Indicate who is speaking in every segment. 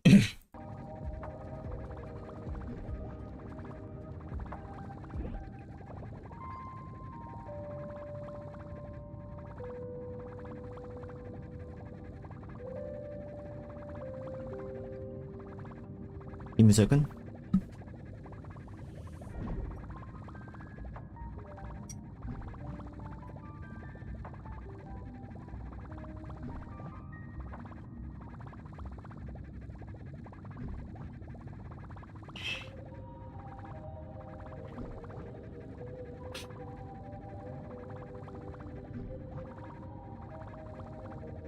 Speaker 1: Give me a second.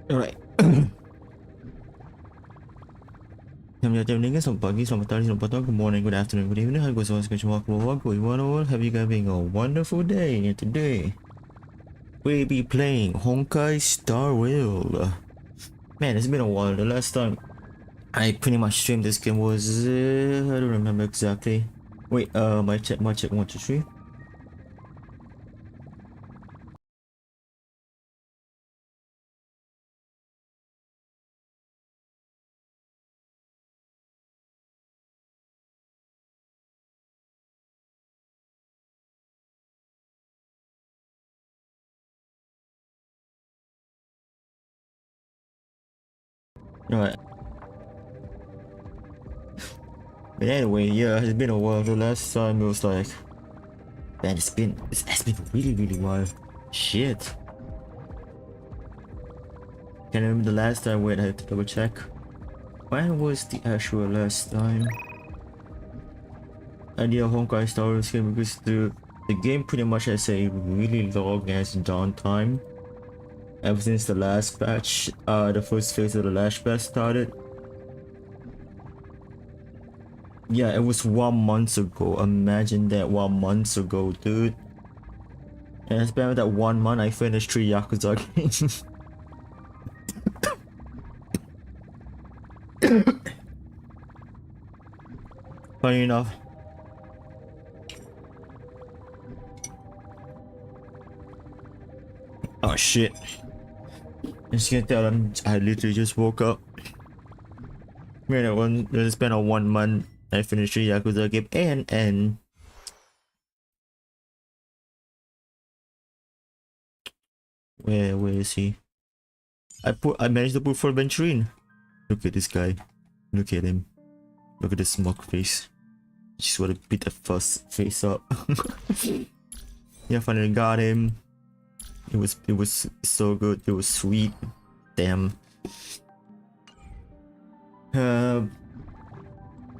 Speaker 1: Alright. Selamat pagi, selamat pagi, selamat petang, good morning, good afternoon, good evening. Hi guys, what's going on? Have you guys having a wonderful day? And today we'll be playing Honkai Star Rail. Man, it's been a while. The last time I pretty much streamed this game was I don't remember exactly. Wait, my check 1, 2, 3. Alright. But anyway, yeah, it's been a while. The last time it was like, man, it's been really wild. Shit. Can't remember the last time. Wait, I have to double check. When was the actual last time I did a Honkai Star Wars game? Because the game pretty much has a really long ass downtime ever since the last patch, the first phase of the last patch started. Yeah, it was 1 month ago. Imagine that, 1 month ago, dude. And I spent that 1 month, I finished 3 Yakuza games. Funny enough. Oh shit. As you can tell, I literally just woke up. Man, it's been a 1 month. I finished 3 Yakuza game and where is he? I managed to put full Venturine. Look at this guy. Look at him. Look at this smug face. Just want to beat the first face up. Yeah, finally got him. It was so good. It was sweet. Damn.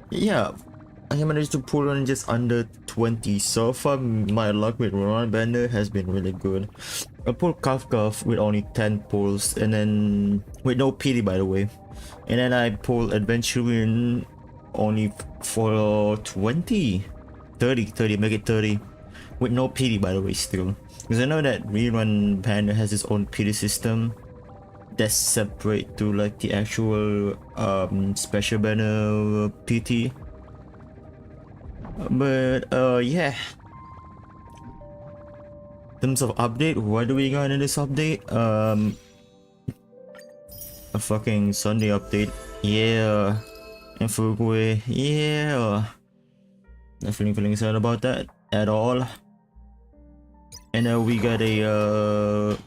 Speaker 1: Yeah, I managed to pull on just under 20 so far. My luck with Ron Bender has been really good. I pulled Kafka with only 10 pulls, and then with no pity, by the way. And then I pulled Adventuring only for 20, 30, make it 30, with no pity, by the way, still. Because I know that Rerun Panda has its own pity system that's separate to like the actual special banner PT. But yeah, in terms of update, what do we got in this update? A fucking Sunday update, yeah. And Fugui, yeah. Not feeling sad about that at all. And then we got an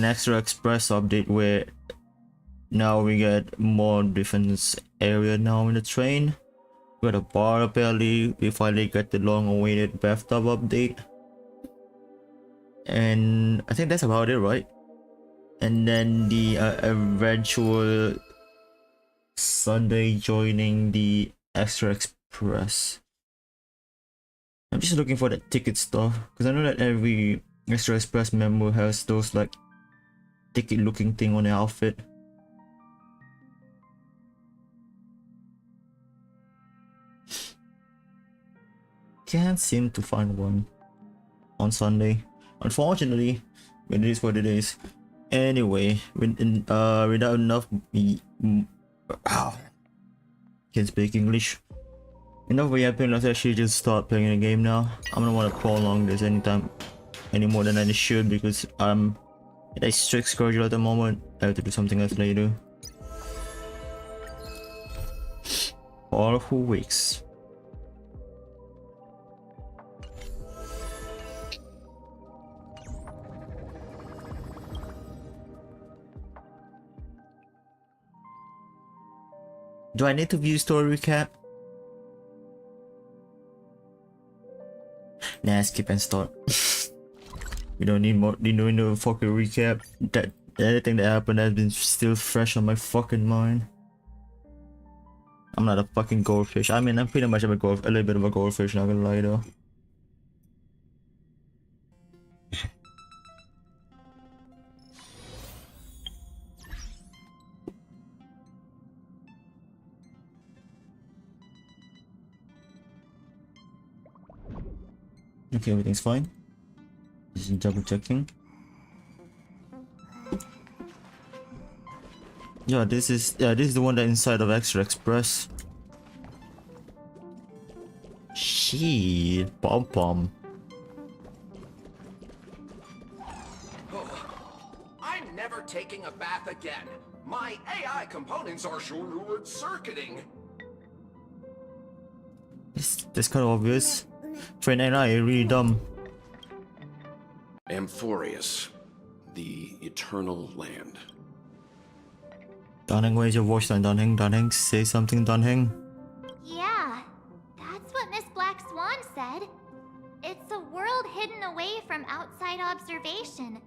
Speaker 1: extra express update where now we get more defense area now in the train. We got a bar apparently. We finally got the long-awaited bathtub update. And I think that's about it, right? And then the eventual Sunday joining the extra express. I'm just looking for that ticket stuff because I know that every extra express member has those like ticket looking thing on their outfit. Can't seem to find one on Sunday, unfortunately, but it is what it is. Anyway, without enough can't speak English. Enough of yapping, let's actually just start playing the game now. I don't want to prolong this any more than I should because I'm in a strict schedule at the moment. I have to do something else later. All who wakes. Do I need to view story recap? Nah, skip and start. We don't need more. You don't need no fucking recap. That anything that happened has been still fresh on my fucking mind. I'm not a fucking goldfish. I mean, I'm pretty much a little bit of a goldfish. Not gonna lie though. Okay, everything's fine. Just double checking. Yeah, this is the one that inside of Extra Express. Shit, pom pom.
Speaker 2: I'm never taking a bath again. My AI components are short-circuiting.
Speaker 1: That's kind of obvious. For an AI, really dumb.
Speaker 2: Amphorius, the eternal land.
Speaker 1: Dunheng, where's your voice line? Dunheng, say something, Dunheng.
Speaker 3: Yeah, that's what Miss Black Swan said. It's a world hidden away from outside observation.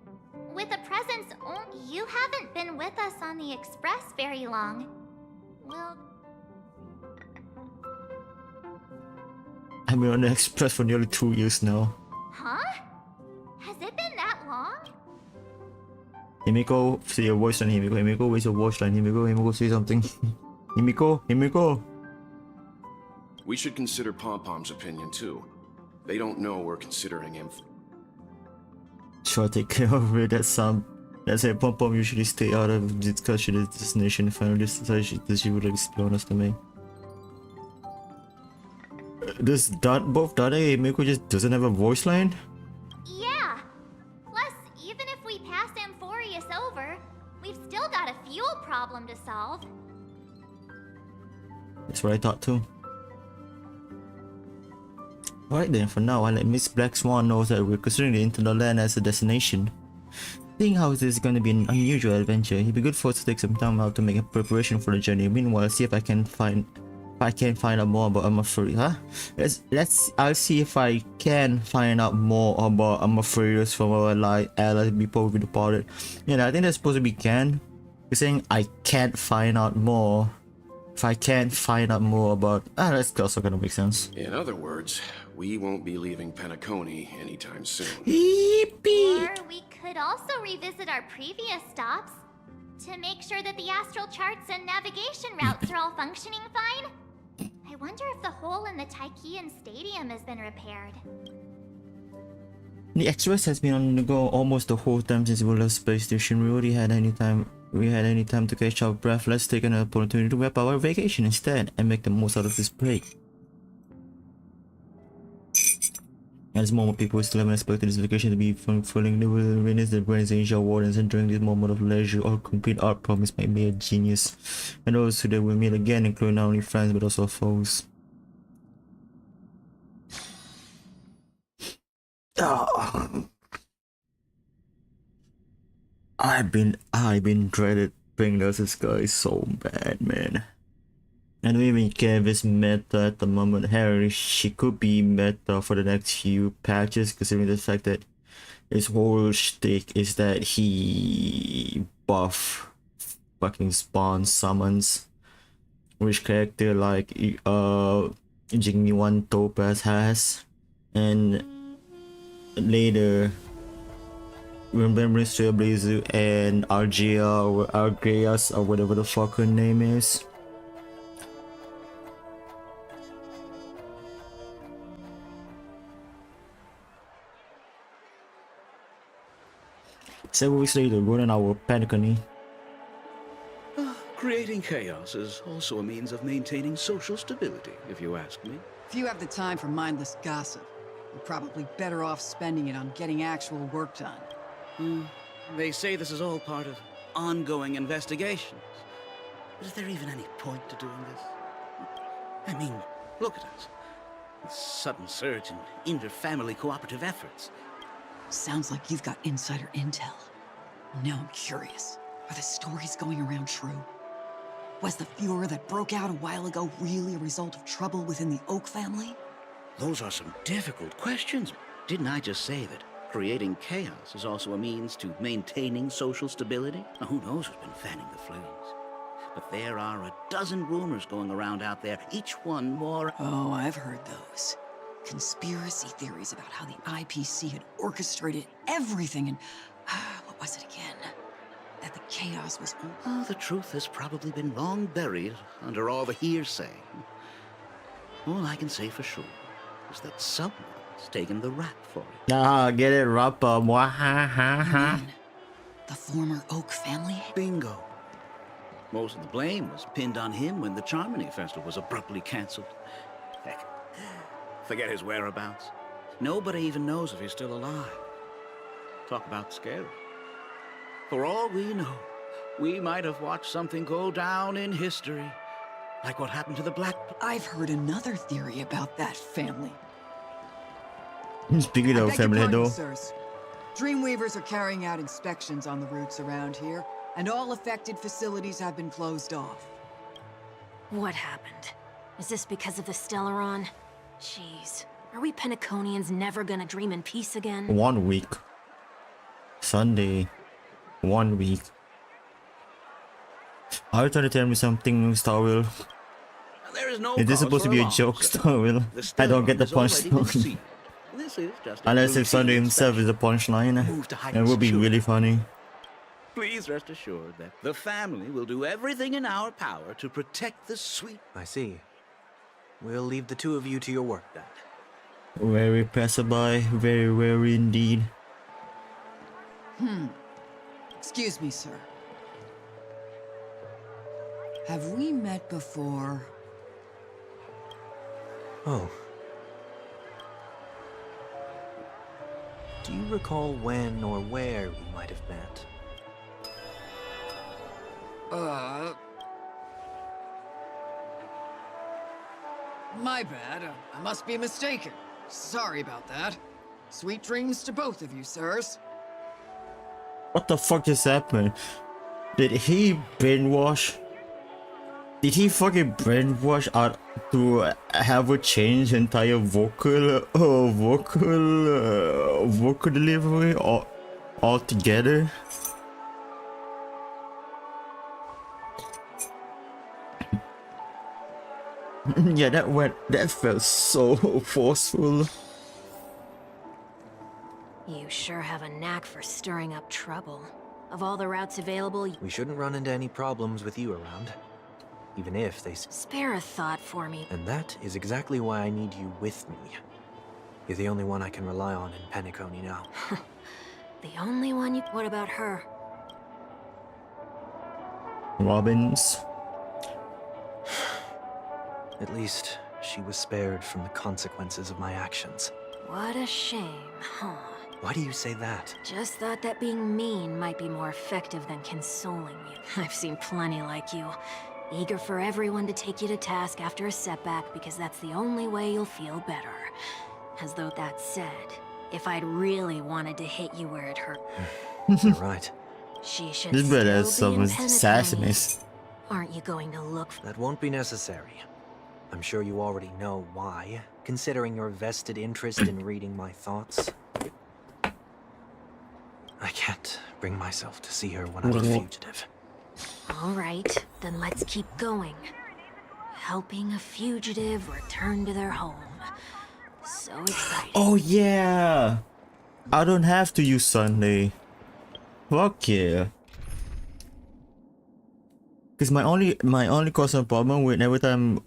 Speaker 3: With a presence only. You haven't been with us on the Express very long. Well,
Speaker 1: I've been on the Express for nearly 2 years now.
Speaker 3: huh? Has it been that long?
Speaker 1: Himiko, say your voice line, Himiko. Himiko, where's your voice line? Himiko, say something. Himiko.
Speaker 2: We should consider Pom-Pom's opinion too. They don't know we're considering him.
Speaker 1: Sure, take care of it. That's it. Pom Pom usually stay out of discussion of destination final destination. She would explain us to me. Does both Dada and Himiko just doesn't have a voice line?
Speaker 3: Yeah. Plus, even if we pass Amphorius over, we've still got a fuel problem to solve.
Speaker 1: That's what I thought too. Alright then, for now, I'll let Miss Black Swan know that we're considering the Internal Land as a destination. Seeing how this is going to be an unusual adventure, it'd be good for us to take some time out to make a preparation for the journey. Meanwhile, see if I can find out more about Amorphous, huh? I'll see if I can find out more about Amorphous from our allies before we departed. Yeah, I think that's supposed to be can. You're saying I can't find out more. If I can't find out more about... that's also gonna make sense.
Speaker 2: In other words, we won't be leaving Penacony anytime soon.
Speaker 1: Yippee!
Speaker 3: Or we could also revisit our previous stops to make sure that the astral charts and navigation routes are all functioning fine. I wonder if the hole in the Taikian Stadium has been repaired.
Speaker 1: The Express has been on the go almost the whole time since we left space station. We already had any time to catch our breath. Let's take an opportunity to wrap our vacation instead and make the most out of this break. At this moment, people still haven't expected this vacation to be fulfilling. They will witness the Grand Asia Wardens, and during this moment of leisure or complete art promise might be a genius. And those who they will meet again, including not only friends but also foes. I've been dreaded playing this guy so bad, man. I don't even care if it's meta at the moment. Harry, she could be meta for the next few patches, considering the fact that his whole shtick is that he buff fucking spawn summons, which character like Jingmi One Topaz has, and later Remembrance Trailblazer and Argea or Argeas or whatever the fuck her name is. Several weeks later, we're in our Penacony.
Speaker 4: Creating chaos is also a means of maintaining social stability, if you ask me.
Speaker 5: If you have the time for mindless gossip, you're probably better off spending it on getting actual work done.
Speaker 4: They say this is all part of ongoing investigations. But is there even any point to doing this? I mean, look at us. A sudden surge in inter-family cooperative efforts.
Speaker 5: Sounds like you've got insider intel. Now I'm curious. Are the stories going around true? Was the furor that broke out a while ago really a result of trouble within the Oak family?
Speaker 4: Those are some difficult questions. Didn't I just say that creating chaos is also a means to maintaining social stability? Now, who knows who's been fanning the flames? But there are a dozen rumors going around out there, each one more...
Speaker 5: Oh, I've heard those. Conspiracy theories about how the IPC had orchestrated everything and... what was it again? That the chaos was...
Speaker 4: Oh, the truth has probably been long buried under all the hearsay. All I can say for sure is that someone's taken the rap for it.
Speaker 1: Ah, get it, rapper. Mwahaha.
Speaker 5: The former Oak family?
Speaker 4: Bingo. Most of the blame was pinned on him when the Charmony Festival was abruptly cancelled. Heck, forget his whereabouts. Nobody even knows if he's still alive. Talk about scary. For all we know, we might have watched something go down in history. Like what happened to the Black...
Speaker 5: I've heard another theory about that family.
Speaker 1: Speaking
Speaker 5: I
Speaker 1: of
Speaker 5: beg your
Speaker 1: family,
Speaker 5: pardon,
Speaker 1: though.
Speaker 5: sirs. Dreamweavers are carrying out inspections on the routes around here, and all affected facilities have been closed off.
Speaker 6: What happened? Is this because of the Stellaron? Jeez. Are we Penaconians never gonna dream in peace again?
Speaker 1: 1 week. Sunday. 1 week. Are you trying to tell me something, Starwill?
Speaker 4: There is no
Speaker 1: Is this
Speaker 4: cause
Speaker 1: supposed to
Speaker 4: for
Speaker 1: be a
Speaker 4: alarm,
Speaker 1: joke,
Speaker 4: sir.
Speaker 1: Starwill?
Speaker 4: The
Speaker 1: I don't get the
Speaker 4: Stellaron has already been
Speaker 1: punchline.
Speaker 4: sealed. This is just a
Speaker 1: Unless if
Speaker 4: routine
Speaker 1: Sunday himself is
Speaker 4: inspection.
Speaker 1: a punchline.
Speaker 4: Move to hide
Speaker 1: It would be
Speaker 4: secure.
Speaker 1: really funny.
Speaker 4: Please rest assured that the family will do everything in our power to protect the sweet...
Speaker 7: I see. We'll leave the two of you to your work then.
Speaker 1: Very passerby. Very, very indeed.
Speaker 5: Excuse me, sir. Have we met before?
Speaker 7: Oh. Do you recall when or where we might have met?
Speaker 5: My bad. I must be mistaken. Sorry about that. Sweet dreams to both of you, sirs.
Speaker 1: What the fuck just happened? Did he brainwash? Did he fucking brainwash out to have a change entire vocal delivery altogether? Yeah, that felt so forceful.
Speaker 6: You sure have a knack for stirring up trouble. Of all the routes available,
Speaker 7: We shouldn't run into any problems with you around. Even if they...
Speaker 6: spare a thought for me.
Speaker 7: And that is exactly why I need you with me. You're the only one I can rely on in Penacony now.
Speaker 6: The only one you... What about her?
Speaker 1: Robbins.
Speaker 7: At least, she was spared from the consequences of my actions.
Speaker 6: What a shame, huh?
Speaker 7: Why do you say that?
Speaker 6: Just thought that being mean might be more effective than consoling you. I've seen plenty like you. Eager for everyone to take you to task after a setback because that's the only way you'll feel better. As though that said, if I'd really wanted to hit you where it hurt,
Speaker 7: You're right.
Speaker 6: she should
Speaker 1: This brother has
Speaker 6: still be
Speaker 1: some
Speaker 6: in Penacony.
Speaker 1: sassiness.
Speaker 6: Aren't you going to look for...
Speaker 7: That won't be necessary. I'm sure you already know why, considering your vested interest in reading my thoughts. I can't bring myself to see her when I'm a fugitive.
Speaker 6: All right, then let's keep going. Helping a fugitive return to their home. So exciting.
Speaker 1: Oh yeah! I don't have to use Sunday. Fuck yeah. Cause my only constant problem with every time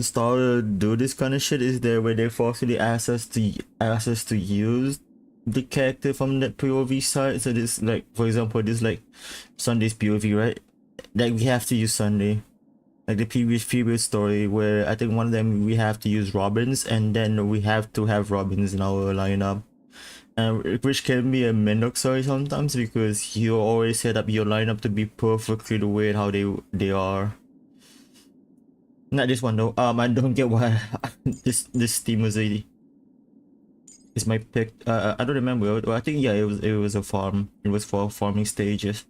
Speaker 1: Star do this kind of shit is there where they forcibly ask us to use the character from that POV side. So this, like, for example, this like Sunday's POV, right? Like we have to use Sunday. Like the previous story where I think one of them we have to use Robbins, and then we have to have Robbins in our lineup. Which can be a Mendok story sometimes because you always set up your lineup to be perfectly the way how they are. Not this one though. I don't get why this team is my pick. I don't remember. Well, I think yeah, it was a farm. It was for farming stages.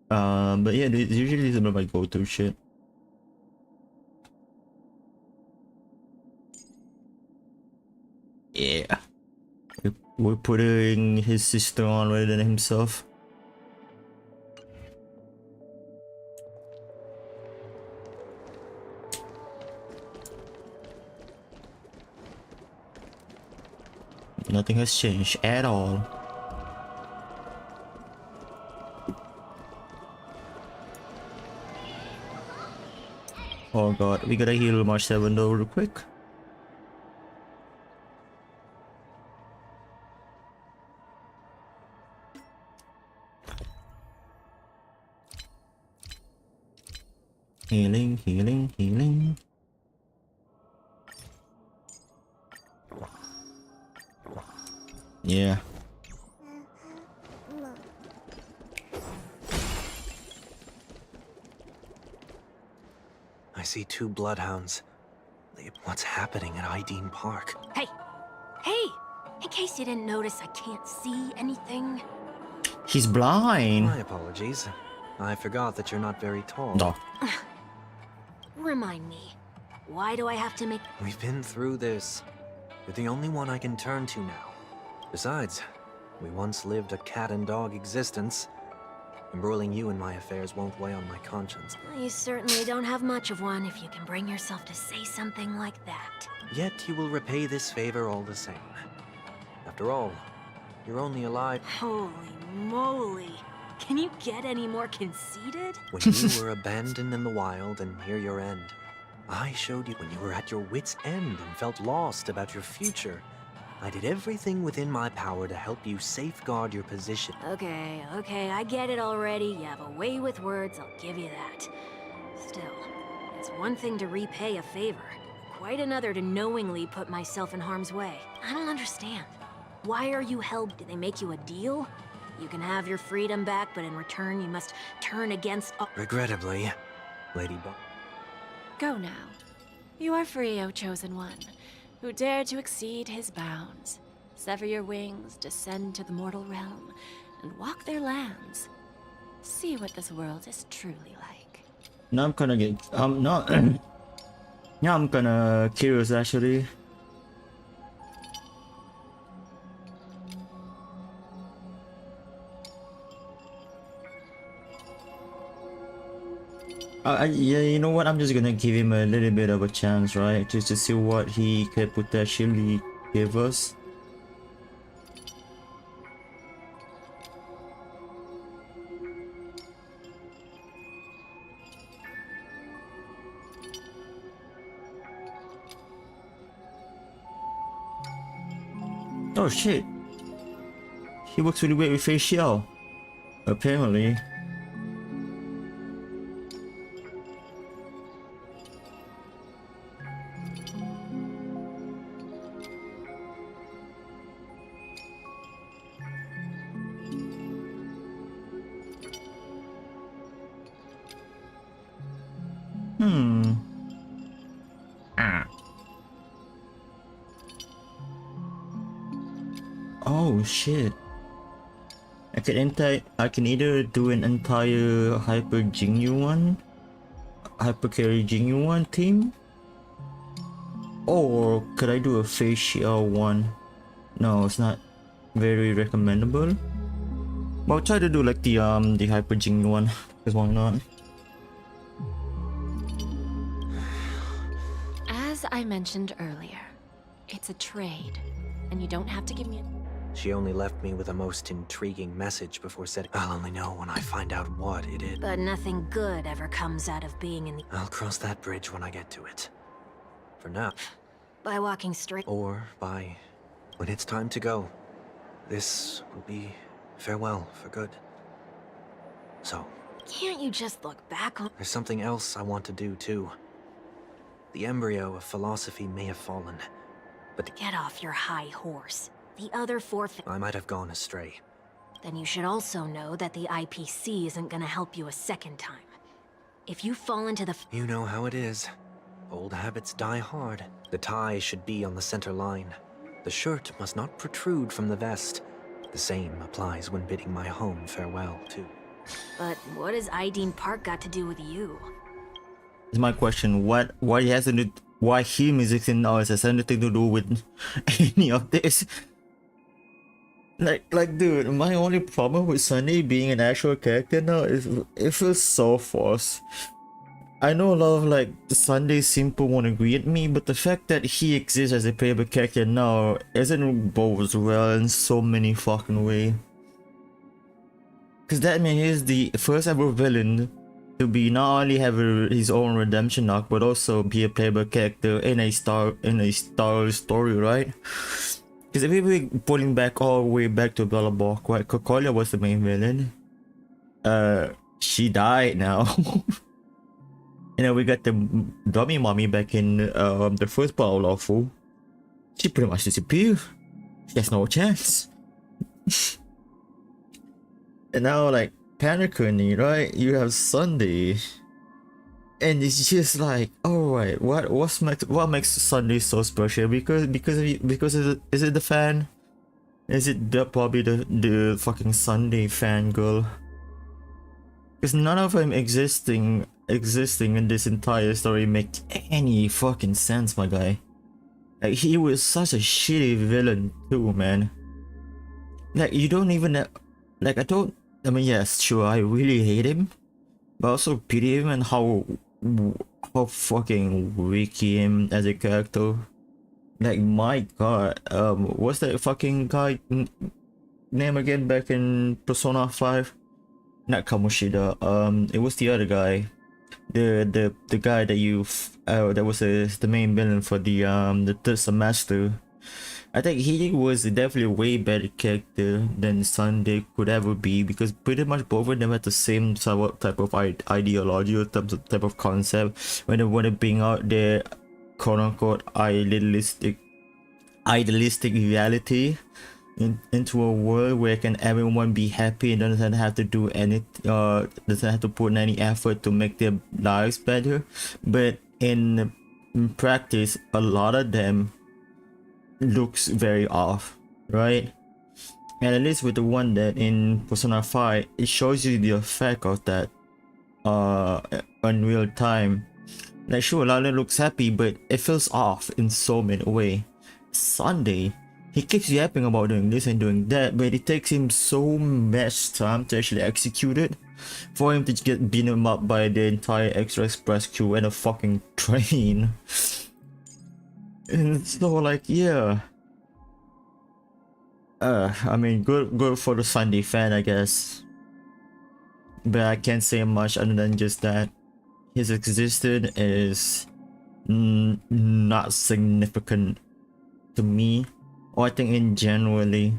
Speaker 1: But yeah, usually these are my go-to shit. Yeah, we're putting his sister on rather than himself. Nothing has changed at all. Oh god, we gotta heal March 7 though real quick. Healing, healing, healing. Yeah.
Speaker 7: I see 2 bloodhounds. What's happening at Ideen Park?
Speaker 6: Hey! Hey! In case you didn't notice, I can't see anything.
Speaker 1: He's blind.
Speaker 7: My apologies. I forgot that you're not very tall.
Speaker 1: No.
Speaker 6: Remind me, why do I have to make...
Speaker 7: We've been through this. You're the only one I can turn to now. Besides, we once lived a cat and dog existence. Embroiling you in my affairs won't weigh on my conscience.
Speaker 6: You certainly don't have much of one if you can bring yourself to say something like that.
Speaker 7: Yet you will repay this favor all the same. After all, you're only alive...
Speaker 6: Holy moly! Can you get any more conceited?
Speaker 7: When you were abandoned in the wild and near your end, I showed you when you were at your wit's end and felt lost about your future. I did everything within my power to help you safeguard your position.
Speaker 6: Okay, I get it already. You have a way with words, I'll give you that. Still, it's one thing to repay a favor, quite another to knowingly put myself in harm's way. I don't understand. Why are you held? Did they make you a deal? You can have your freedom back, but in return you must turn against...
Speaker 7: Regrettably, Ladybug.
Speaker 8: Go now. You are free, O Chosen One, who dare to exceed his bounds. Sever your wings, descend to the mortal realm, and walk their lands. See what this world is truly like.
Speaker 1: Now I'm gonna get... not... yeah, I'm kinda curious actually. Yeah, you know what? I'm just gonna give him a little bit of a chance, right? Just to see what he could potentially give us. Oh shit! He works really great with facial. Apparently. Oh shit. I can either do an entire Hyper Genuine Carry Genuine team, or could I do a facial one? No, it's not very recommendable. But I'll try to do like the Hyper Genuine, because why not?
Speaker 8: As I mentioned earlier, it's a trade, and you don't have to give me a...
Speaker 7: She only left me with a most intriguing message before setting... I'll only know when I find out what it is.
Speaker 6: But nothing good ever comes out of being in the...
Speaker 7: I'll cross that bridge when I get to it. For now.
Speaker 6: By walking straight...
Speaker 7: Or by... when it's time to go. This will be farewell for good. So...
Speaker 6: Can't you just look back on...
Speaker 7: There's something else I want to do, too. The embryo of philosophy may have fallen, but...
Speaker 6: Get off your high horse. The other forfeit...
Speaker 7: I might have gone astray.
Speaker 6: Then you should also know that the IPC isn't gonna help you a second time. If you fall into the...
Speaker 7: You know how it is. Old habits die hard. The tie should be on the center line. The shirt must not protrude from the vest. The same applies when bidding my home farewell, too.
Speaker 6: But what has Ideen Park got to do with you?
Speaker 1: Is my question. Why he has to do, why him is existing now has anything to do with any of this? Like, dude, my only problem with Sunday being an actual character now is it feels so forced. I know a lot of like Sunday simple won't agree with me, but the fact that he exists as a playable character now isn't bodes well in so many fucking ways. Cause that man is the first ever villain to be not only have his own redemption arc, but also be a playable character in a Star story, right? Because if we're pulling back all the way back to Bellabok, right? Kokolia was the main villain. She died now. And then we got the dummy mommy back in the first part of Lawful. She pretty much disappeared. She has no chance. And now, like, Panicurny, right? You have Sunday. And it's just like, alright, what makes Sunday so special? Because is it the fan? Is it probably the fucking Sunday fan girl? Because none of them existing in this entire story makes any fucking sense, my guy. Like, he was such a shitty villain too, man. Like, you don't even like, I mean, yes, sure, I really hate him, but I also pity him and how fucking weak he is as a character. Like, my god, what's that fucking guy name again back in Persona 5? Not Kamoshida, it was the other guy. The guy that that was the main villain for the third semester. I think he was definitely a way better character than Sunday could ever be, because pretty much both of them had the same type of ideology or type of concept when they want to bring out their quote-unquote idealistic reality into a world where can everyone be happy and doesn't have to do anything, doesn't have to put in any effort to make their lives better. But in practice, a lot of them looks very off, right? And at least with the one that in Persona 5, it shows you the effect of that in real time. Like, sure, a lot of it looks happy, but it feels off in so many ways. Sunday, he keeps yapping about doing this and doing that, but it takes him so much time to actually execute it. For him to get beaten up by the entire Extra Express crew and a fucking train. And so, like, yeah. I mean, good for the Sunday fan, I guess. But I can't say much other than just that his existence is not significant to me, or I think in generally.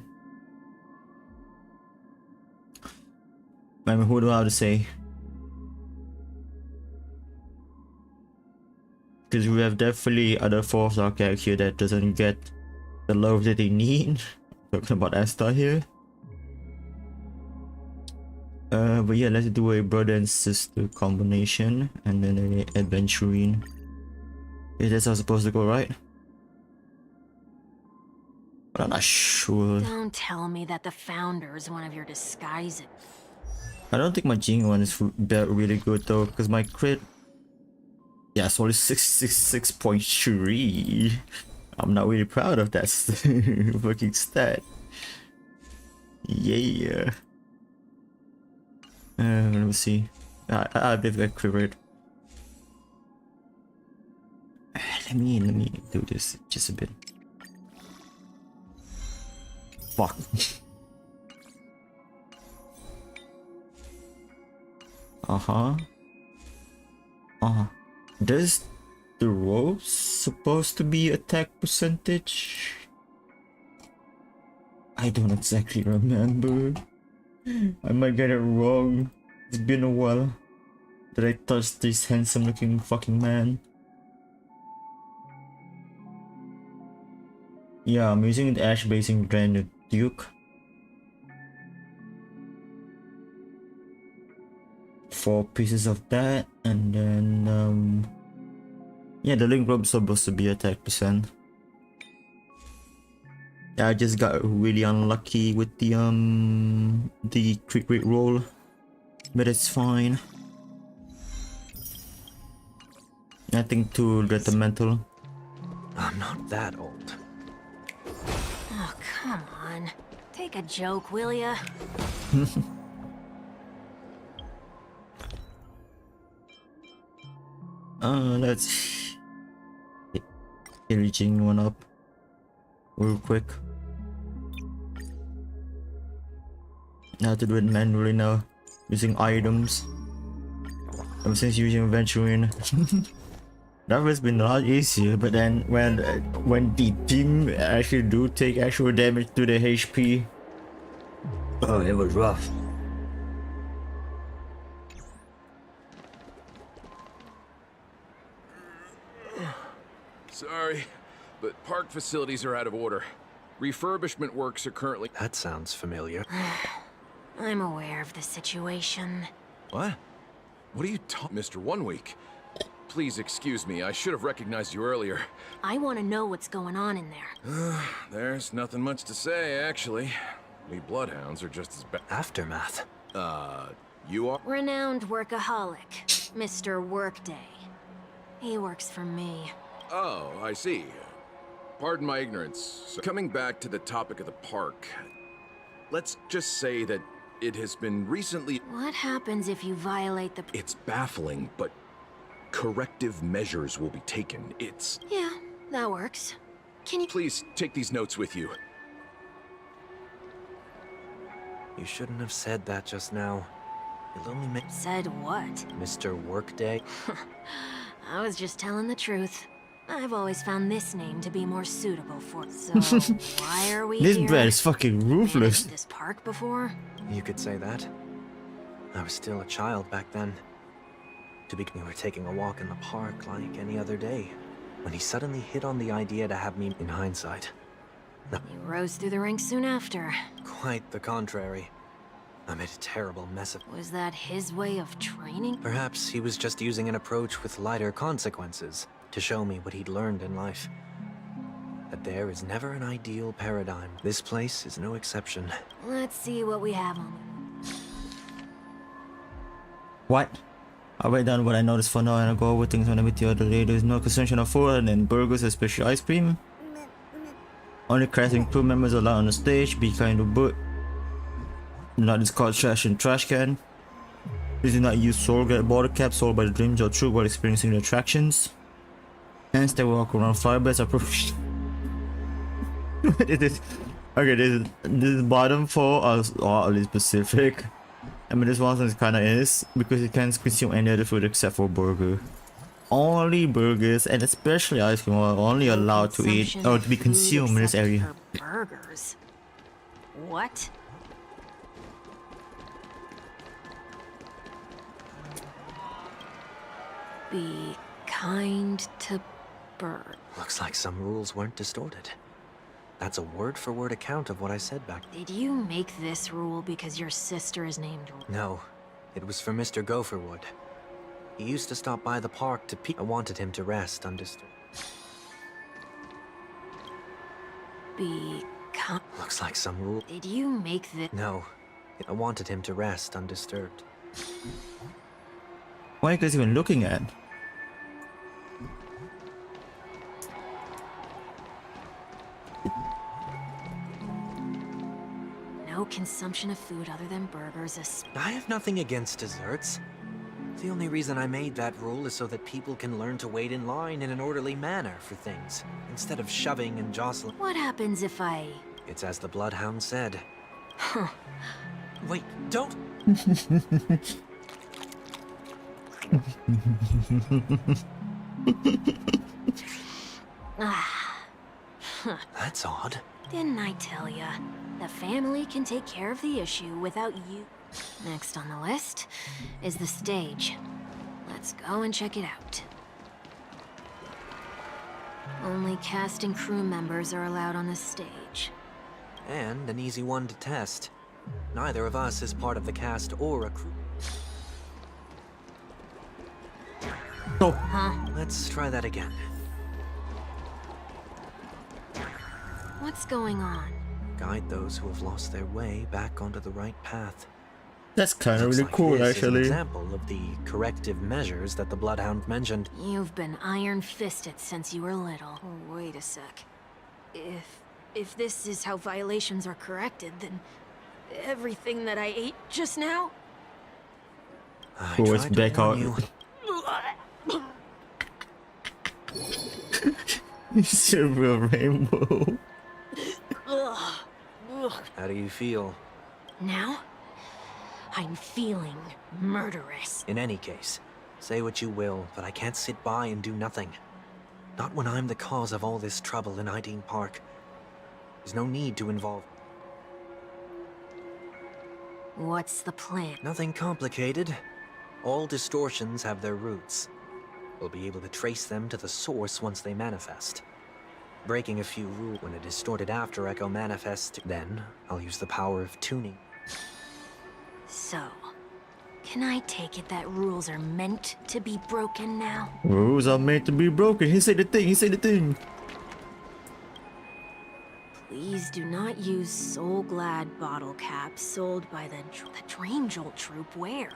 Speaker 1: I mean, who do I have to say? Because we have definitely other 4-star characters here that doesn't get the love that they need. Talking about Asta here. But yeah, let's do a brother and sister combination and then an adventurine. Is this how it's supposed to go, right? But I'm not sure.
Speaker 6: Don't tell me that the founder is one of your disguises.
Speaker 1: I don't think my Jing one is really good though, because my crit, yeah, it's only 666.3. I'm not really proud of that fucking stat. Yeah. Let me see. I did that crit rate. Let me do this just a bit. Fuck. Does the rope supposed to be attack percentage? I don't exactly remember. I might get it wrong. It's been a while that I touched this handsome looking fucking man. Yeah, I'm using the Ash Basing Grand Duke. 4 pieces of that, and then Yeah, the link robe is supposed to be attack percent. Yeah, I just got really unlucky with the crit rate roll, but it's fine. Nothing too detrimental.
Speaker 7: I'm not that old.
Speaker 6: Oh, come on. Take a joke, will ya?
Speaker 1: Let's aging one up real quick. I have to do it manually now, using items. Ever since using Venturing. That has been a lot easier, but then when the team actually do take actual damage to the HP, oh, it was rough.
Speaker 9: Sorry, but park facilities are out of order. Refurbishment works are currently...
Speaker 7: That sounds familiar.
Speaker 6: I'm aware of the situation.
Speaker 9: What? What are you talking... Mr. 1 Week? Please excuse me, I should have recognized you earlier.
Speaker 6: I want to know what's going on in there.
Speaker 9: There's nothing much to say, actually. We bloodhounds are just as bad.
Speaker 7: Aftermath.
Speaker 9: You are...
Speaker 6: Renowned workaholic, Mr. Workday. He works for me.
Speaker 9: Oh, I see. Pardon my ignorance. So, coming back to the topic of the park, let's just say that it has been recently...
Speaker 6: What happens if you violate the...
Speaker 9: It's baffling, but corrective measures will be taken. It's...
Speaker 6: Yeah, that works. Can you...
Speaker 9: Please take these notes with you.
Speaker 7: You shouldn't have said that just now. You'll only make...
Speaker 6: Said what?
Speaker 7: Mr. Workday?
Speaker 6: I was just telling the truth. I've always found this name to be more suitable for... So, why are we
Speaker 1: This
Speaker 6: here?
Speaker 1: bed is fucking ruthless.
Speaker 6: Managed this park before?
Speaker 7: You could say that. I was still a child back then. We were taking a walk in the park like any other day, when he suddenly hit on the idea to have me in hindsight. No,
Speaker 6: You rose through the ranks soon after.
Speaker 7: quite the contrary. I made a terrible mess of...
Speaker 6: Was that his way of training?
Speaker 7: Perhaps he was just using an approach with lighter consequences to show me what he'd learned in life. That there is never an ideal paradigm. This place is no exception.
Speaker 6: Let's see what we have on.
Speaker 1: What? I write down what I noticed for now and I'll go over things when I meet the other day. There's no consumption of food and burgers, especially ice cream. Only crafting crew members allowed on the stage. Be kind to boot. Do not discard trash in trash can. Please do not use soul border caps sold by the dreams or true while experiencing the attractions. Hence they walk around firebeds are okay, this is bottom 4 are oddly specific. I mean, this one is kind of is because you can't consume any other food except for burger. Only burgers and especially ice cream are only allowed to eat or to be consumed in this area.
Speaker 6: Burgers. What? Be kind to bird.
Speaker 7: Looks like some rules weren't distorted. That's a word-for-word account of what I said back.
Speaker 6: Did you make this rule because your sister is named...
Speaker 7: No, it was for Mr. Gopherwood. He used to stop by the park to I wanted him to rest undisturbed.
Speaker 6: Be kind...
Speaker 7: Looks like some rule.
Speaker 6: Did you make this...
Speaker 7: No, I wanted him to rest undisturbed.
Speaker 1: What are you guys even looking at?
Speaker 6: No consumption of food other than burgers,
Speaker 7: I have nothing against desserts. The only reason I made that rule is so that people can learn to wait in line in an orderly manner for things, instead of shoving and jostling.
Speaker 6: What happens if I...
Speaker 7: It's as the Bloodhound said. Huh. Wait, don't... That's odd.
Speaker 6: Didn't I tell ya? The family can take care of the issue without you. Next on the list is the stage. Let's go and check it out. Only cast and crew members are allowed on the stage.
Speaker 7: And an easy one to test. Neither of us is part of the cast or a crew.
Speaker 1: Oh.
Speaker 6: Huh?
Speaker 7: Let's Let's try that again.
Speaker 6: What's going on?
Speaker 7: Guide those who have lost their way back onto the right path.
Speaker 1: That's kind of
Speaker 7: Looks
Speaker 1: really
Speaker 7: like
Speaker 1: cool,
Speaker 7: this is an
Speaker 1: actually.
Speaker 7: example of the corrective measures that the Bloodhound mentioned.
Speaker 6: You've been iron-fisted since you were little. Wait a sec. If this is how violations are corrected, then everything that I ate just now?
Speaker 7: I
Speaker 1: Oh, it's
Speaker 7: tried to
Speaker 1: back
Speaker 7: warn
Speaker 1: out.
Speaker 7: you.
Speaker 1: Silver rainbow.
Speaker 6: Ugh. Ugh.
Speaker 7: How do you feel?
Speaker 6: Now, I'm feeling murderous.
Speaker 7: In any case, say what you will, but I can't sit by and do nothing. Not when I'm the cause of all this trouble in Ideen Park. There's no need to involve...
Speaker 6: What's the plan?
Speaker 7: Nothing complicated. All distortions have their roots. We'll be able to trace them to the source once they manifest. Breaking a few rules when a distorted after echo manifests, then I'll use the power of tuning.
Speaker 6: So, can I take it that rules are meant to be broken now?
Speaker 1: Rules are made to be broken. He said the thing. He said the thing.
Speaker 6: Please do not use Soul Glad bottle caps sold by the Drain Jolt Troop. Where?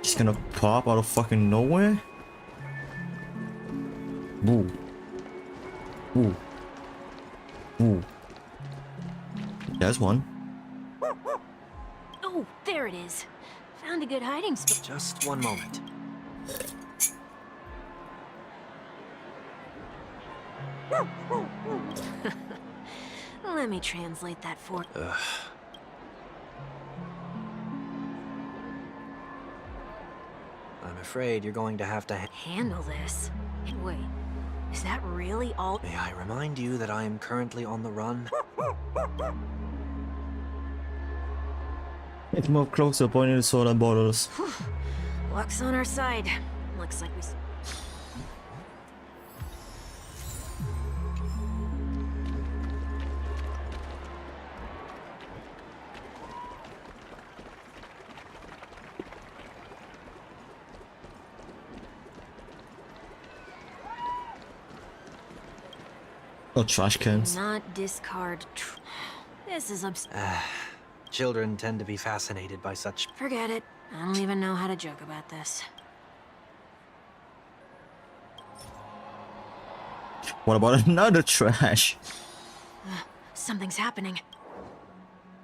Speaker 1: Just gonna pop out of fucking nowhere. Woo. Woo. Woo. There's one.
Speaker 6: Oh, there it is. Found a good hiding spot.
Speaker 7: Just one moment.
Speaker 6: Let me translate that for.
Speaker 7: I'm afraid you're going to have to
Speaker 6: Handle this. Wait, is that really all?
Speaker 7: May I remind you that I am currently on the run?
Speaker 1: Let's move closer, pointing the soda bottles.
Speaker 6: Luck's on our side. Looks like we.
Speaker 1: Oh, trash cans.
Speaker 6: Not discard. This is
Speaker 7: Children tend to be fascinated by such...
Speaker 6: Forget it. I don't even know how to joke about this.
Speaker 1: What about another trash?
Speaker 6: Something's happening.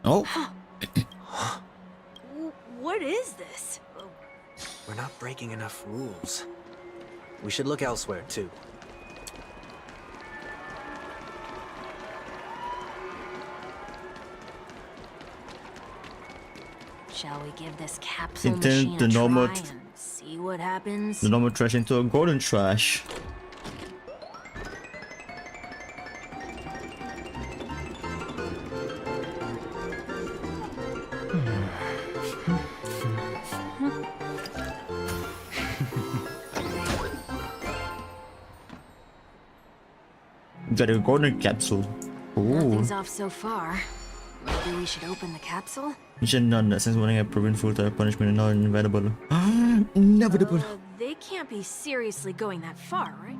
Speaker 1: Oh.
Speaker 6: What is this?
Speaker 7: We're not breaking enough rules. We should look elsewhere, too.
Speaker 6: Shall we give this capsule
Speaker 1: Intend
Speaker 6: machine
Speaker 1: the
Speaker 6: a
Speaker 1: normal
Speaker 6: try and see what happens?
Speaker 1: The normal trash into a golden trash. Got a golden capsule. Ooh.
Speaker 6: Nothing's off so far. Maybe we should open the capsule?
Speaker 1: Mission none that since winning a proven full time punishment is not inevitable. Inevitable.
Speaker 6: They can't be seriously going that far, right?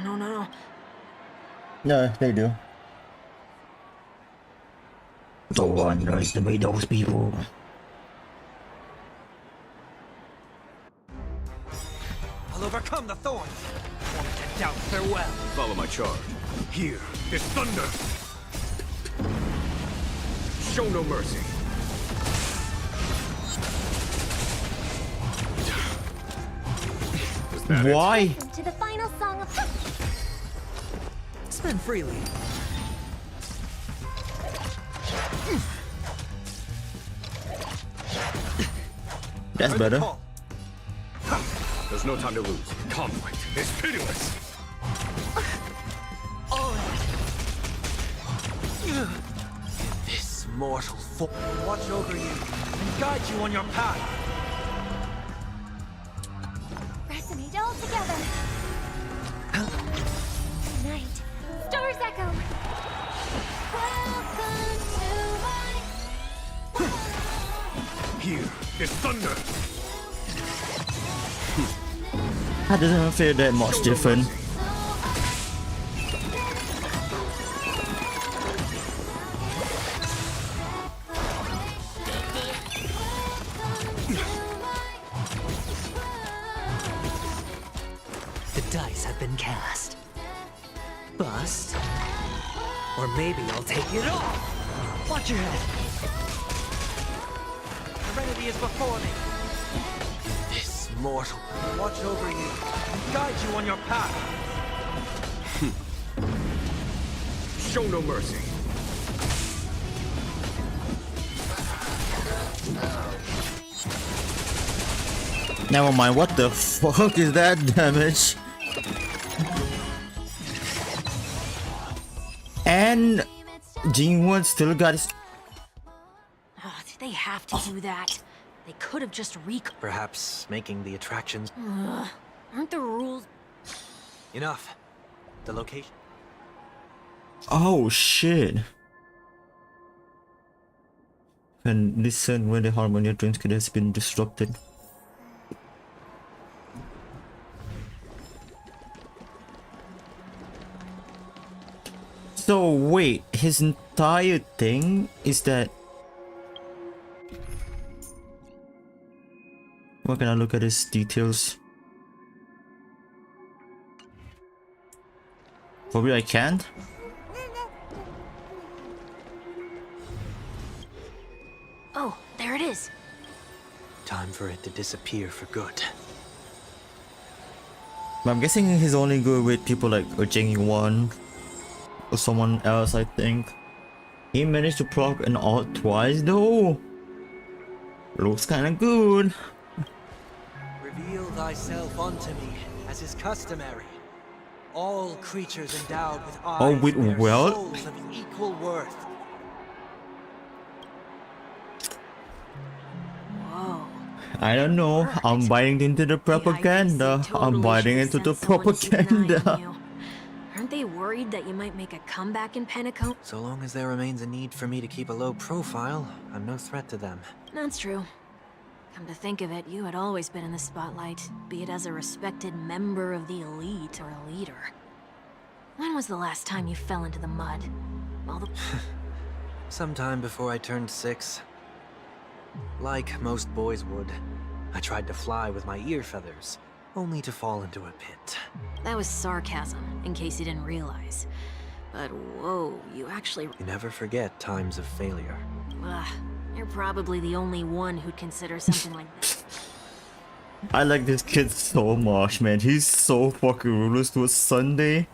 Speaker 6: No.
Speaker 1: No, they do. Don't underestimate those people.
Speaker 7: I'll overcome the thorns. Won't doubt farewell.
Speaker 9: Follow my charge.
Speaker 10: Here is thunder. Show no mercy.
Speaker 9: Was that it?
Speaker 1: Why?
Speaker 3: To the final song of.
Speaker 7: Spend freely.
Speaker 1: That's better.
Speaker 10: There's no time to lose. Conflict is pitiless.
Speaker 7: This mortal foe. Watch over you and guide you on your path.
Speaker 3: Resonate all together. Night. Stars echo. Welcome to my.
Speaker 10: Here is thunder.
Speaker 1: That doesn't feel that much different.
Speaker 7: The dice have been cast. Bust. Or maybe I'll take it all. Watch your head. Serenity is before me. This mortal will watch over you and guide you on your path.
Speaker 10: Show no mercy.
Speaker 1: Never mind, what the fuck is that damage? And Jinwoo still got his...
Speaker 6: Oh, did they have to do that? They could have just
Speaker 7: Perhaps making the attractions...
Speaker 6: Aren't the rules...
Speaker 7: Enough. The location...
Speaker 1: Oh shit. And listen when the harmony of Dreamscape has been disrupted. So wait, his entire thing is that... Where can I look at his details? Probably I can't.
Speaker 6: Oh, there it is.
Speaker 7: Time for it to disappear for good.
Speaker 1: But I'm guessing he's only good with people like Jinwoo or someone else, I think. He managed to proc an alt twice though. Looks kinda good.
Speaker 7: Reveal thyself unto me, as is customary. All creatures endowed with eyes
Speaker 1: Oh, with
Speaker 7: bear
Speaker 1: wealth?
Speaker 7: souls of equal worth.
Speaker 6: Whoa.
Speaker 1: I don't know. I'm biting into the propaganda. I'm biting into the propaganda.
Speaker 6: Aren't they worried that you might make a comeback in Pentecote?
Speaker 7: So long as there remains a need for me to keep a low profile, I'm no threat to them.
Speaker 6: That's true. Come to think of it, you had always been in the spotlight, be it as a respected member of the elite or a leader. When was the last time you fell into the mud? All the...
Speaker 7: Sometime before I turned 6. Like most boys would, I tried to fly with my ear feathers, only to fall into a pit.
Speaker 6: That was sarcasm, in case you didn't realize. But whoa, you actually...
Speaker 7: You never forget times of failure.
Speaker 6: Ugh, you're probably the only one who'd consider something like this.
Speaker 1: I like this kid so much, man. He's so fucking ruthless towards Sunday.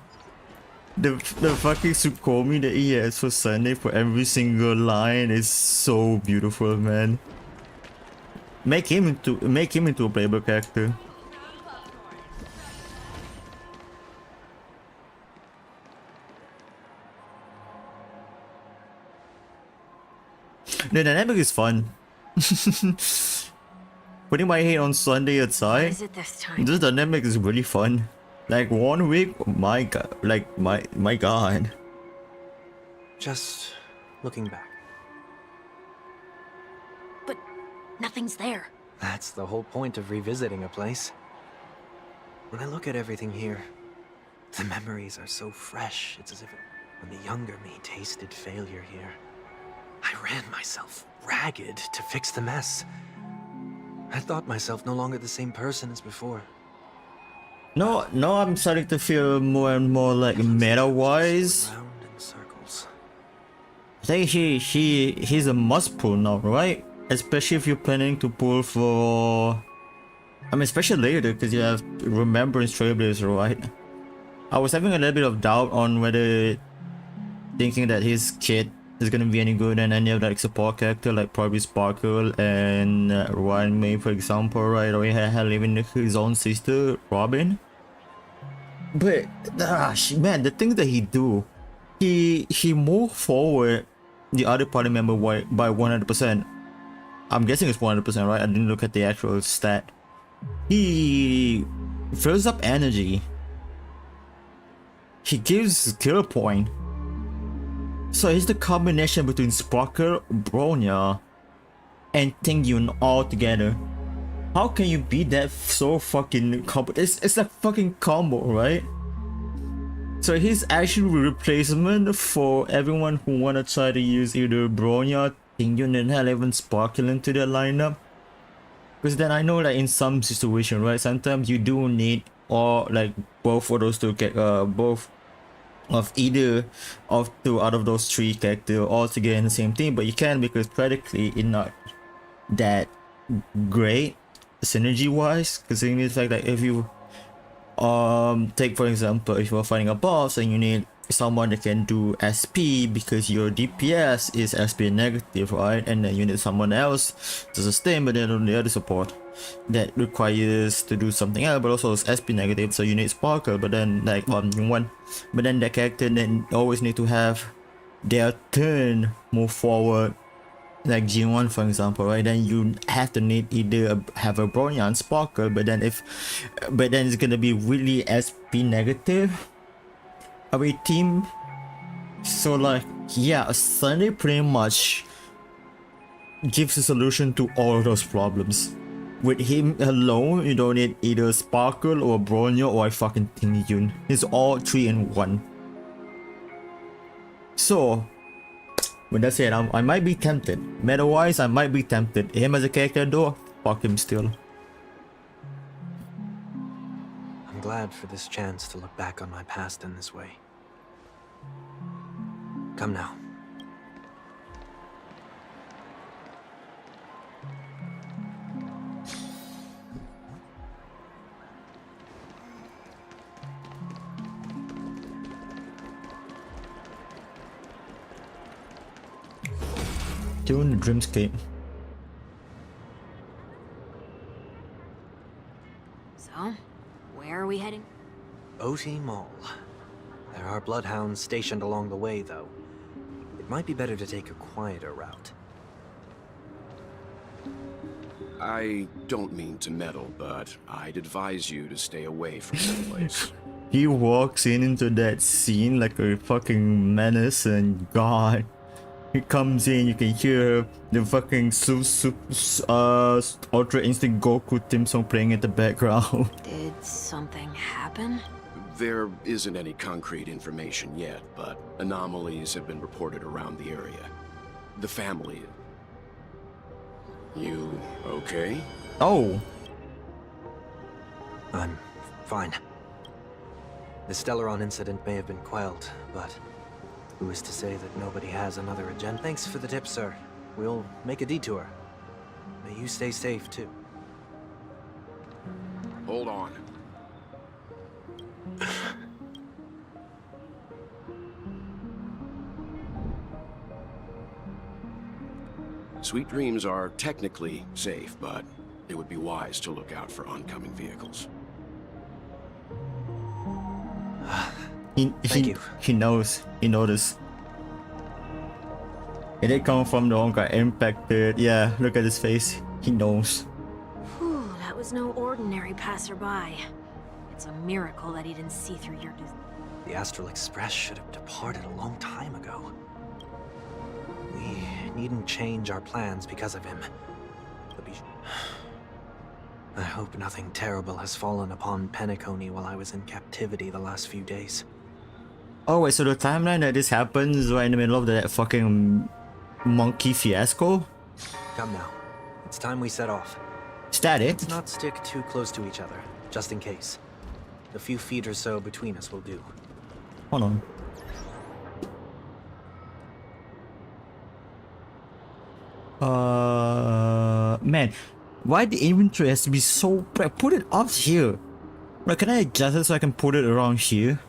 Speaker 1: The fucking Sukomi that he has for Sunday for every single line is so beautiful, man. Make him into a playable character. The dynamic is fun. Putting my hate on Sunday aside,
Speaker 6: What is it this time?
Speaker 1: this dynamic is really fun. Like 1 week, my god, like my god.
Speaker 7: Just looking back.
Speaker 6: But nothing's there.
Speaker 7: That's the whole point of revisiting a place. When I look at everything here, the memories are so fresh. It's as if when the younger me tasted failure here. I ran myself ragged to fix the mess. I thought myself no longer the same person as before.
Speaker 1: No, I'm starting to feel more and more like meta-wise.
Speaker 7: Round in circles.
Speaker 1: I think he's a must pull now, right? Especially if you're planning to pull for... I mean, especially later, because you have Remembrance Trailblazer, right? I was having a little bit of doubt on whether thinking that his kid is gonna be any good and any of like support character like probably Sparkle and Ryan May, for example, right? Or he had even his own sister, Robin. But man, the things that he do, he moved forward the other party member by 100%. I'm guessing it's 100%, right? I didn't look at the actual stat. He fills up energy. He gives skill point. So it's the combination between Sparkle, Bronya, and Tingyun all together. How can you be that so fucking combo? It's a fucking combo, right? So he's actually a replacement for everyone who wanna try to use either Bronya, Tingyun, and hell even Sparkle into their lineup. Because then I know like in some situation, right? Sometimes you do need or like both of those two both of either of two out of those three characters all together in the same team, but you can because practically it's not that great synergy wise, considering the fact that if you take for example, if you're fighting a boss and you need someone that can do SP because your DPS is SP negative, right? And then you need someone else to sustain, but then on the other support that requires to do something else but also is SP negative, so you need Sparkle, but then like but then that character then always need to have their turn move forward, like G1 for example, right? Then you have to need either have a Bronya and Sparkle, but then it's gonna be really SP negative away team. So like yeah, Sunday pretty much gives a solution to all of those problems. With him alone, you don't need either Sparkle or Bronya or fucking Tingyun. It's all 3 in 1. So with that said, I might be tempted. Meta wise, I might be tempted. Him as a character though, fuck him still.
Speaker 7: I'm glad for this chance to look back on my past in this way. Come now.
Speaker 1: Doing the dreamscape.
Speaker 6: So, where are we heading?
Speaker 7: OT Mall. There are bloodhounds stationed along the way, though. It might be better to take a quieter route.
Speaker 9: I don't mean to meddle, but I'd advise you to stay away from that place.
Speaker 1: He walks into that scene like a fucking menace, and god, he comes in, you can hear the fucking Ultra Instinct Goku theme song playing in the background.
Speaker 6: Did something happen?
Speaker 9: There isn't any concrete information yet, but anomalies have been reported around the area. The family... You okay?
Speaker 1: Oh.
Speaker 7: I'm fine. The Stellaron incident may have been quelled, but who is to say that nobody has another agenda? Thanks for the tip, sir. We'll make a detour. May you stay safe, too.
Speaker 9: Hold on. Sweet Dreams are technically safe, but it would be wise to look out for oncoming vehicles.
Speaker 7: Thank you.
Speaker 1: He knows. He noticed. It did come from the Honkai impacted. Yeah, look at his face. He knows.
Speaker 6: Whew, that was no ordinary passerby. It's a miracle that he didn't see through your...
Speaker 7: The Astral Express should have departed a long time ago. We needn't change our plans because of him. I hope nothing terrible has fallen upon Penacony while I was in captivity the last few days.
Speaker 1: Oh wait, so the timeline that this happens right in the middle of that fucking monkey fiasco?
Speaker 7: Come now. It's time we set off.
Speaker 1: Is that it?
Speaker 7: Let's not stick too close to each other, just in case. A few feet or so between us will do.
Speaker 1: Hold on. Man, why the inventory has to be so... Put it up here. Like, can I adjust it so I can put it around here?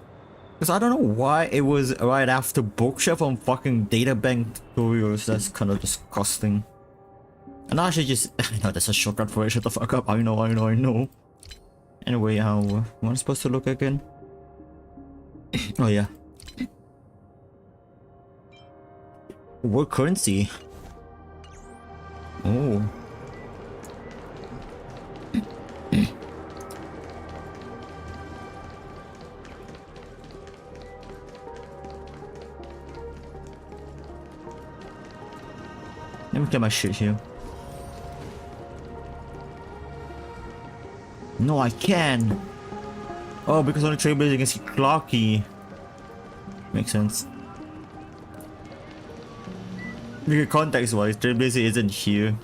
Speaker 1: Because I don't know why it was right after bookshelf on fucking databank tutorials. That's kind of disgusting. And I should just... I know that's a shortcut for it. Shut the fuck up. I know. Anyway, how am I supposed to look again? Oh yeah. What currency? Oh. Let me get my shit here. No, I can. Oh, because on the Trailblazer you can see Clocky. Makes sense. Because context-wise, Trailblazer isn't here.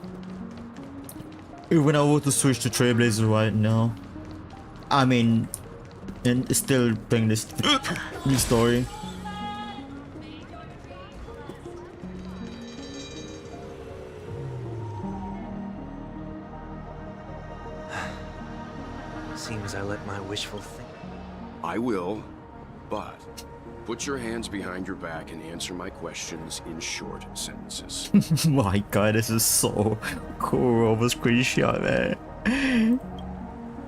Speaker 1: Even I were to switch to Trailblazer right now, I mean, and still playing this story.
Speaker 7: Seems I let my wishful think.
Speaker 10: I will, but put your hands behind your back and answer my questions in short sentences.
Speaker 1: My god, this is so cool of a screenshot, man.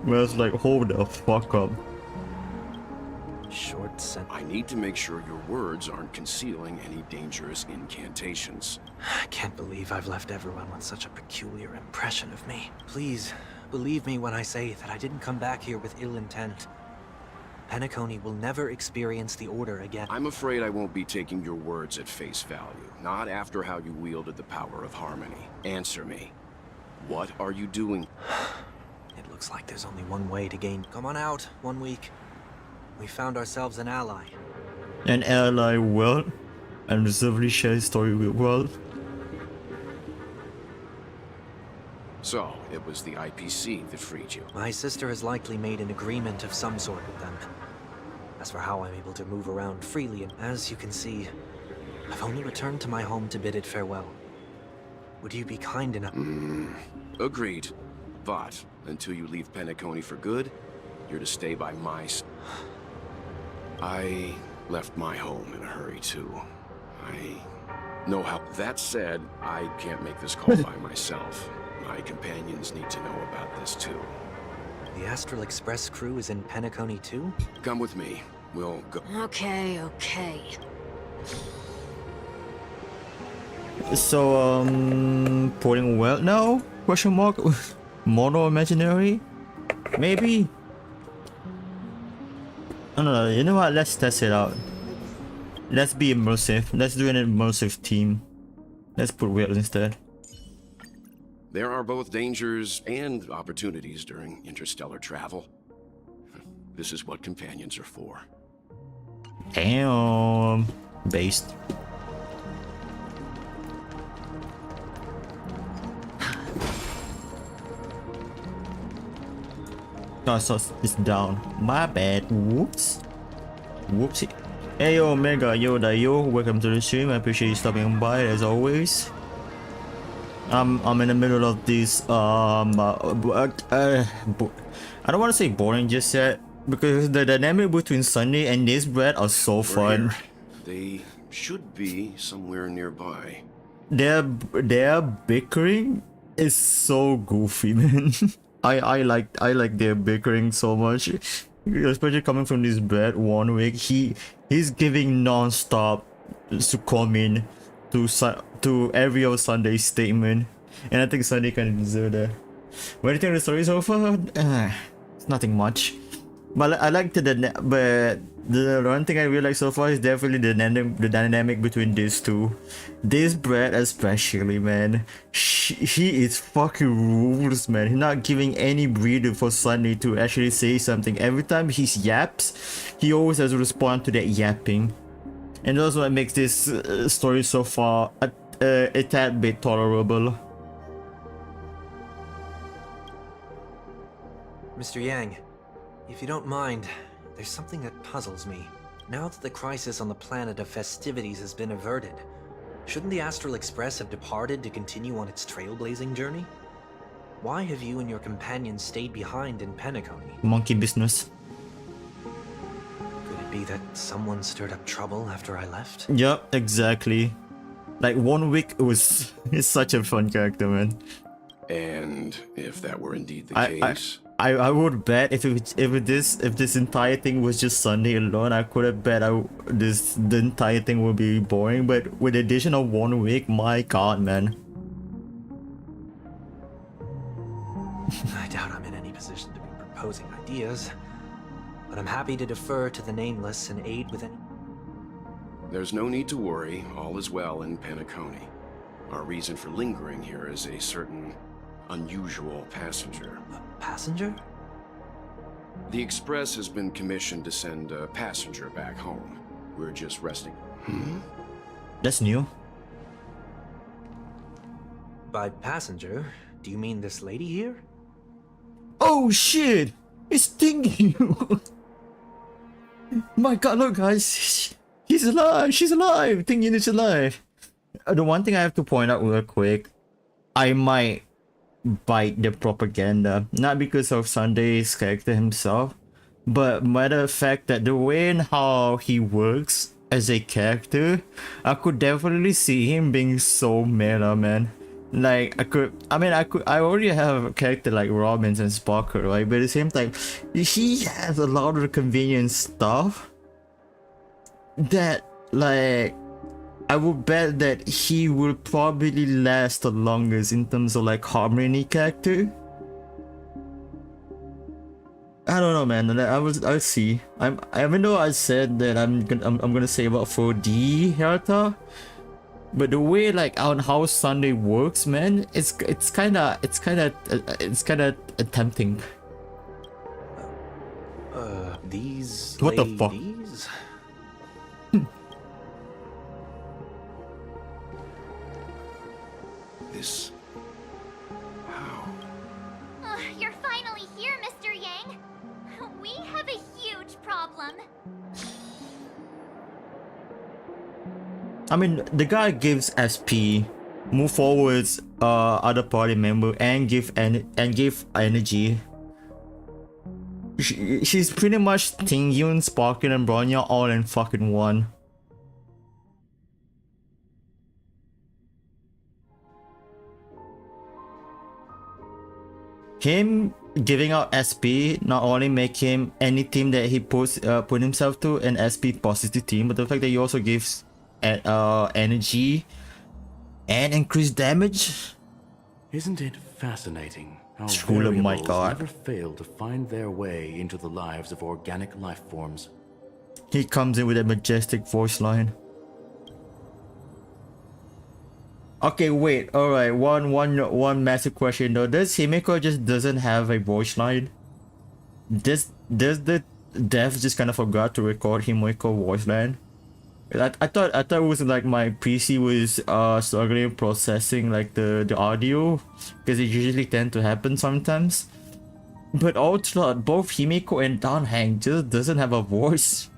Speaker 1: Where it's like, hold the fuck up.
Speaker 7: Short sentence.
Speaker 10: I need to make sure your words aren't concealing any dangerous incantations.
Speaker 7: I can't believe I've left everyone with such a peculiar impression of me. Please, believe me when I say that I didn't come back here with ill intent. Penacony will never experience the Order again.
Speaker 10: I'm afraid I won't be taking your words at face value, not after how you wielded the power of harmony. Answer me. What are you doing?
Speaker 7: It looks like there's only one way to gain. Come on out, 1 week. We found ourselves an ally.
Speaker 1: An ally, well, and reservedly share his story with well.
Speaker 10: So, it was the IPC that freed you.
Speaker 7: My sister has likely made an agreement of some sort with them. As for how I'm able to move around freely, and as you can see, I've only returned to my home to bid it farewell. Would you be kind enough?
Speaker 10: Agreed. But, until you leave Penacony for good, you're to stay by my side. I left my home in a hurry too. I know how. That said, I can't make this call by myself. My companions need to know about this too.
Speaker 7: The Astral Express crew is in Penacony too?
Speaker 10: Come with me. We'll go.
Speaker 6: Okay.
Speaker 1: So, putting well now? Question mark? Mono imaginary? Maybe? I don't know, you know what? Let's test it out. Let's be immersive. Let's do an immersive team. Let's put whales instead.
Speaker 10: There are both dangers and opportunities during interstellar travel. This is what companions are for.
Speaker 1: Damn. Based. Oh, so it's down. My bad. Whoops. Whoopsie. Hey yo, Mega Yoda yo, welcome to the stream. I appreciate you stopping by as always. I'm in the middle of this I don't want to say boring just yet because the dynamic between Sunday and this bread are so fun.
Speaker 10: They should be somewhere nearby.
Speaker 1: Their bickering is so goofy, man. I like their bickering so much, especially coming from this bread 1 week. He's giving non-stop to comment to every other Sunday statement, and I think Sunday kind of deserve that. What do you think of the story so far? It's nothing much, but I like but the one thing I really like so far is definitely the dynamic between these two. This Brad especially, man, he is fucking rules, man. He's not giving any breather for Sunday to actually say something. Every time he yaps, he always has to respond to that yapping, and that's what makes this story so far a tad bit tolerable.
Speaker 7: Mr. Yang, if you don't mind, there's something that puzzles me. Now that the crisis on the planet of festivities has been averted, shouldn't the Astral Express have departed to continue on its trailblazing journey? Why have you and your companions stayed behind in Penacony?
Speaker 1: Monkey business.
Speaker 7: Could it be that someone stirred up trouble after I left?
Speaker 1: Yep, exactly. Like 1 week was he's such a fun character, man.
Speaker 10: And if that were indeed the case,
Speaker 1: I would bet if this entire thing was just Sunday alone, I could have bet the entire thing would be boring. But with the addition of 1 week, my god, man.
Speaker 7: I doubt I'm in any position to be proposing ideas, but I'm happy to defer to the Nameless and aid with any.
Speaker 10: there's no need to worry. All is well in Penacony. Our reason for lingering here is a certain unusual passenger.
Speaker 7: A passenger?
Speaker 10: The Express has been commissioned to send a passenger back home. We're just resting.
Speaker 1: That's new.
Speaker 7: By passenger, do you mean this lady here?
Speaker 1: Oh shit! It's stinging you! My god, look guys! He's alive! She's alive! Thinking is alive! The one thing I have to point out real quick, I might bite the propaganda. Not because of Sunday's character himself, but matter of fact that the way and how he works as a character, I could definitely see him being so meta, man. Like I already have a character like Robbins and Sparker, right? But at the same time, he has a lot of convenient stuff that, like, I would bet that he will probably last the longest in terms of like harmony character. I don't know, man. I'll see. Even though I said that I'm gonna say about 4D Herta, but the way like on how Sunday works, man, it's kind of tempting.
Speaker 7: These
Speaker 1: What the fuck?
Speaker 7: ladies?
Speaker 10: This... how?
Speaker 3: You're finally here, Mr. Yang. We have a huge problem.
Speaker 1: I mean, the guy gives SP, move forwards, other party member, and give energy. She's pretty much Tingyun, Sparkin, and Bronya all in fucking one. Him giving out SP not only make him any team that he put himself to an SP positive team, but the fact that he also gives energy and increased damage.
Speaker 11: Isn't it fascinating how
Speaker 1: School of my
Speaker 11: variables
Speaker 1: god.
Speaker 11: never fail to find their way into the lives of organic life forms?
Speaker 1: He comes in with a majestic voice line. Okay, wait. All right. One massive question though. Does Himiko just doesn't have a voice line? Does the dev just kind of forgot to record Himiko voice line? I thought it was like my PC was struggling processing like the audio, because it usually tend to happen sometimes. But all throughout, both Himiko and Danhang just doesn't have a voice.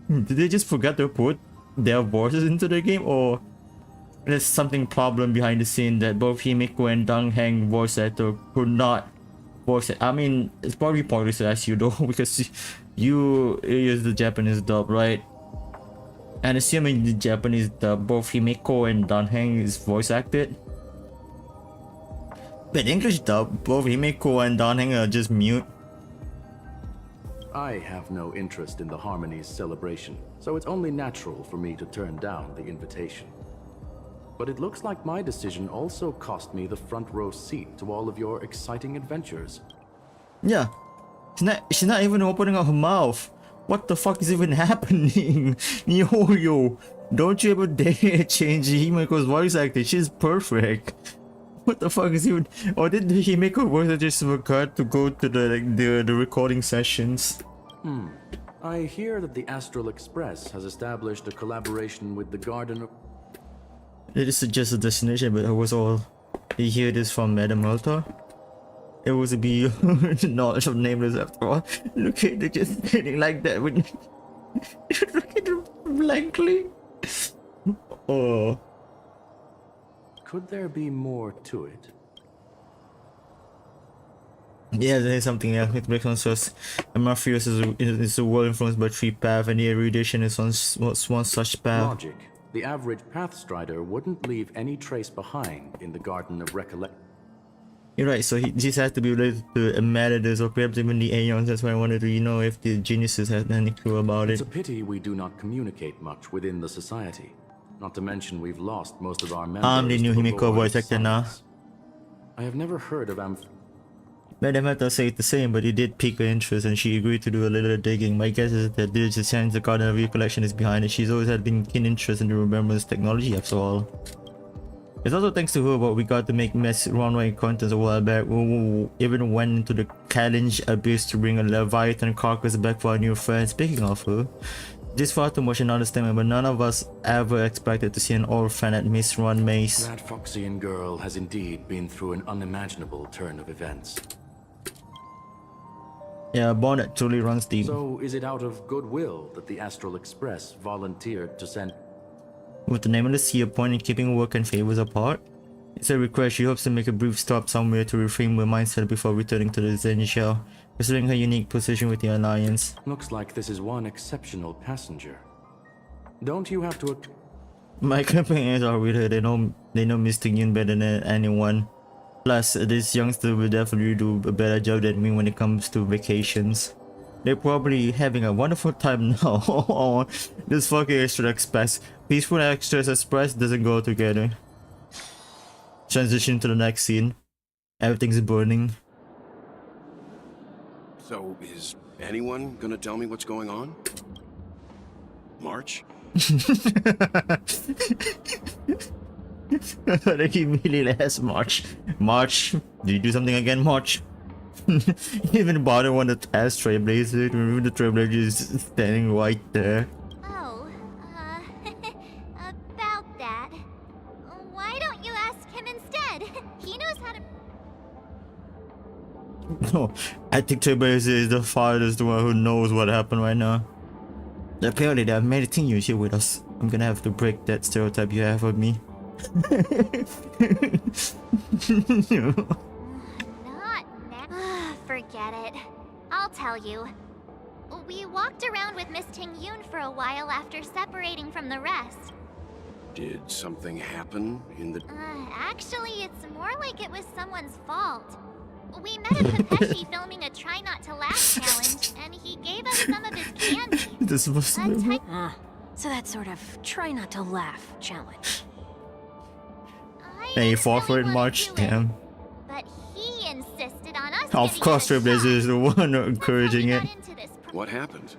Speaker 1: Did they just forget to put their voices into the game, or there's something problem behind the scene that both Himiko and Danhang voice actor could not voice it? I mean, it's probably pointless to ask you though, because you use the Japanese dub, right? And assuming the Japanese dub, both Himiko and Danheng is voice acted. But English dub, both Himiko and Danheng are just mute.
Speaker 11: I have no interest in the Harmony's celebration, so it's only natural for me to turn down the invitation. But it looks like my decision also cost me the front row seat to all of your exciting adventures.
Speaker 1: Yeah, she's not even opening up her mouth. What the fuck is even happening? Yo, don't you ever dare change Himiko's voice acting? She's perfect. What the fuck is even? Or did Himiko voice just forgot to go to the recording sessions?
Speaker 11: I hear that the Astral Express has established a collaboration with the Garden of...
Speaker 1: It is just a destination, but it was all. You hear this from Madame Malta? It was a beyond knowledge of nameless after all. Look at it just standing like that with look at him blankly. Oh.
Speaker 11: Could there be more to it?
Speaker 1: Yeah, there is something else. It makes one source. Morpheus is a world influenced by three paths, and the erudition is one such path.
Speaker 11: Logic. The average Pathstrider wouldn't leave any trace behind in the Garden of Recollection.
Speaker 1: You're right, so he just has to be related to Emeritus or perhaps even the Aeons. That's why I wanted to know if the geniuses had any clue about
Speaker 11: It's
Speaker 1: it.
Speaker 11: a pity we do not communicate much within the society. Not to mention we've lost most of our members.
Speaker 1: I'm the new
Speaker 11: to
Speaker 1: Himiko
Speaker 11: void
Speaker 1: voice actor now.
Speaker 11: silence. I have never heard of
Speaker 1: Madame Meta said the same, but it did pique her interest and she agreed to do a little digging. My guess is that there's a chance the Garden of Recollection is behind it. She's always had been keen interest in the remembrance technology after all. It's also thanks to her, but we got to make mess runway contents a while back. We even went into the challenge abyss to bring a Leviathan carcass back for our new friend. Speaking of her, this far too much an understatement, but none of us ever expected to see an old friend at Miss Run Maze.
Speaker 11: That Foxian girl has indeed been through an unimaginable turn of events.
Speaker 1: Yeah, a bond that truly runs deep.
Speaker 11: So, is it out of goodwill that the Astral Express volunteered to send...
Speaker 1: With the name of the sea a point in keeping work and favors apart? It's a request. She hopes to make a brief stop somewhere to reframe her mindset before returning to the Zen shell, considering her unique position with the Alliance.
Speaker 11: Looks like this is one exceptional passenger. Don't you have to...
Speaker 1: My companions are with her. They know Mr. Yun better than anyone. Plus, this youngster will definitely do a better job than me when it comes to vacations. They're probably having a wonderful time now on this fucking Extra Express. Peaceful Extra Express doesn't go together. Transition to the next scene. Everything's burning.
Speaker 10: So, is anyone gonna tell me what's going on? March?
Speaker 1: Like immediately has March. March, did you do something again, March? Even bother one of the Trailblazer. Remember the Trailblazer is standing right there.
Speaker 3: Oh, about that. Why don't you ask him instead? He knows how to...
Speaker 1: No, I think Trailblazer is the farthest one who knows what happened right now. Apparently there are many things here with us. I'm gonna have to break that stereotype you have of me.
Speaker 3: Not now. Forget it. I'll tell you. We walked around with Miss Ting Yun for a while after separating from the rest.
Speaker 10: Did something happen in the...
Speaker 3: Actually, it's more like it was someone's fault. We met a Pepeshi filming a Try Not to Laugh challenge, and he gave us some of his candy.
Speaker 1: This was
Speaker 6: So that sort of try not to laugh challenge.
Speaker 1: Hey, you fought for it, March? Damn.
Speaker 3: But he insisted on us.
Speaker 1: Of course, Trailblazer is the one encouraging it.
Speaker 10: What happened?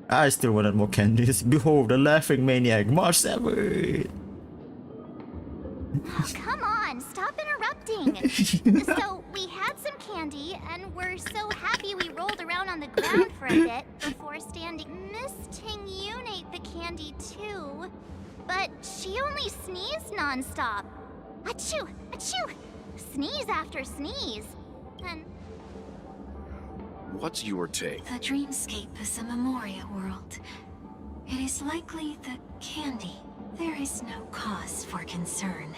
Speaker 1: I still wanted more candies. Behold, the laughing maniac, March 7th.
Speaker 3: Oh, come on, stop interrupting. So, we had some candy, and we're so happy we rolled around on the ground for a bit before standing. Miss Ting Yun ate the candy too, but she only sneezed nonstop. Achoo! Achoo! Sneeze after sneeze. And
Speaker 10: What's your take?
Speaker 6: The dreamscape is a Memoria world. It is likely the candy. There is no cause for concern.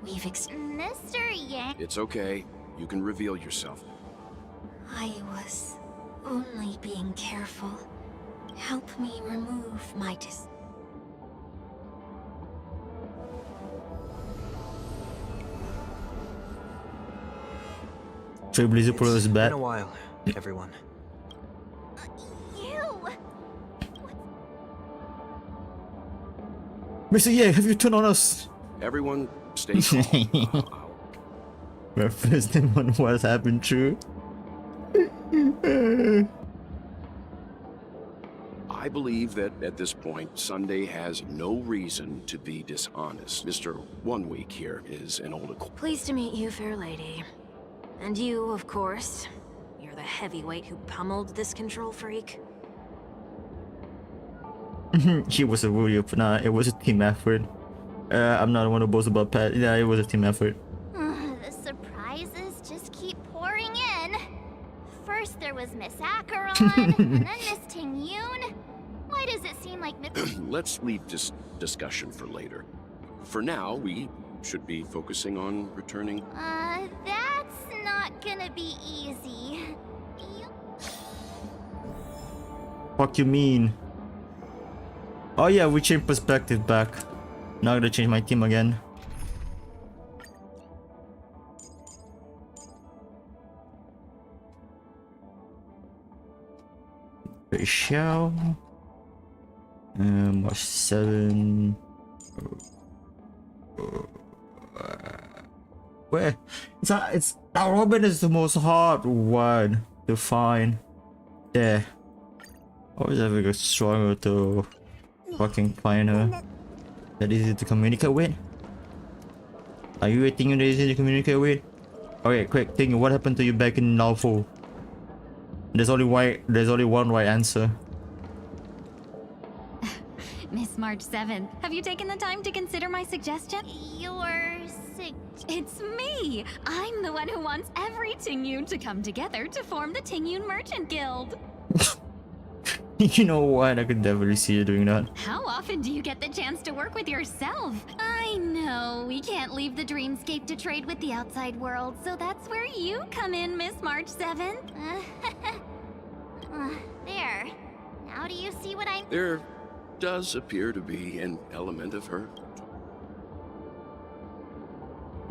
Speaker 6: We've
Speaker 3: Mr. Yang...
Speaker 10: It's okay. You can reveal yourself.
Speaker 6: I was only being careful. Help me remove my
Speaker 1: Trailblazer Pro is back.
Speaker 7: Been a while, everyone.
Speaker 3: You...
Speaker 1: Mr. Yang, have you turned on us?
Speaker 10: Everyone, stay calm.
Speaker 1: Reference them on what happened true.
Speaker 10: I believe that at this point, Sunday has no reason to be dishonest. Mr. 1 Week here is an old acquaintance.
Speaker 6: Pleased to meet you, fair lady. And you, of course. You're the heavyweight who pummeled this control freak.
Speaker 1: She was a warrior, but nah, it was a team effort. I'm not one to boast about Pat. Yeah, it was a team effort.
Speaker 3: The surprises just keep pouring in. First there was Miss Acheron, and then Miss Ting Yun. Why does it seem like
Speaker 10: Let's leave this discussion for later. For now, we should be focusing on returning.
Speaker 3: That's not gonna be easy.
Speaker 1: Fuck you mean? Oh yeah, we changed perspective back. Now I gotta change my team again. Shell. March 7. Where? It's Robin is the most hard one to find. There. Always having a struggle to fucking find her. That is easy to communicate with? Are you a thing that is easy to communicate with? Okay, quick thing, what happened to you back in Laofu? There's only one right answer.
Speaker 12: Miss March 7th, have you taken the time to consider my suggestion? It's me! I'm the one who wants every Tingyun to come together to form the Tingyun Merchant Guild.
Speaker 1: You know what? I could definitely see you doing that.
Speaker 12: How often do you get the chance to work with yourself? I know, we can't leave the dreamscape to trade with the outside world, so that's where you come in, Miss March 7th.
Speaker 3: There. Now do you see what I...
Speaker 10: There does appear to be an element of her.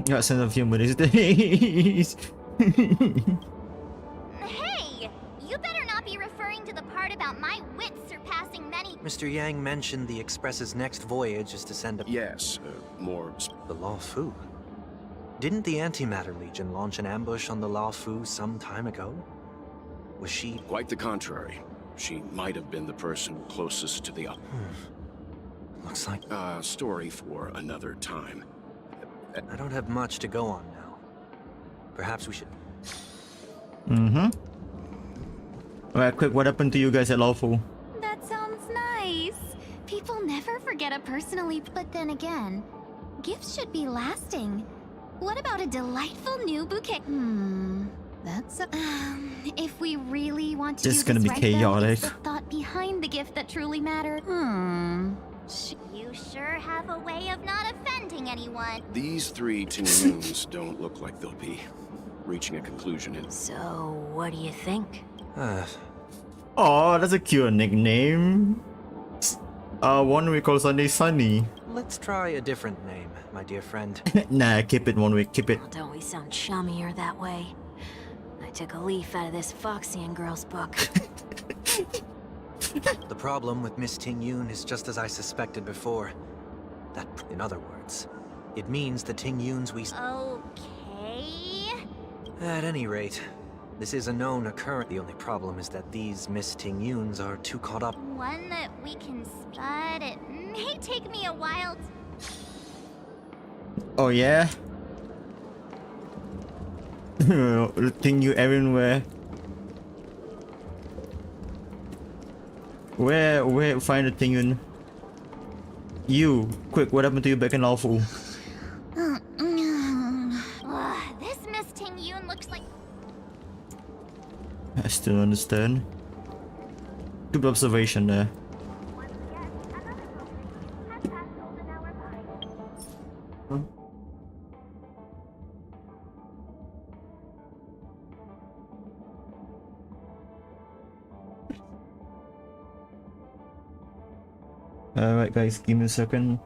Speaker 1: Got sense of humor these days.
Speaker 3: Hey! You better not be referring to the part about my wits surpassing many...
Speaker 7: Mr. Yang mentioned the Express's next voyage is to send a...
Speaker 10: Yes, more...
Speaker 7: The Laofu? Didn't the Antimatter Legion launch an ambush on the Laofu some time ago? Was she...
Speaker 10: Quite the contrary. She might have been the person closest to the...
Speaker 7: Looks like...
Speaker 10: story for another time.
Speaker 7: I don't have much to go on now. Perhaps we should...
Speaker 1: Alright, quick, what happened to you guys at Lawful?
Speaker 12: That sounds nice. People never forget a personally, but then again, gifts should be lasting. What about a delightful new bouquet? That's if we really want to
Speaker 1: This is gonna be
Speaker 12: right, though,
Speaker 1: chaotic.
Speaker 12: it's the thought behind the gift that truly matters.
Speaker 3: You sure have a way of not offending anyone.
Speaker 10: These three Tingyuns don't look like they'll be reaching a conclusion in...
Speaker 6: So, what do you think?
Speaker 1: Oh, that's a cute nickname. One week called Sunday Sunny.
Speaker 7: Let's try a different name, my dear friend.
Speaker 1: Nah, keep it 1 week, keep it.
Speaker 6: Well, don't we sound chummier that way? I took a leaf out of this Foxian girl's book.
Speaker 7: The problem with Miss Tingyun is just as I suspected before. That, in other words, it means the Tingyuns we...
Speaker 3: Okay...
Speaker 7: At any rate, this is a known occurrence. The only problem is that these Miss Tingyuns are too caught up.
Speaker 3: One that we can spot. It may take me a while
Speaker 1: Oh yeah? Think you everywhere. Where find the thing in? You, quick, what happened to you back in Lawful?
Speaker 3: This Miss Tingyun looks like...
Speaker 1: I still don't understand. Good observation there. Alright guys, give me a second.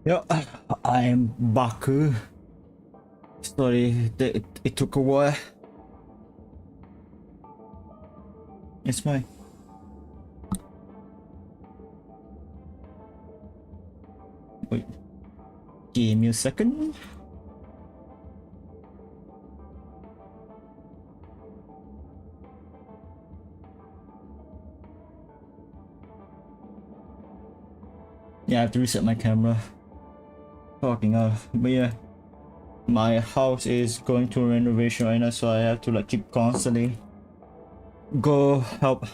Speaker 1: Yeah, I'm Baku. Sorry, it took a while. It's fine. Wait, give me a second. Yeah, I have to reset my camera. Fucking hell. But yeah, my house is going through renovation right now, so I have to like keep constantly go help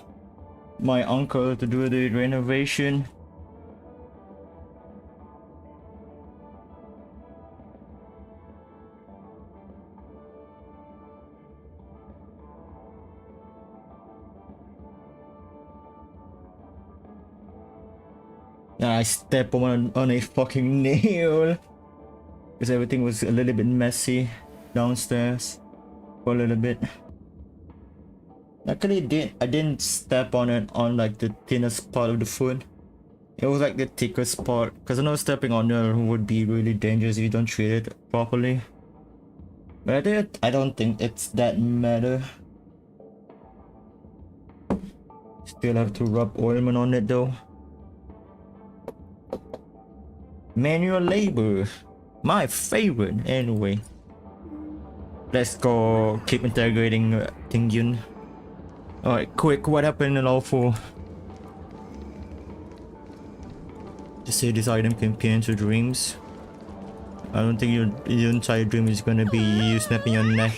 Speaker 1: my uncle to do the renovation. Yeah, I stepped on a fucking nail because everything was a little bit messy downstairs for a little bit. Luckily, I didn't step on it on like the thinnest part of the foot. It was like the thickest part, because I know stepping on it would be really dangerous if you don't treat it properly. But I don't think it's that matter. Still have to rub ointment on it though. Manual labor, my favorite anyway. Let's go keep interrogating Tingyun. Alright, quick, what happened in all 4? To say this item can peer into dreams. I don't think your entire dream is gonna be you snapping your neck.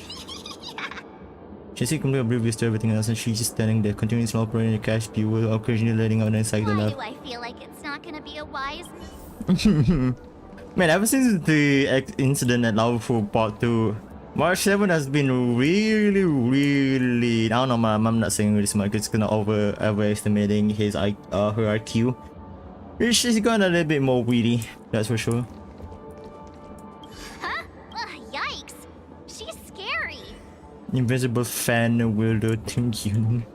Speaker 1: She's completely oblivious to everything else and she's just standing there, continuously operating the cash fuel, occasionally letting out inside the
Speaker 3: Why
Speaker 1: lab.
Speaker 3: do I feel like it's not gonna be a wise...
Speaker 1: Man, ever since the incident at Lava Pool Part 2, March 7 has been really... I don't know, I'm not saying really smart, it's gonna overestimating his her IQ. She's gone a little bit more weedy, that's for sure.
Speaker 3: Huh? Yikes! She's scary!
Speaker 1: Invisible fan wielder Tingyun.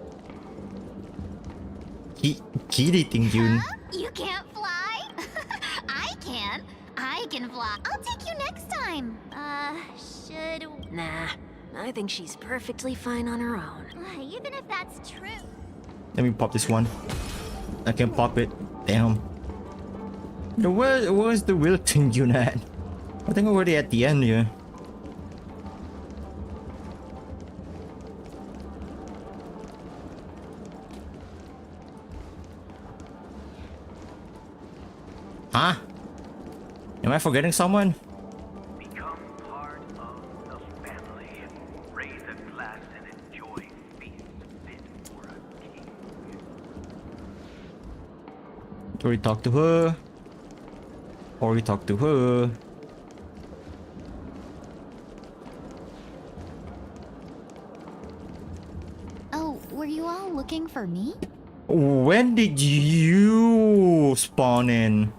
Speaker 1: Kitty Tingyun.
Speaker 12: Huh? You can't fly? I can. I can fly. I'll take you next time.
Speaker 3: Should...
Speaker 6: Nah, I think she's perfectly fine on her own.
Speaker 3: Even if that's true...
Speaker 1: Let me pop this one. I can pop it. Damn. Where's the real Tingyun at? I think we're already at the end here. Huh? Am I forgetting someone?
Speaker 13: Become part of the family. Raise a glass and enjoy feast fit for a king.
Speaker 1: Already talked to her. Already talked to her.
Speaker 12: Oh, were you all looking for me?
Speaker 1: When did you spawn in?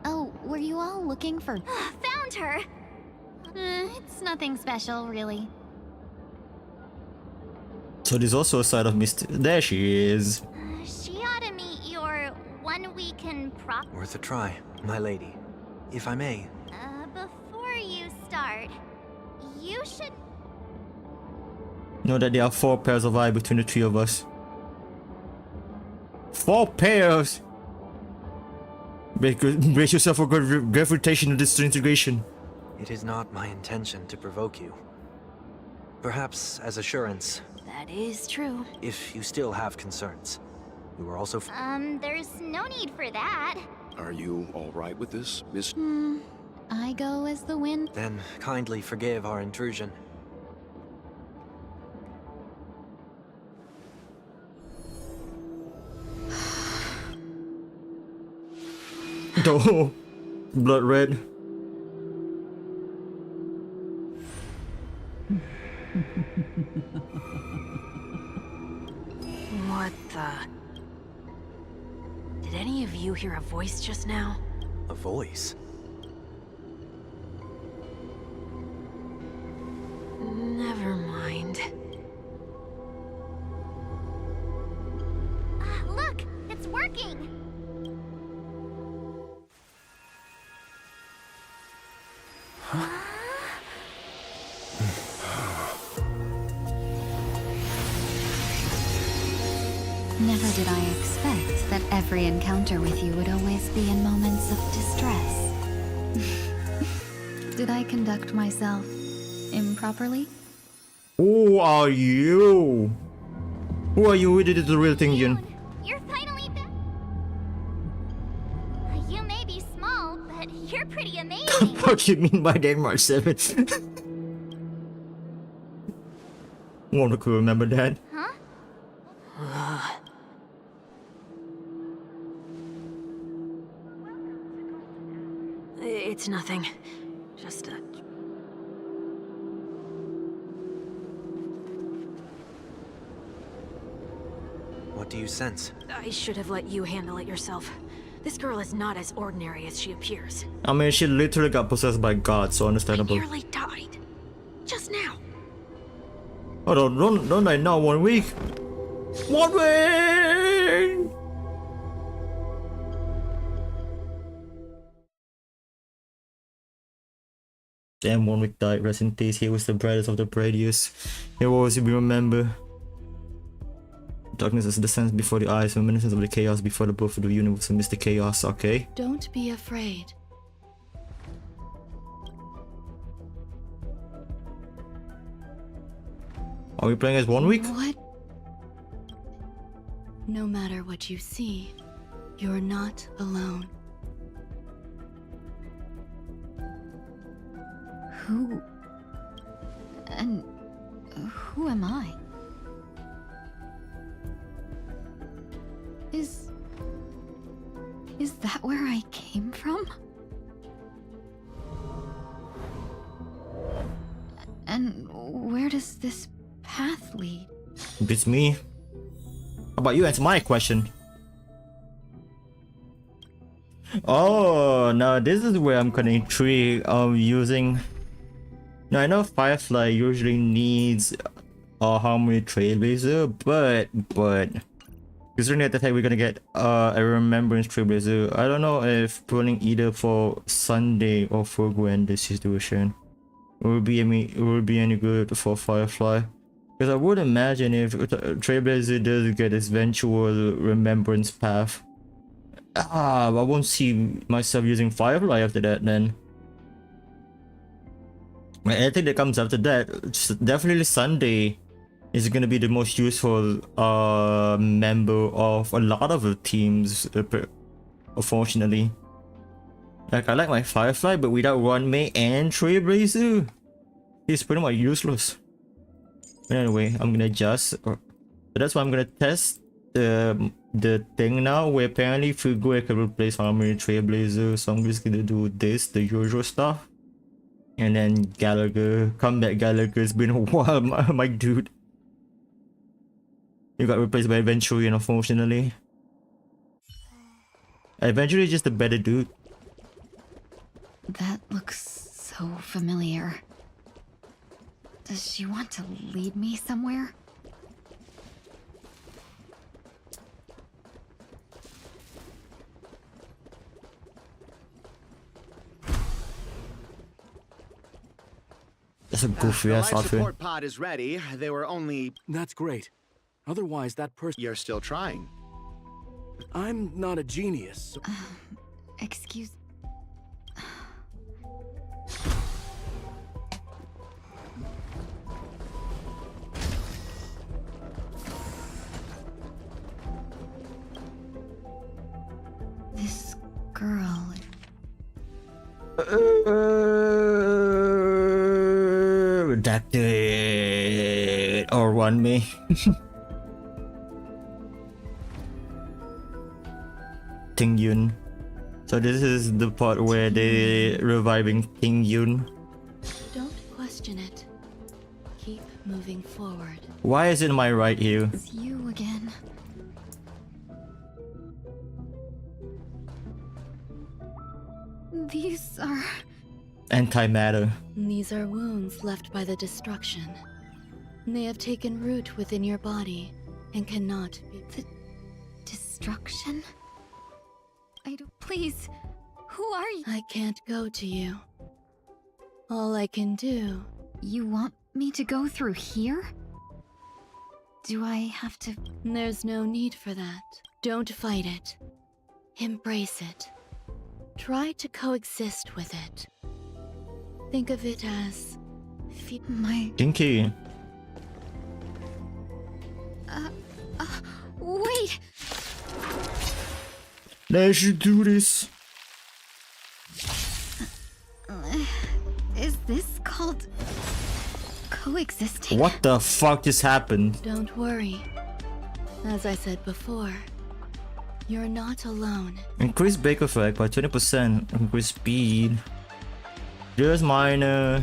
Speaker 12: Oh, were you all looking for...
Speaker 3: Found her!
Speaker 12: It's nothing special, really.
Speaker 1: So there's also a side of Mr. There she is.
Speaker 3: She ought to meet your 1 week in prop...
Speaker 7: Worth a try, my lady. If I may.
Speaker 3: Before you start, you should...
Speaker 1: Know that there are 4 pairs of eyes between the 3 of us. 4 pairs! Brace yourself for gravitational disintegration.
Speaker 7: It is not my intention to provoke you. Perhaps as assurance.
Speaker 6: That is true.
Speaker 7: If you still have concerns. We were also...
Speaker 3: there's no need for that.
Speaker 10: Are you all right with this, Miss?
Speaker 12: I go as the wind.
Speaker 7: Then kindly forgive our intrusion.
Speaker 1: Oh, blood red.
Speaker 6: What the... Did any of you hear a voice just now?
Speaker 7: A voice?
Speaker 6: Never mind.
Speaker 3: Look! It's working!
Speaker 12: Never did I expect that every encounter with you would always be in moments of distress. Did I conduct myself improperly?
Speaker 1: Who are you? Who are you? Who did the real thing, Yun?
Speaker 3: You're finally back! You may be small, but you're pretty amazing!
Speaker 1: What do you mean by that, March 7? Wonder could remember that.
Speaker 3: Huh?
Speaker 6: It's nothing. Just a...
Speaker 7: What do you sense?
Speaker 6: I should have let you handle it yourself. This girl is not as ordinary as she appears.
Speaker 1: I mean, she literally got possessed by God, so understandable.
Speaker 6: I nearly died. Just now.
Speaker 1: Hold on, don't I know 1 week? 1 week! Damn, 1 week died. Rest in peace. He was the brightest of the brightest. He will always be remembered. Darkness is the sense before the eyes, reminiscence of the chaos before the birth of the universe amidst the chaos. Okay.
Speaker 8: Don't be afraid.
Speaker 1: Are we playing as 1 week?
Speaker 8: What? No matter what you see, you're not alone.
Speaker 12: Who... and... who am I? Is that where I came from? And where does this path lead?
Speaker 1: It's me. How about you answer my question? Oh, now this is where I'm kind of intrigued of using. Now I know Firefly usually needs a Harmony Trailblazer, but considering the fact we're gonna get a Remembrance Trailblazer, I don't know if pulling either for Sunday or for Gwen this situation would be any good for Firefly. Because I would imagine if Trailblazer does get its eventual Remembrance path, I won't see myself using Firefly after that then. Anything that comes after that, definitely Sunday is gonna be the most useful member of a lot of the teams, unfortunately. Like, I like my Firefly, but without Runmei and Trailblazer, he's pretty much useless. But anyway, I'm gonna adjust. So that's why I'm gonna test the thing now, where apparently Fugu can replace Harmony Trailblazer. So I'm just gonna do this, the usual stuff. And then Gallagher, Combat Gallagher, it's been a while, my dude. You got replaced by Venturian, unfortunately. Eventually, just a better dude.
Speaker 12: That looks so familiar. Does she want to lead me somewhere?
Speaker 1: That's a goofy ass
Speaker 14: the life
Speaker 1: outfit.
Speaker 14: support pod is ready. They were only...
Speaker 11: That's great. Otherwise, that person...
Speaker 14: You're still trying.
Speaker 11: I'm not a genius.
Speaker 12: Excuse... This girl...
Speaker 1: Redacted or Runmei. Ting Yun. So this is the part where they reviving Ting Yun.
Speaker 8: Don't question it. Keep moving forward.
Speaker 1: Why is it my right here?
Speaker 12: It's you again. These are...
Speaker 1: Antimatter.
Speaker 8: These are wounds left by the destruction. They have taken root within your body and cannot be...
Speaker 12: The destruction? Please, who are you?
Speaker 8: I can't go to you. All I can do...
Speaker 12: You want me to go through here? Do I have to...
Speaker 8: There's no need for that. Don't fight it. Embrace it. Try to coexist with it. Think of it as...
Speaker 12: my...
Speaker 1: Dinky.
Speaker 12: Wait!
Speaker 1: Let's do this.
Speaker 12: Is this called... coexisting?
Speaker 1: What the fuck just happened?
Speaker 8: Don't worry. As I said before, you're not alone.
Speaker 1: Increase break effect by 20%. Increase speed. Just minor.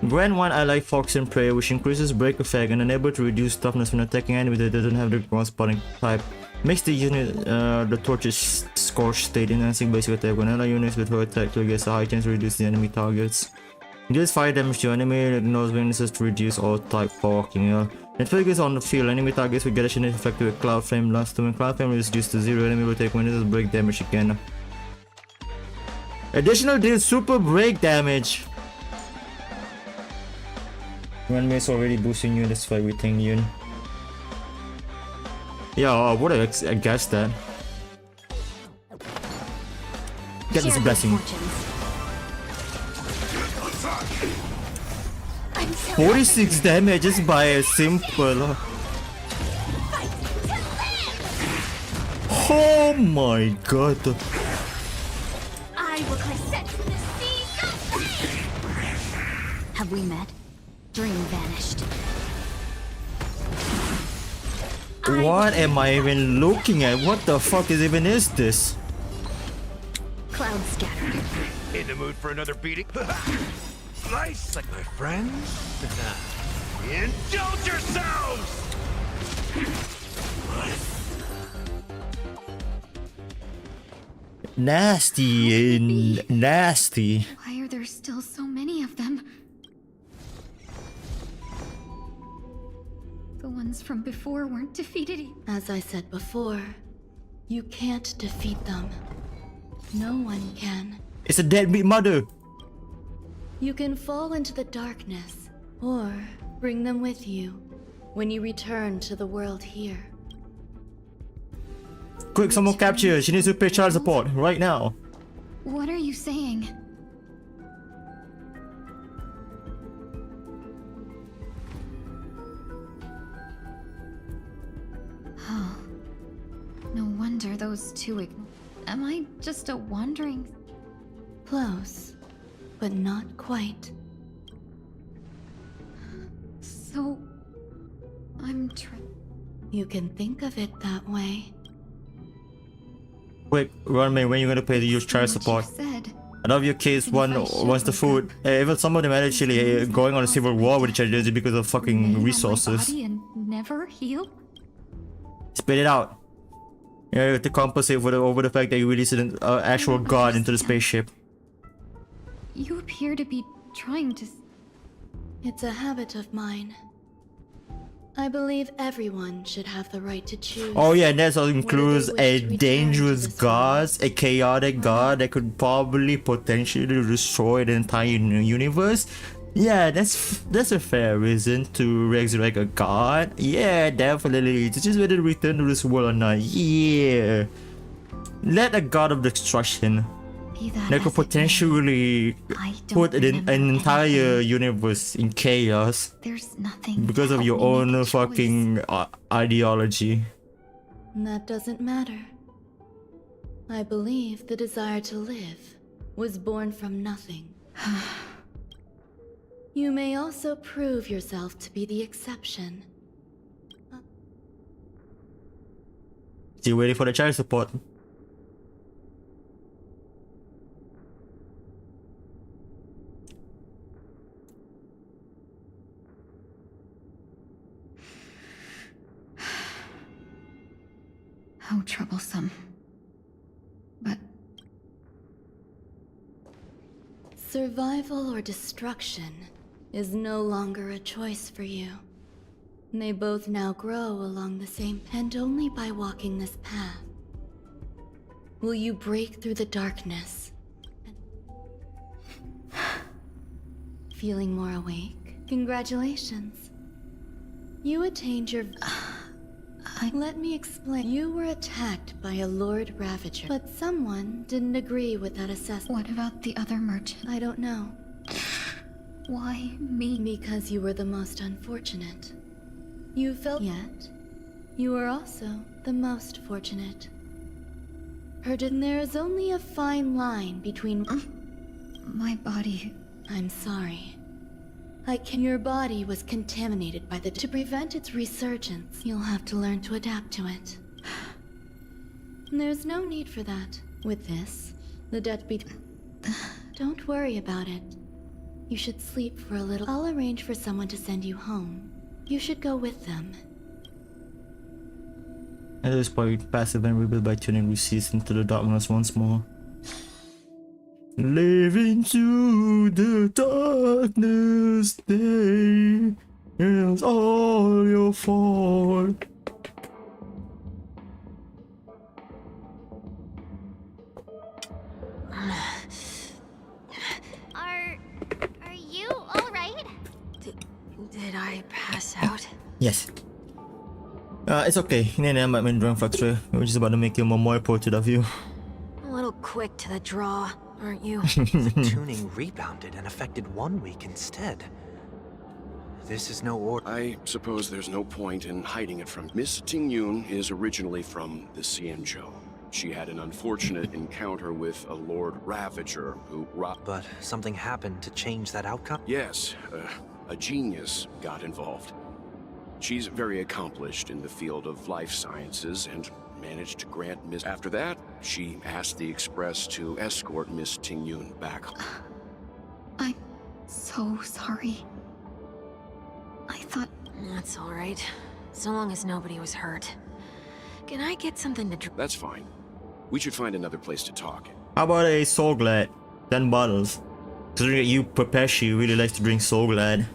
Speaker 1: Grand 1, I like Fox and Prey, which increases break effect and enable to reduce toughness when attacking enemy that doesn't have the ground spotting type. Makes the unit the torch's scorch state, enhancing basic attack. When ally units with her attack gets a high chance to reduce the enemy targets. Deals fire damage to enemy, ignores weaknesses to reduce all type fucking hell. It figures on the field, enemy targets will get a shield effect with Cloud Flame last when Cloud Flame is reduced to 0, enemy will take weaknesses break damage again. Additional deals super break damage. Runmei is already boosting you, that's why we think Yun. Yeah, I would have guessed that. Get this blessing.
Speaker 12: I'm
Speaker 1: 46 damage just by a simple. Oh my god.
Speaker 3: I will set to the sea.
Speaker 12: Have we met? Dream vanished.
Speaker 1: What am I even looking at? What the fuck is this?
Speaker 12: Cloud scattered.
Speaker 13: In the mood for another beating? Nice, like my friends. Indulge yourselves!
Speaker 1: Nasty.
Speaker 12: Why are there still so many of them? The ones from before weren't defeated.
Speaker 8: As I said before, you can't defeat them. No one can.
Speaker 1: It's a deadbeat mother.
Speaker 8: You can fall into the darkness, or bring them with you when you return to the world here.
Speaker 1: Quick, someone capture her. She needs to pay child support right now.
Speaker 12: What are you saying? Oh. No wonder those two Am I just a wandering...
Speaker 8: Close, but not quite.
Speaker 12: So... I'm
Speaker 8: You can think of it that way.
Speaker 1: Quick, run me when you're gonna pay the use child support. I love your kids wants the food. Even some of them are actually going on a civil war with each other because of fucking resources.
Speaker 12: And never heal?
Speaker 1: Spit it out. Yeah, to compensate for over the fact that you released an actual god into the spaceship.
Speaker 12: You appear to be trying to...
Speaker 8: It's a habit of mine. I believe everyone should have the right to choose.
Speaker 1: Oh yeah, and that also includes a dangerous god, a chaotic god that could probably potentially destroy the entire universe. Yeah, that's a fair reason to resurrect a god. Yeah, definitely. It's just whether to return to this world or not. Yeah. Let a god of destruction that could potentially put an entire universe in chaos.
Speaker 12: There's nothing
Speaker 1: because of your own fucking ideology.
Speaker 8: That doesn't matter. I believe the desire to live was born from nothing. You may also prove yourself to be the exception.
Speaker 1: Still waiting for the child support.
Speaker 12: How troublesome. But...
Speaker 8: Survival or destruction is no longer a choice for you. They both now grow along the same and only by walking this path will you break through the darkness. Feeling more awake? Congratulations. You attained your... Let me explain. You were attacked by a Lord Ravager, but someone didn't agree with that assessment.
Speaker 12: What about the other merchant?
Speaker 8: I don't know.
Speaker 12: Why me?
Speaker 8: Because you were the most unfortunate. You felt yet. You were also the most fortunate. And there is only a fine line between...
Speaker 12: My body...
Speaker 8: I'm sorry. Your body was contaminated by the... To prevent its resurgence, you'll have to learn to adapt to it. There's no need for that. With this, the debt be... Don't worry about it. You should sleep for a little. I'll arrange for someone to send you home. You should go with them.
Speaker 1: At this point, passive and rebuild by tuning recedes into the darkness once more. Live into the darkness, day is all your fault.
Speaker 3: Are you alright?
Speaker 6: Did I pass out?
Speaker 1: Yes. It's okay. Nene might be drunk factory. We're just about to make you more portrait of you.
Speaker 6: A little quick to the draw, aren't you?
Speaker 7: The tuning rebounded and affected 1 week instead. This is no order.
Speaker 10: I suppose there's no point in hiding it from... Miss Tingyun is originally from the Xianzhou. She had an unfortunate encounter with a Lord Ravager who
Speaker 7: But something happened to change that outcome?
Speaker 10: Yes, a genius got involved. She's very accomplished in the field of life sciences and managed to grant Miss... After that, she asked the Express to escort Miss Tingyun back.
Speaker 12: I'm so sorry. I thought...
Speaker 6: That's alright. So long as nobody was hurt. Can I get something to drink?
Speaker 10: That's fine. We should find another place to talk.
Speaker 1: How about a Soul Glad? 10 bottles. Considering that you, Pepeshi, really likes to drink Soul Glad.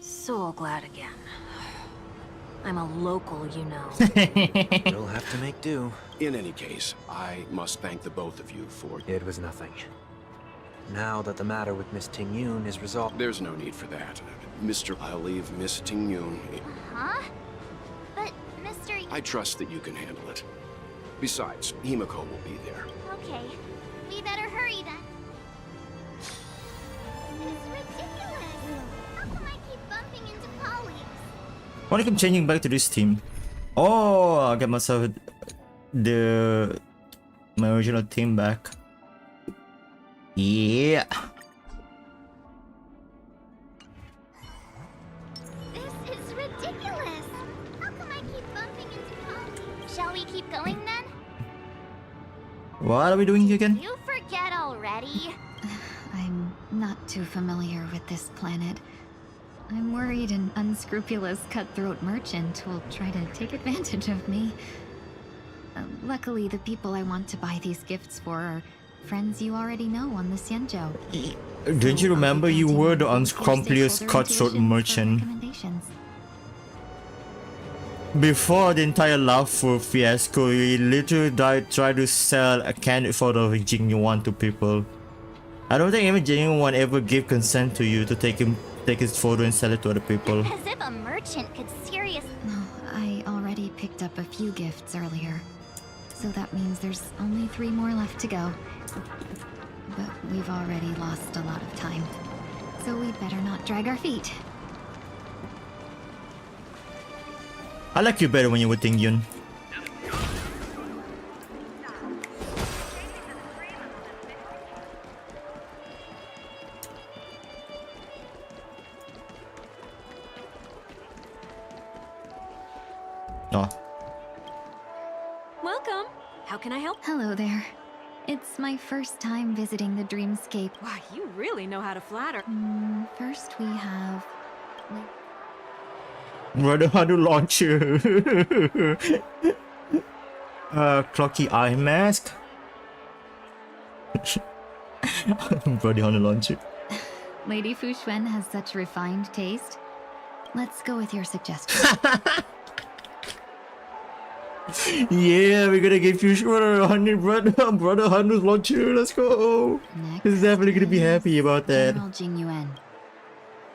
Speaker 6: So glad again. I'm a local, you know.
Speaker 7: You'll have to make do.
Speaker 10: In any case, I must thank the both of you for...
Speaker 7: It was nothing. Now that the matter with Miss Tingyun is resolved...
Speaker 10: There's no need for that. I'll leave Miss Tingyun...
Speaker 3: Huh? But, Mr.
Speaker 10: I trust that you can handle it. Besides, Himiko will be there.
Speaker 3: Okay. We better hurry then. It's ridiculous! How come I keep bumping into colleagues?
Speaker 1: Why do I keep changing back to this team? Oh, I'll get myself my original team back. Yeah.
Speaker 3: This is ridiculous! How come I keep bumping into colleagues? Shall we keep going then?
Speaker 1: What are we doing here again?
Speaker 3: You forget already.
Speaker 12: I'm not too familiar with this planet. I'm worried an unscrupulous cutthroat merchant will try to take advantage of me. Luckily, the people I want to buy these gifts for are friends you already know on the Xianzhou.
Speaker 1: Didn't you remember you were the unscrupulous cutthroat merchant? Before the entire Lafu fiasco, you literally tried to sell a candid photo of Jing-Yuan to people. I don't think even Jing-Yuan ever gave consent to you to take his photo and sell it to other people.
Speaker 3: As if a merchant could seriously...
Speaker 12: No, I already picked up a few gifts earlier. So that means there's only 3 more left to go. But we've already lost a lot of time. So we'd better not drag our feet.
Speaker 1: I like you better when you were Ting-Yun. Oh.
Speaker 6: Welcome. How can I help?
Speaker 12: Hello there. It's my first time visiting the Dreamscape.
Speaker 6: Why, you really know how to flatter.
Speaker 12: First we have...
Speaker 1: Brother, how to launch you? Clocky eye mask? Brother, how to launch it?
Speaker 12: Lady Fuxuan has such refined taste. Let's go with your suggestion.
Speaker 1: Yeah, we're gonna give you brother 100 launcher. Let's go. He's definitely gonna be happy about that.
Speaker 12: General Jing-Yuan.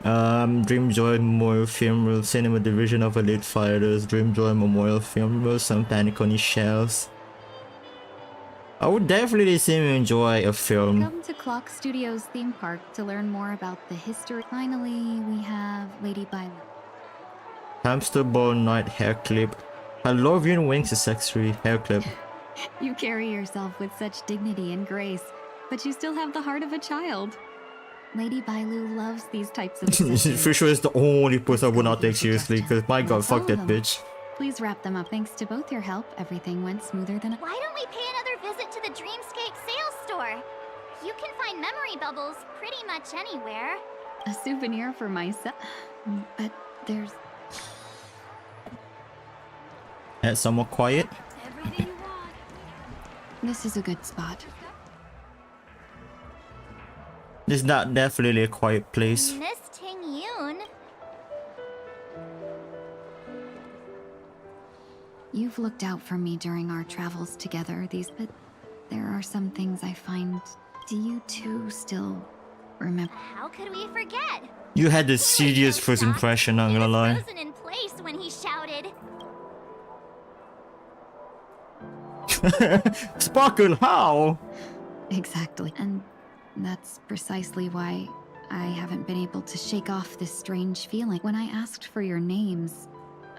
Speaker 1: Dreamjoy Memorial Funeral Cinema Division of Elite Fighters. Dreamjoy Memorial Funeral. Some Paniconi shells. I would definitely seem to enjoy a film.
Speaker 12: Come to Clock Studios theme park to learn more about the history. Finally, we have Lady Bailu.
Speaker 1: Hamster Ball Night Hair Clip. I love your wings accessory hair clip.
Speaker 12: You carry yourself with such dignity and grace, but you still have the heart of a child. Lady Bailu loves these types of accessories.
Speaker 1: For sure, it's the only person I would not take seriously. Cause my god, fuck that bitch.
Speaker 12: Please wrap them up. Thanks to both your help, everything went smoother than.
Speaker 3: Why don't we pay another visit to the Dreamscape sales store? You can find memory bubbles pretty much anywhere.
Speaker 12: A souvenir for myself, but there's.
Speaker 1: Add some more quiet.
Speaker 12: This is a good spot.
Speaker 1: This is not definitely a quiet place.
Speaker 3: Miss Ting-Yun.
Speaker 12: You've looked out for me during our travels together. But there are some things I find. Do you two still remember?
Speaker 3: How could we forget?
Speaker 1: You had the serious first impression, I'm gonna lie.
Speaker 3: Frozen in place when he shouted.
Speaker 1: Sparkle, how?
Speaker 5: Exactly. And that's precisely why I haven't been able to shake off this strange feeling. When I asked for your names,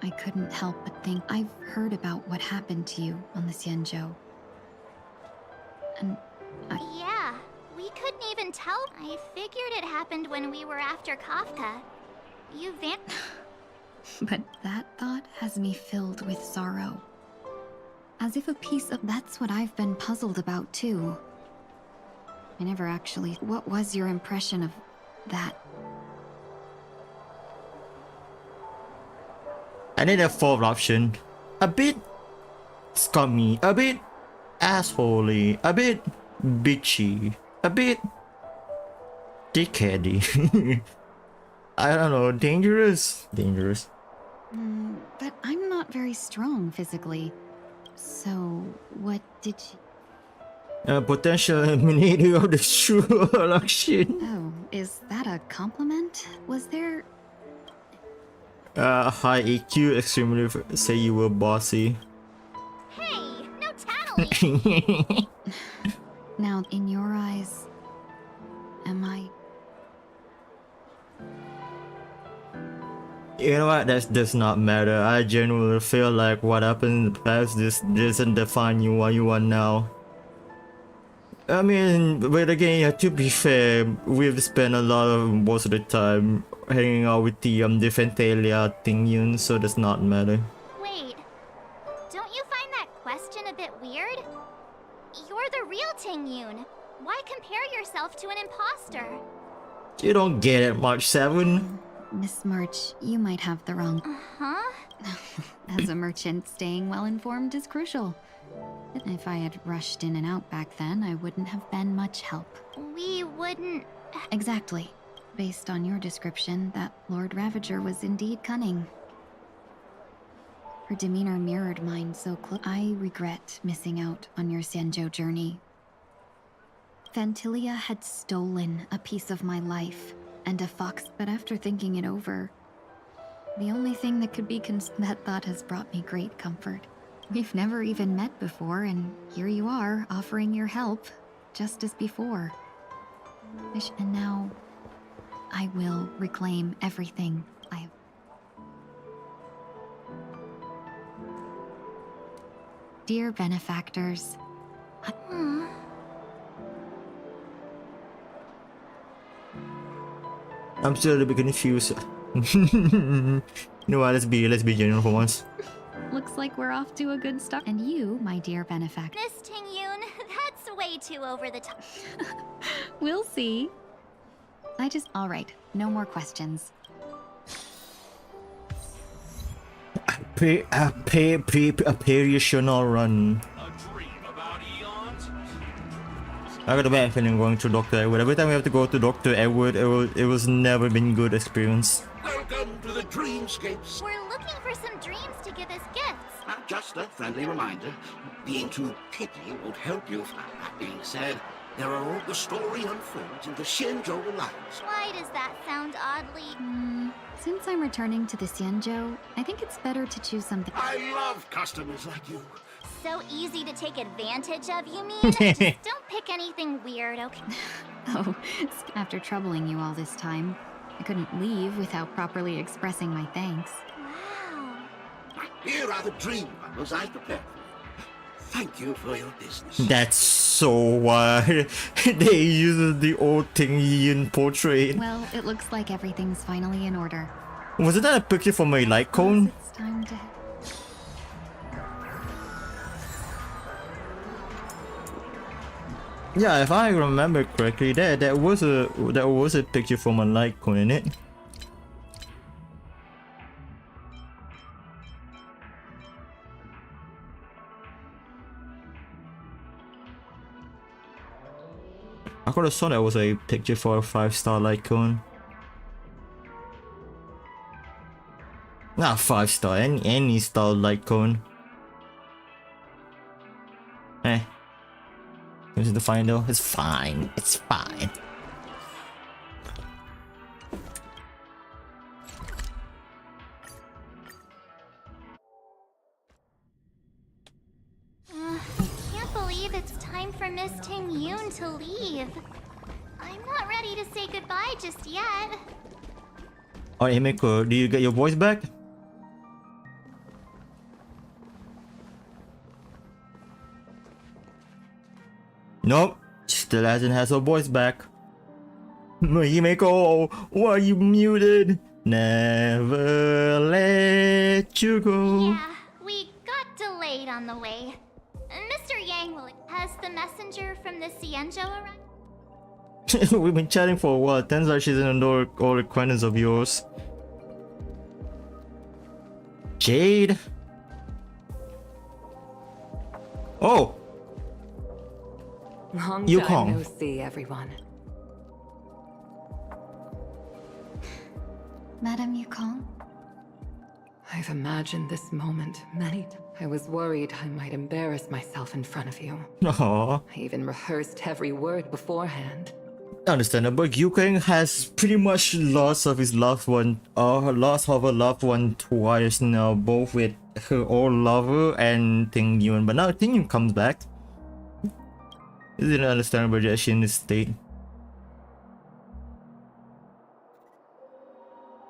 Speaker 5: I couldn't help but think I've heard about what happened to you on the Xianzhou. And
Speaker 3: Yeah, we couldn't even tell. I figured it happened when we were after Kafka. You
Speaker 5: but that thought has me filled with sorrow. As if a piece of that's what I've been puzzled about too. I never actually. What was your impression of that?
Speaker 1: And then the fourth option, a bit scummy, a bit assholey, a bit bitchy, a bit dickheady. I don't know, dangerous. Dangerous.
Speaker 5: But I'm not very strong physically. So, what did you...
Speaker 1: Potential eliminator of the true election.
Speaker 5: Oh, is that a compliment? Was there...
Speaker 1: High EQ, extremely say you were bossy.
Speaker 3: Hey, no tattling!
Speaker 5: Now, in your eyes, am I...
Speaker 1: You know what, that does not matter. I genuinely feel like what happened in the past doesn't define you what you are now. I mean, but again, to be fair, we've spent a lot of most of the time hanging out with the Defentelia Tingyun, so does not matter.
Speaker 3: Wait, don't you find that question a bit weird? You're the real Tingyun. Why compare yourself to an imposter?
Speaker 1: You don't get it much, Seven.
Speaker 5: Miss March, you might have the wrong...
Speaker 3: Huh?
Speaker 5: As a merchant, staying well-informed is crucial. If I had rushed in and out back then, I wouldn't have been much help.
Speaker 3: We wouldn't...
Speaker 5: Exactly. Based on your description, that Lord Ravager was indeed cunning. Her demeanor mirrored mine so close. I regret missing out on your Xianzhou journey. Fantilia had stolen a piece of my life, and a fox, but after thinking it over, the only thing that could be that thought has brought me great comfort. We've never even met before, and here you are, offering your help, just as before. And now, I will reclaim everything I have. Dear benefactors,
Speaker 1: I'm still a little bit confused. You know what, let's be genuine for once.
Speaker 5: Looks like we're off to a good start. And you, my dear benefactor.
Speaker 3: Miss Tingyun, that's way too over the top.
Speaker 5: We'll see. All right, no more questions.
Speaker 1: You should not run. I got a bad feeling going to Dr. Edward. Every time we have to go to Dr. Edward, it was never been good experience.
Speaker 2: Welcome to the Dreamscapes.
Speaker 3: We're looking for some dreams to give as gifts.
Speaker 2: Just a friendly reminder. Being too picky won't help you. That being said, the story unfolds in the Xianzhou Alliance.
Speaker 3: Why does that sound oddly...
Speaker 5: Since I'm returning to the Xianzhou, I think it's better to choose something...
Speaker 2: I love customers like you.
Speaker 3: So easy to take advantage of, you mean? Just don't pick anything weird, okay?
Speaker 5: Oh, after troubling you all this time, I couldn't leave without properly expressing my thanks.
Speaker 3: Wow.
Speaker 2: Here are the dream bundles I prepared for you. Thank you for your business.
Speaker 1: That's so wild. They use the old Tingyun portrait.
Speaker 5: Well, it looks like everything's finally in order.
Speaker 1: Wasn't that a picture from my light cone?
Speaker 5: It's time to...
Speaker 1: Yeah, if I remember correctly, that was a picture from a light cone in it. I could have saw that was a picture for a 5-star light cone. Not 5-star, any star light cone. Is it fine though? It's fine. It's fine.
Speaker 3: I can't believe it's time for Miss Tingyun to leave. I'm not ready to say goodbye just yet.
Speaker 1: Alright, Himeko, do you get your voice back? Nope, still hasn't had her voice back. Himeko, why are you muted? Never let you go.
Speaker 3: Yeah, we got delayed on the way. Mr. Yang will. Has the messenger from the Cienjo arrived?
Speaker 1: We've been chatting for a while. Turns out she's an old acquaintance of yours. Jade. Oh.
Speaker 15: Long
Speaker 1: Yukong.
Speaker 15: time no see, everyone.
Speaker 12: Madame Yukong?
Speaker 15: I've imagined this moment many times. I was worried I might embarrass myself in front of you.
Speaker 1: Aww.
Speaker 15: I even rehearsed every word beforehand.
Speaker 1: Understandable. Yukong has pretty much lost of his loved one, lost of her loved one twice now, both with her old lover and Ting Yun. But now Ting Yun comes back. Is it understandable that she's in this state?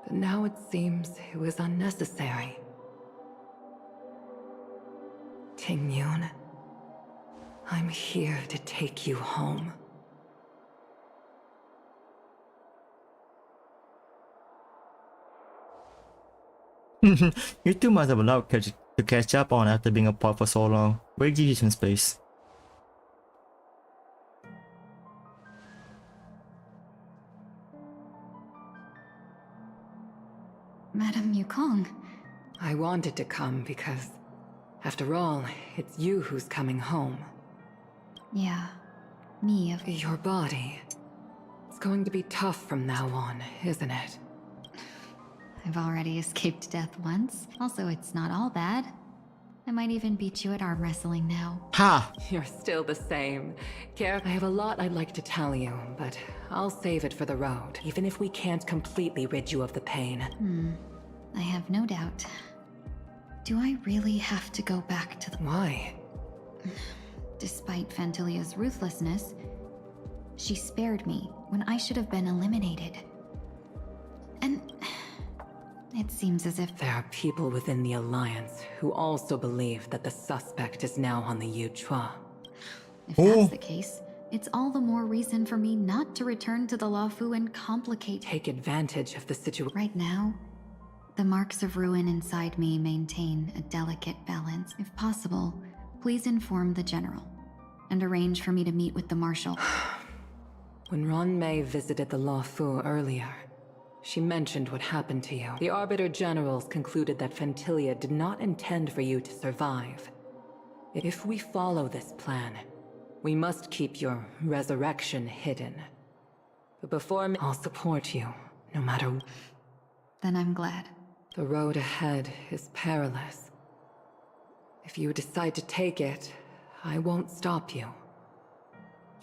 Speaker 15: But now it seems it was unnecessary. Ting Yun, I'm here to take you home.
Speaker 1: You two must have a lot to catch up on after being apart for so long. We'll give you some space.
Speaker 12: Madame Yukong.
Speaker 15: I wanted to come because, after all, it's you who's coming home.
Speaker 12: Yeah, me of
Speaker 15: your body. It's going to be tough from now on, isn't it?
Speaker 12: I've already escaped death once. Also, it's not all bad. I might even beat you at arm wrestling now.
Speaker 1: Ha!
Speaker 15: You're still the same. Care, I have a lot I'd like to tell you, but I'll save it for the road, even if we can't completely rid you of the pain.
Speaker 12: I have no doubt. Do I really have to go back to the...
Speaker 15: Why?
Speaker 12: Despite Fantilia's ruthlessness, she spared me when I should have been eliminated. And it seems as if...
Speaker 15: There are people within the Alliance who also believe that the suspect is now on the Yuchua.
Speaker 12: If that's the case, it's all the more reason for me not to return to the Luofu and complicate...
Speaker 15: Take advantage of the situation.
Speaker 12: Right now, the marks of ruin inside me maintain a delicate balance. If possible, please inform the General and arrange for me to meet with the Marshal.
Speaker 15: When Ron Mei visited the Luofu earlier, she mentioned what happened to you. The Arbiter Generals concluded that Fantilia did not intend for you to survive. If we follow this plan, we must keep your resurrection hidden. But before I'll support you, no matter...
Speaker 12: Then I'm glad.
Speaker 15: The road ahead is perilous. If you decide to take it, I won't stop you.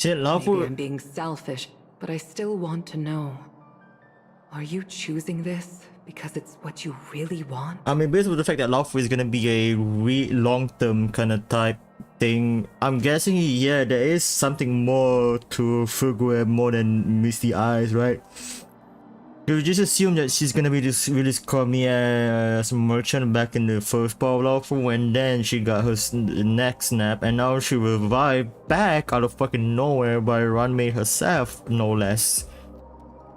Speaker 15: Maybe I'm being selfish, but I still want to know. Are you choosing this because it's what you really want?
Speaker 1: I mean, based on the fact that Laofu is gonna be a long-term kind of type thing, I'm guessing, yeah, there is something more to Fugue more than Misty Eyes, right? You just assume that she's gonna be this really scummy as merchant back in the first part of Laofu, and then she got her neck snapped, and now she revived back out of fucking nowhere by Ranmei herself, no less.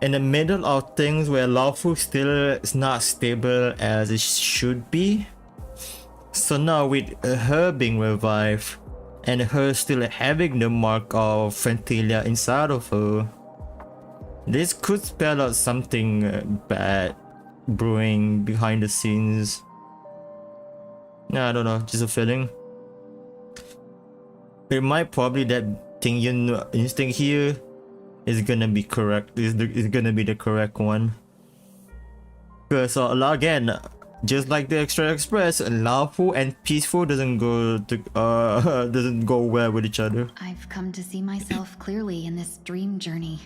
Speaker 1: In the middle of things where Laofu still is not stable as it should be. So now with her being revived, and her still having the mark of Fantilia inside of her, this could spell out something bad brewing behind the scenes. Nah, I don't know, just a feeling. It might probably that Ting Yun instinct here is gonna be correct. Is gonna be the correct one. Because again, just like the Extra Express, Laofu and Peaceful doesn't go well with each other.
Speaker 12: I've come to see myself clearly in this dream journey.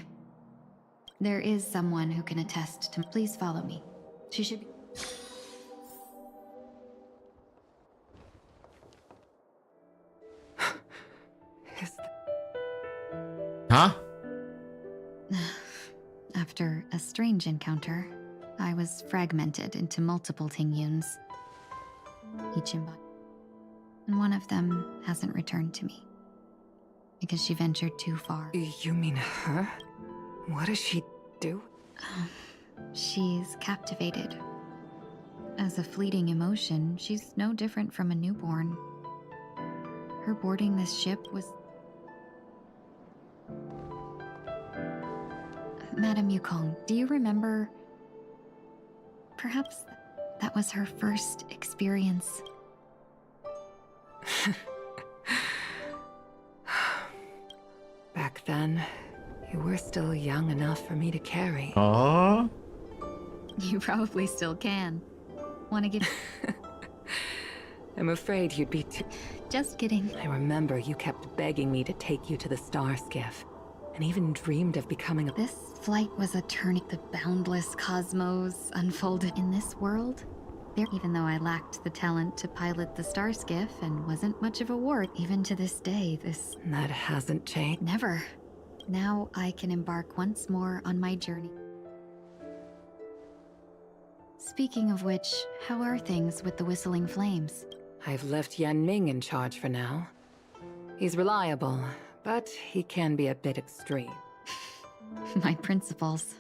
Speaker 12: There is someone who can attest to... Please follow me. She should be...
Speaker 1: Huh?
Speaker 12: After a strange encounter, I was fragmented into multiple Tingyuns, each embodied. And one of them hasn't returned to me. Because she ventured too far.
Speaker 15: You mean her? What does she do?
Speaker 12: She's captivated. As a fleeting emotion, she's no different from a newborn. Her boarding this ship was... Madame Yukong, do you remember... Perhaps that was her first experience.
Speaker 15: Back then, you were still young enough for me to carry.
Speaker 1: Aww.
Speaker 12: You probably still can. Want to give...
Speaker 15: I'm afraid you'd be too...
Speaker 12: Just kidding.
Speaker 15: I remember you kept begging me to take you to the star skiff, and even dreamed of becoming a...
Speaker 12: This flight was a turning. The boundless cosmos unfolded in this world. There, even though I lacked the talent to pilot the star skiff and wasn't much of a ward, even to this day, this...
Speaker 15: That hasn't changed?
Speaker 12: Never. Now I can embark once more on my journey. Speaking of which, how are things with the Whistling Flames?
Speaker 15: I've left Yan Ming in charge for now. He's reliable, but he can be a bit extreme.
Speaker 12: My principles.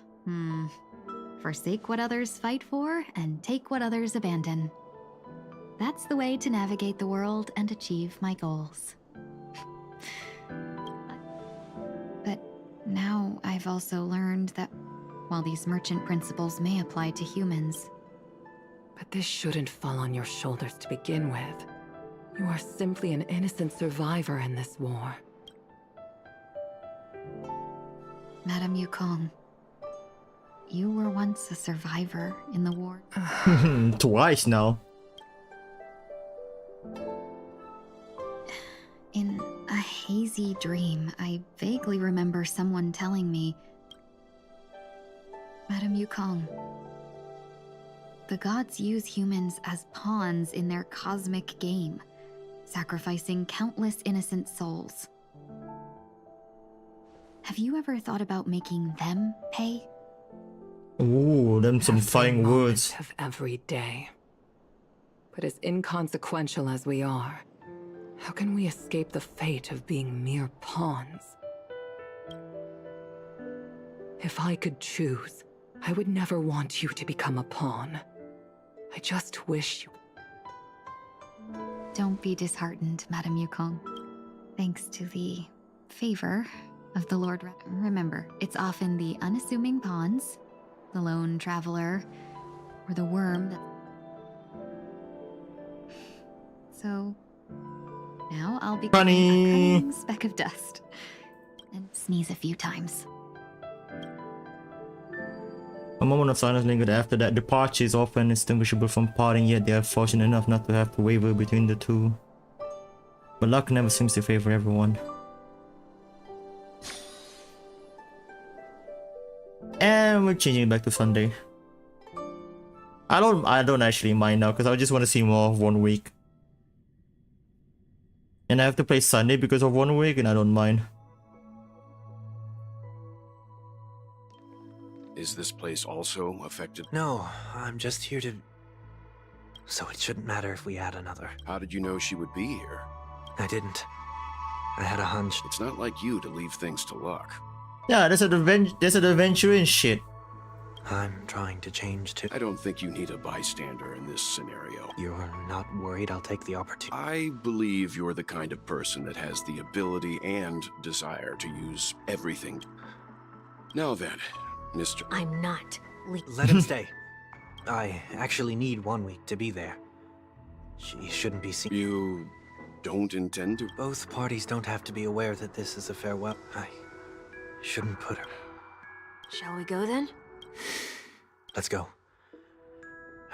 Speaker 12: Forsake what others fight for, and take what others abandon. That's the way to navigate the world and achieve my goals. But now I've also learned that while these merchant principles may apply to humans...
Speaker 15: But this shouldn't fall on your shoulders to begin with. You are simply an innocent survivor in this war.
Speaker 12: Madame Yukong, you were once a survivor in the war.
Speaker 1: Twice now.
Speaker 12: In a hazy dream, I vaguely remember someone telling me, Madame Yukong, the gods use humans as pawns in their cosmic game, sacrificing countless innocent souls. Have you ever thought about making them pay?
Speaker 1: Ooh, them some fine words.
Speaker 15: Of every day. But as inconsequential as we are, how can we escape the fate of being mere pawns? If I could choose, I would never want you to become a pawn. I just wish you...
Speaker 12: Don't be disheartened, Madame Yukong. Thanks to the favor of the Lord. Remember, it's often the unassuming pawns, the lone traveler, or the worm that... So, now I'll be a cunning speck of dust. And sneeze a few times.
Speaker 1: A moment of silence lingered after that. Departure is often distinguishable from parting, yet they are fortunate enough not to have to waver between the two. But luck never seems to favor everyone. And we're changing it back to Sunday. I don't actually mind now because I just want to see more of 1 week. And I have to play Sunday because of 1 week, and I don't mind.
Speaker 10: Is this place also affected?
Speaker 7: No, I'm just here to... So it shouldn't matter if we add another.
Speaker 10: How did you know she would be here?
Speaker 7: I didn't. I had a hunch.
Speaker 10: It's not like you to leave things to luck.
Speaker 1: Yeah, there's an adventure and shit.
Speaker 7: I'm trying to change too.
Speaker 10: I don't think you need a bystander in this scenario.
Speaker 7: You're not worried I'll take the opportunity?
Speaker 10: I believe you're the kind of person that has the ability and desire to use everything. Now then, Mr.
Speaker 6: I'm not.
Speaker 7: Let him stay. I actually need 1 week to be there. She shouldn't be seen.
Speaker 10: You don't intend to?
Speaker 7: Both parties don't have to be aware that this is a farewell. I shouldn't put her.
Speaker 6: Shall we go then?
Speaker 7: Let's go.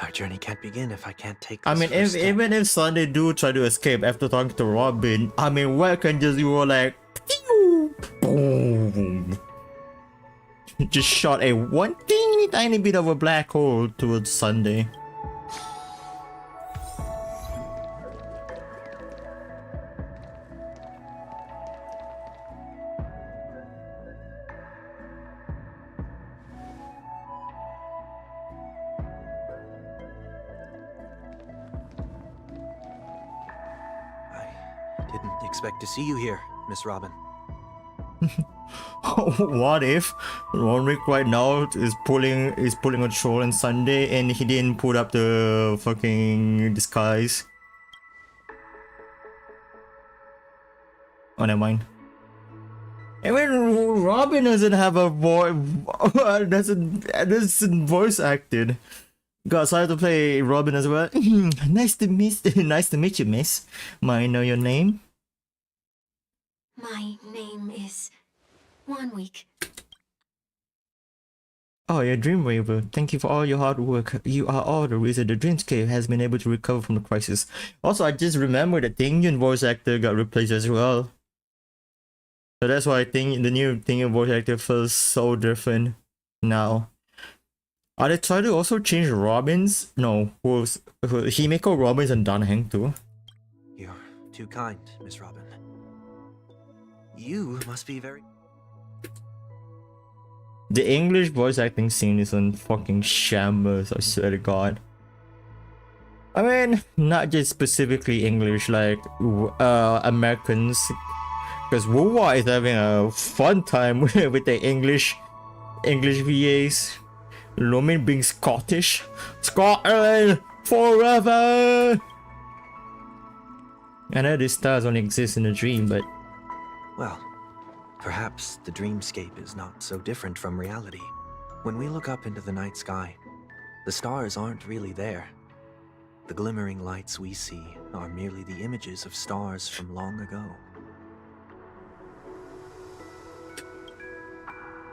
Speaker 7: Our journey can't begin if I can't take this
Speaker 1: I mean, even if Sunday do try to escape after talking to Robin, I mean, why can't just you were like, pew, boom, just shot a one teeny tiny bit of a black hole towards Sunday.
Speaker 7: expect to see you here, Miss Robin.
Speaker 1: What if Ronwick right now is pulling a troll on Sunday and he didn't put up the fucking disguise? Oh, never mind. I mean, Robin doesn't have a voice. doesn't voice acted. God, so I have to play Robin as well. Nice to meet you, miss. Might I know your name?
Speaker 6: My name is 1 week.
Speaker 1: Oh, you're Dreamweaver. Thank you for all your hard work. You are all the reason the Dreamscape has been able to recover from the crisis. Also, I just remembered that the Indian voice actor got replaced as well. So that's why I think the new Indian voice actor feels so different now. Are they trying to also change Robins? No, Himeko Robins and Danheng too.
Speaker 7: You're too kind, Miss Robin. You must be very...
Speaker 1: The English voice acting scene is on fucking shambles, I swear to God. I mean, not just specifically English, like Americans. Because Wuwa is having a fun time with the English VAs. Lomin being Scottish. Scotland forever! I know these stars only exist in a dream, but...
Speaker 7: Well, perhaps the dreamscape is not so different from reality. When we look up into the night sky, the stars aren't really there. The glimmering lights we see are merely the images of stars from long ago.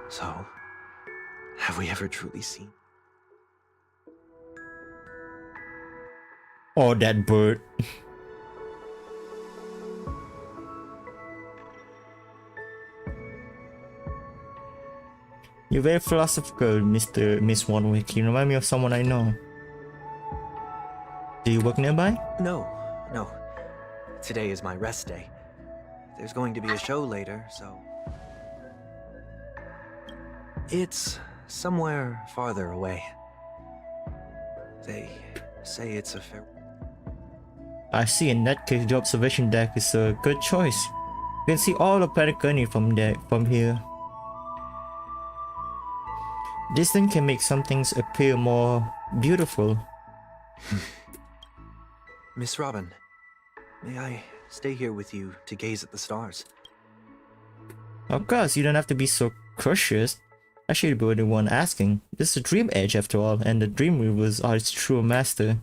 Speaker 7: So, have we ever truly seen?
Speaker 1: Oh, that bird. You're very philosophical, Miss 1 week. You remind me of someone I know. Do you work nearby?
Speaker 7: No. Today is my rest day. There's going to be a show later, so... It's somewhere farther away. They say it's a fair...
Speaker 1: I see. In that case, the observation deck is a good choice. You can see all of Penacony from here. This thing can make some things appear more beautiful.
Speaker 7: Miss Robin, may I stay here with you to gaze at the stars?
Speaker 1: Of course, you don't have to be so cautious. I should be the one asking. This is a dream edge after all, and the Dreamweavers are its true master.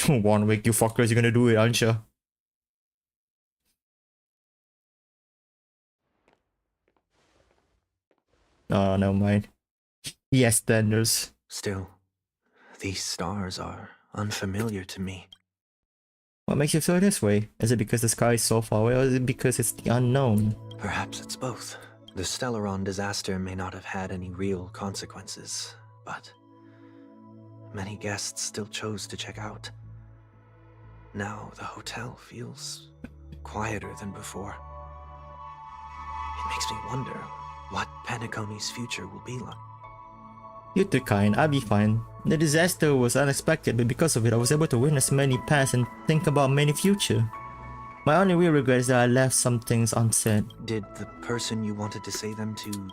Speaker 1: 1 week, you fuckers, you're gonna do it, aren't you? Oh, never mind. Yes, standards.
Speaker 7: Still, these stars are unfamiliar to me.
Speaker 1: What makes you feel this way? Is it because the sky is so far away, or is it because it's the unknown?
Speaker 7: Perhaps it's both. The Stellaron disaster may not have had any real consequences, but many guests still chose to check out. Now the hotel feels quieter than before. It makes me wonder what Penacony's future will be like.
Speaker 1: You're too kind, I'll be fine. The disaster was unexpected, but because of it I was able to witness many past and think about many future. My only real regret is that I left some things unsaid.
Speaker 7: Did the person you wanted to say them to...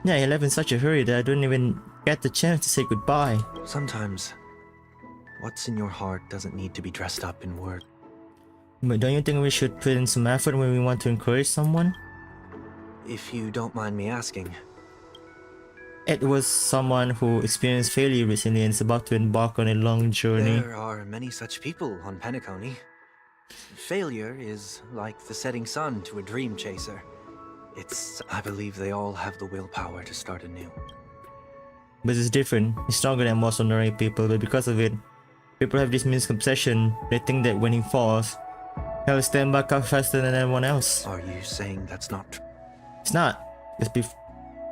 Speaker 1: Yeah, I left in such a hurry that I didn't even get the chance to say goodbye.
Speaker 7: Sometimes, what's in your heart doesn't need to be dressed up in words.
Speaker 1: But don't you think we should put in some effort when we want to encourage someone?
Speaker 7: If you don't mind me asking.
Speaker 1: It was someone who experienced failure recently and is about to embark on a long journey.
Speaker 7: There are many such people on Penacony. Failure is like the setting sun to a dream chaser. I believe they all have the willpower to start anew.
Speaker 1: But it's different. He's stronger than most ordinary people, but because of it, people have this misconception. They think that when he falls, he'll stand back up faster than everyone else.
Speaker 7: Are you saying that's not true?
Speaker 1: It's not.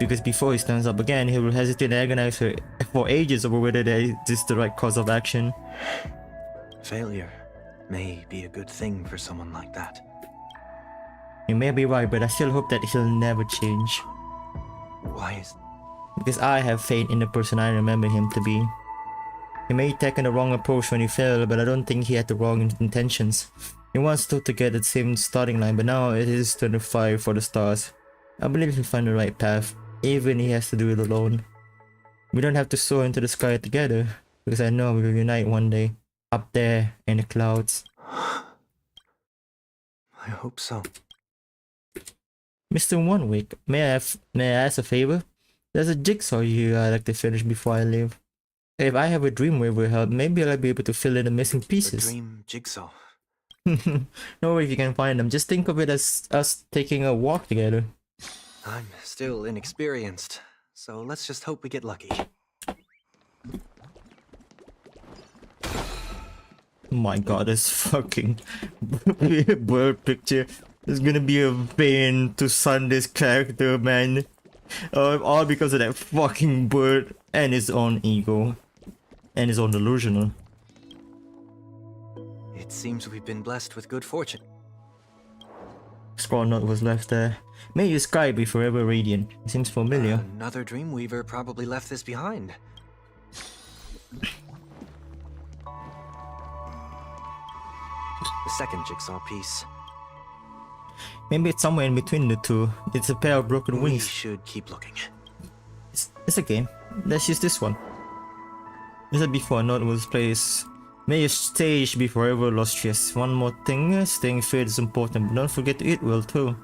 Speaker 1: Because before he stands up again, he will hesitate and agonize for ages over whether this is the right course of action.
Speaker 7: Failure may be a good thing for someone like that.
Speaker 1: You may be right, but I still hope that he'll never change.
Speaker 7: Why is...
Speaker 1: Because I have faith in the person I remember him to be. He may have taken the wrong approach when he fell, but I don't think he had the wrong intentions. He wants to get the same starting line, but now it is turn to fight for the stars. I believe he'll find the right path, even if he has to do it alone. We don't have to soar into the sky together, because I know we will unite one day, up there in the clouds.
Speaker 7: I hope so.
Speaker 1: Mr. One Week, may I ask a favor? There's a jigsaw here I'd like to finish before I leave. If I have a Dreamweaver help, maybe I'll be able to fill in the missing pieces.
Speaker 7: A dream jigsaw.
Speaker 1: No way if you can find them. Just think of it as us taking a walk together.
Speaker 7: I'm still inexperienced, so let's just hope we get lucky.
Speaker 1: My god, this fucking bird picture is gonna be a pain to sun this character, man. All because of that fucking bird and his own ego. And his own delusional.
Speaker 7: It seems we've been blessed with good fortune.
Speaker 1: Scroll note was left there. May your sky be forever radiant. It seems familiar.
Speaker 7: Another Dreamweaver probably left this behind. The second jigsaw piece.
Speaker 1: Maybe it's somewhere in between the two. It's a pair of broken
Speaker 7: We
Speaker 1: wings.
Speaker 7: should keep looking.
Speaker 1: It's okay. Let's use this one. This is before a note was placed. May your stage be forever illustrious. One more thing, staying fit is important, but don't forget to eat well too.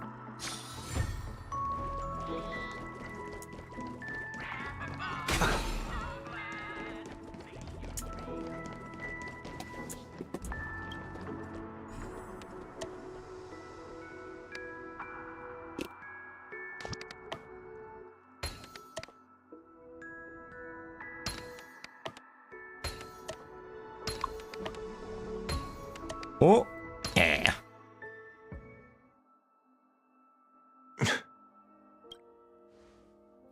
Speaker 1: Oh, yeah.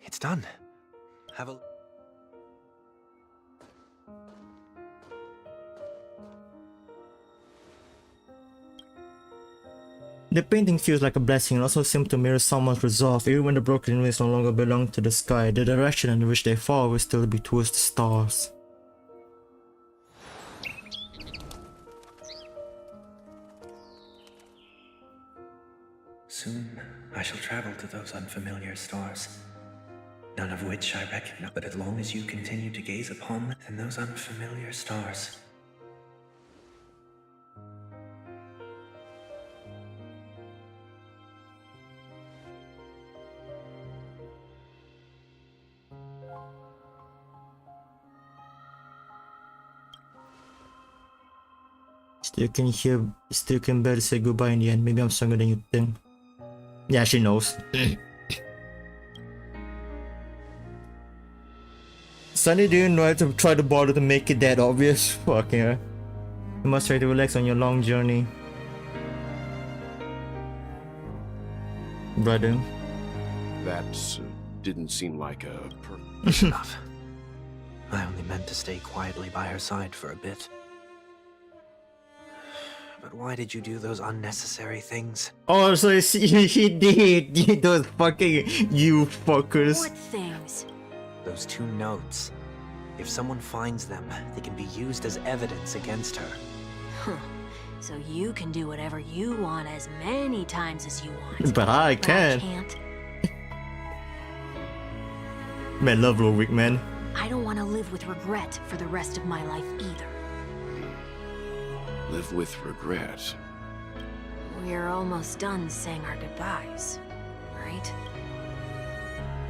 Speaker 7: It's done. Have a...
Speaker 1: The painting feels like a blessing and also seems to mirror someone's resolve. Even when the broken wings no longer belong to the sky, the direction in which they fall will still be towards the stars.
Speaker 16: Soon, I shall travel to those unfamiliar stars, none of which I recognize. But as long as you continue to gaze upon them, then those unfamiliar stars
Speaker 1: Still can barely say goodbye in the end. Maybe I'm stronger than you think. Yeah, she knows. Sunny didn't know how to try to bother to make it that obvious. Fucking hell. You must try to relax on your long journey. Brother.
Speaker 10: That didn't seem like a
Speaker 7: Enough. I only meant to stay quietly by her side for a bit. But why did you do those unnecessary things?
Speaker 1: Oh, so he did. Those fucking you fuckers.
Speaker 6: What things?
Speaker 7: Those 2 notes. If someone finds them, they can be used as evidence against her.
Speaker 6: Huh. So you can do whatever you want as many times as you want.
Speaker 1: But I
Speaker 6: But
Speaker 1: can't.
Speaker 6: I can't.
Speaker 1: Man, love Lowick, man.
Speaker 6: I don't want to live with regret for the rest of my life either.
Speaker 10: live with regret.
Speaker 6: We're almost done saying our goodbyes, right?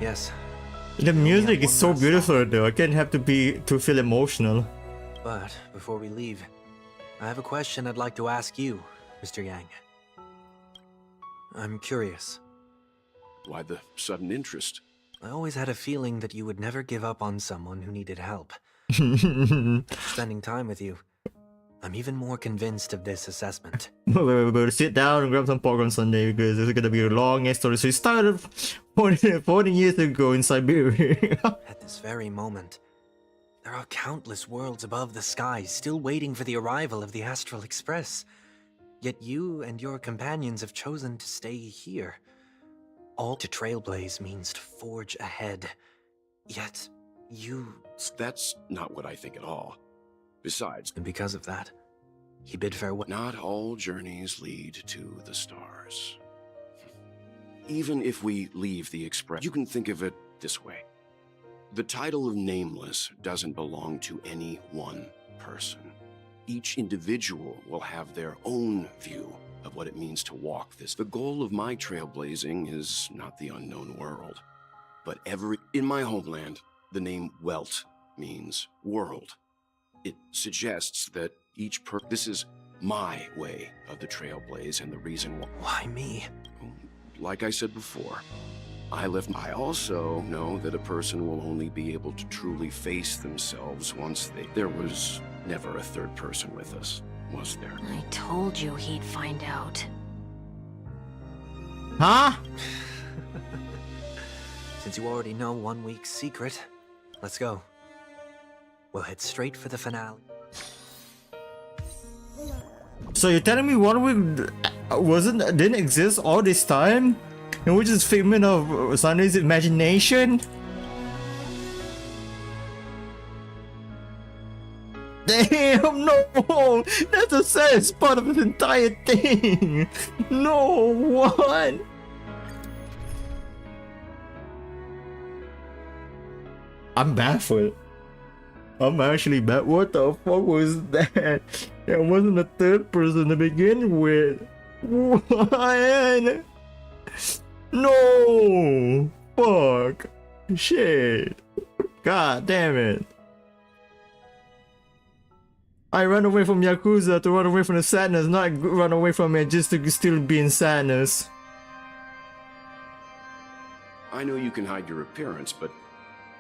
Speaker 7: Yes.
Speaker 1: The music is so beautiful though. I can't have to feel emotional.
Speaker 7: But before we leave, I have a question I'd like to ask you, Mr. Yang. I'm curious.
Speaker 10: Why the sudden interest?
Speaker 7: I always had a feeling that you would never give up on someone who needed help. Spending time with you, I'm even more convinced of this assessment.
Speaker 1: Wait, sit down and grab some popcorn Sunday because it's gonna be a long ass story. So it started 40 years ago in Siberia.
Speaker 7: At this very moment, there are countless worlds above the sky still waiting for the arrival of the Astral Express. Yet you and your companions have chosen to stay here. All to trailblaze means to forge ahead. Yet, you...
Speaker 10: That's not what I think at all. Besides,
Speaker 7: And because of that, he bid farewell.
Speaker 10: not all journeys lead to the stars. Even if we leave the Express, you can think of it this way. The title of Nameless doesn't belong to any one person. Each individual will have their own view of what it means to walk this. The goal of my trailblazing is not the unknown world, but in my homeland, the name Welt means world. It suggests that this is my way of the trailblaze and the reason why.
Speaker 7: Why me?
Speaker 10: Like I said before, I also know that a person will only be able to truly face themselves once there was never a third person with us, was there?
Speaker 6: I told you he'd find out.
Speaker 1: Huh?
Speaker 7: Since you already know 1 week's secret, let's go. We'll head straight for the finale.
Speaker 1: So you're telling me 1 week didn't exist all this time? And we're just figment of Sunday's imagination? Damn, no! That's the saddest part of this entire thing! No, what? I'm baffled. I'm actually baffled. What the fuck was that? There wasn't a third person to begin with. What? No! Fuck. Shit. God damn it. I ran away from Yakuza to run away from the sadness, not run away from it just to still be in sadness.
Speaker 10: I know you can hide your appearance, but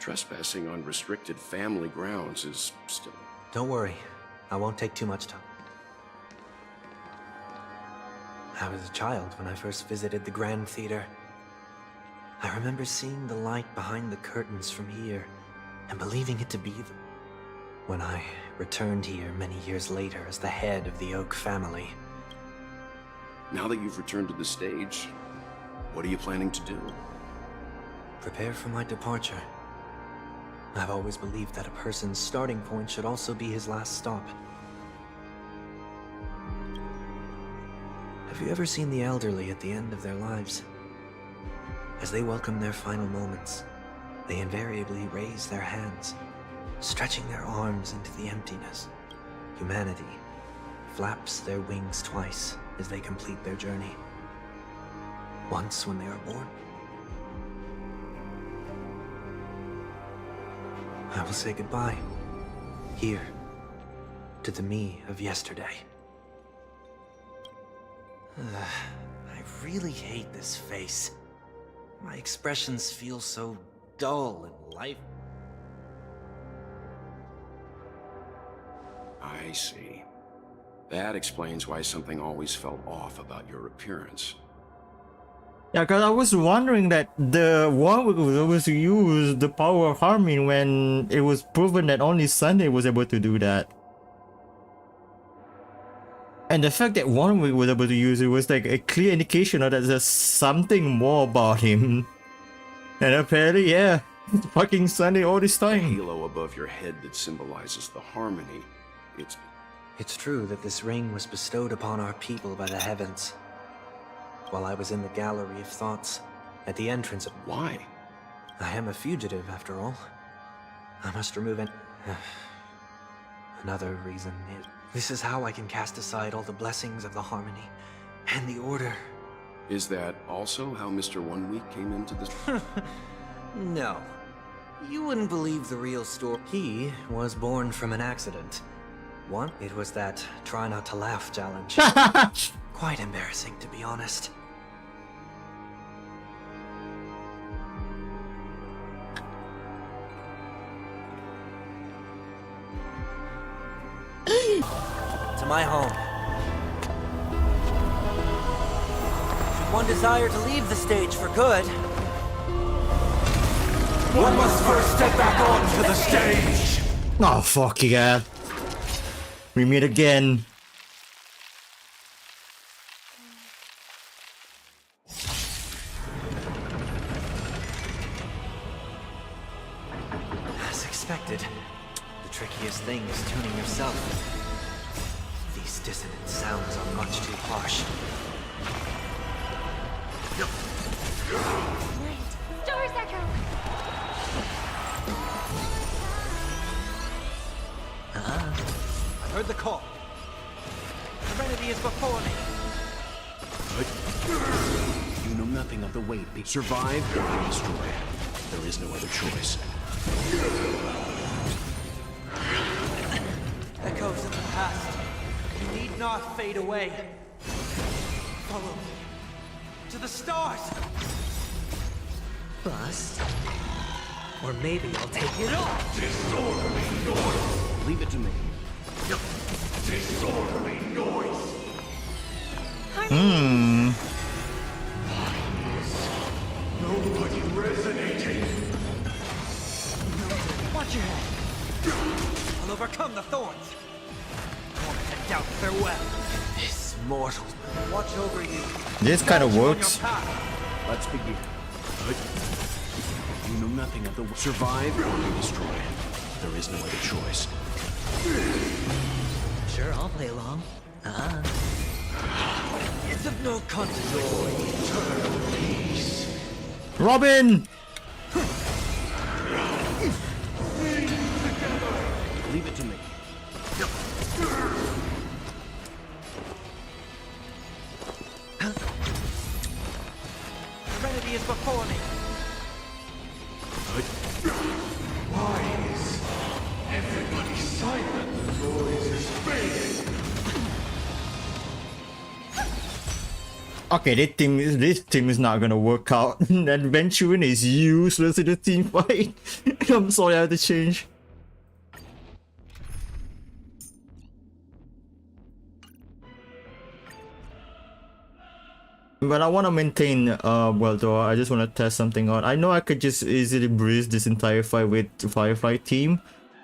Speaker 10: trespassing on restricted family grounds is still...
Speaker 7: Don't worry, I won't take too much time. I was a child when I first visited the Grand Theater. I remember seeing the light behind the curtains from here, and believing it to be them. When I returned here many years later as the head of the Oak family.
Speaker 10: Now that you've returned to the stage, what are you planning to do?
Speaker 7: Prepare for my departure. I've always believed that a person's starting point should also be his last stop. Have you ever seen the elderly at the end of their lives? As they welcome their final moments, they invariably raise their hands, stretching their arms into the emptiness. Humanity flaps their wings twice as they complete their journey. Once when they are born. I will say goodbye, here, to the me of yesterday. I really hate this face. My expressions feel so dull and lifeless.
Speaker 10: I see. That explains why something always felt off about your appearance.
Speaker 1: Yeah, because I was wondering that the Warwick was able to use the power of harmony when it was proven that only Sunday was able to do that. And the fact that Warwick was able to use it was like a clear indication that there's something more about him. And apparently, yeah, fucking Sunday all this time.
Speaker 10: The halo above your head that symbolizes the harmony.
Speaker 7: It's true that this ring was bestowed upon our people by the heavens. While I was in the Gallery of Thoughts, at the entrance of...
Speaker 10: Why?
Speaker 7: I am a fugitive, after all. I must remove it. Another reason is... This is how I can cast aside all the blessings of the harmony and the order.
Speaker 10: Is that also how Mr. 1 Week came into this?
Speaker 7: No. You wouldn't believe the real story. He was born from an accident. One, it was that try not to laugh challenge. Quite embarrassing, to be honest. To my home. Should one desire to leave the stage for good,
Speaker 2: one must first step back onto the stage.
Speaker 1: Oh, fuck yeah. We meet again.
Speaker 7: As expected, the trickiest thing is tuning yourself. These dissonant sounds are much too harsh.
Speaker 3: Wait, Doors Echo!
Speaker 7: I heard the call. Serenity is before me.
Speaker 10: You know nothing of the weight. Survive or be destroyed. There is no other choice.
Speaker 7: Echoes of the past. You need not fade away. Follow me. To the stars! Bust. Or maybe I'll take it off.
Speaker 2: Disorderly noise.
Speaker 10: Leave it to me.
Speaker 2: Disorderly noise. Nobody resonating.
Speaker 7: Watch your head. I'll overcome the thorns. Torment and doubt farewell. This mortal will watch over you.
Speaker 1: This kind of works.
Speaker 10: Let's begin. You know nothing of the survive or be destroyed. There is no other choice.
Speaker 7: Sure, I'll play along. It's of no consequence.
Speaker 1: Robin!
Speaker 10: Leave it to me.
Speaker 7: Serenity is before me.
Speaker 2: Why is everybody silent? The noise is fading.
Speaker 1: Okay, this team is not gonna work out. Adventuring is useless in the team fight. I'm sorry, I had to change. But I want to maintain, well though, I just want to test something out. I know I could just easily breeze this entire fight with the Firefly team.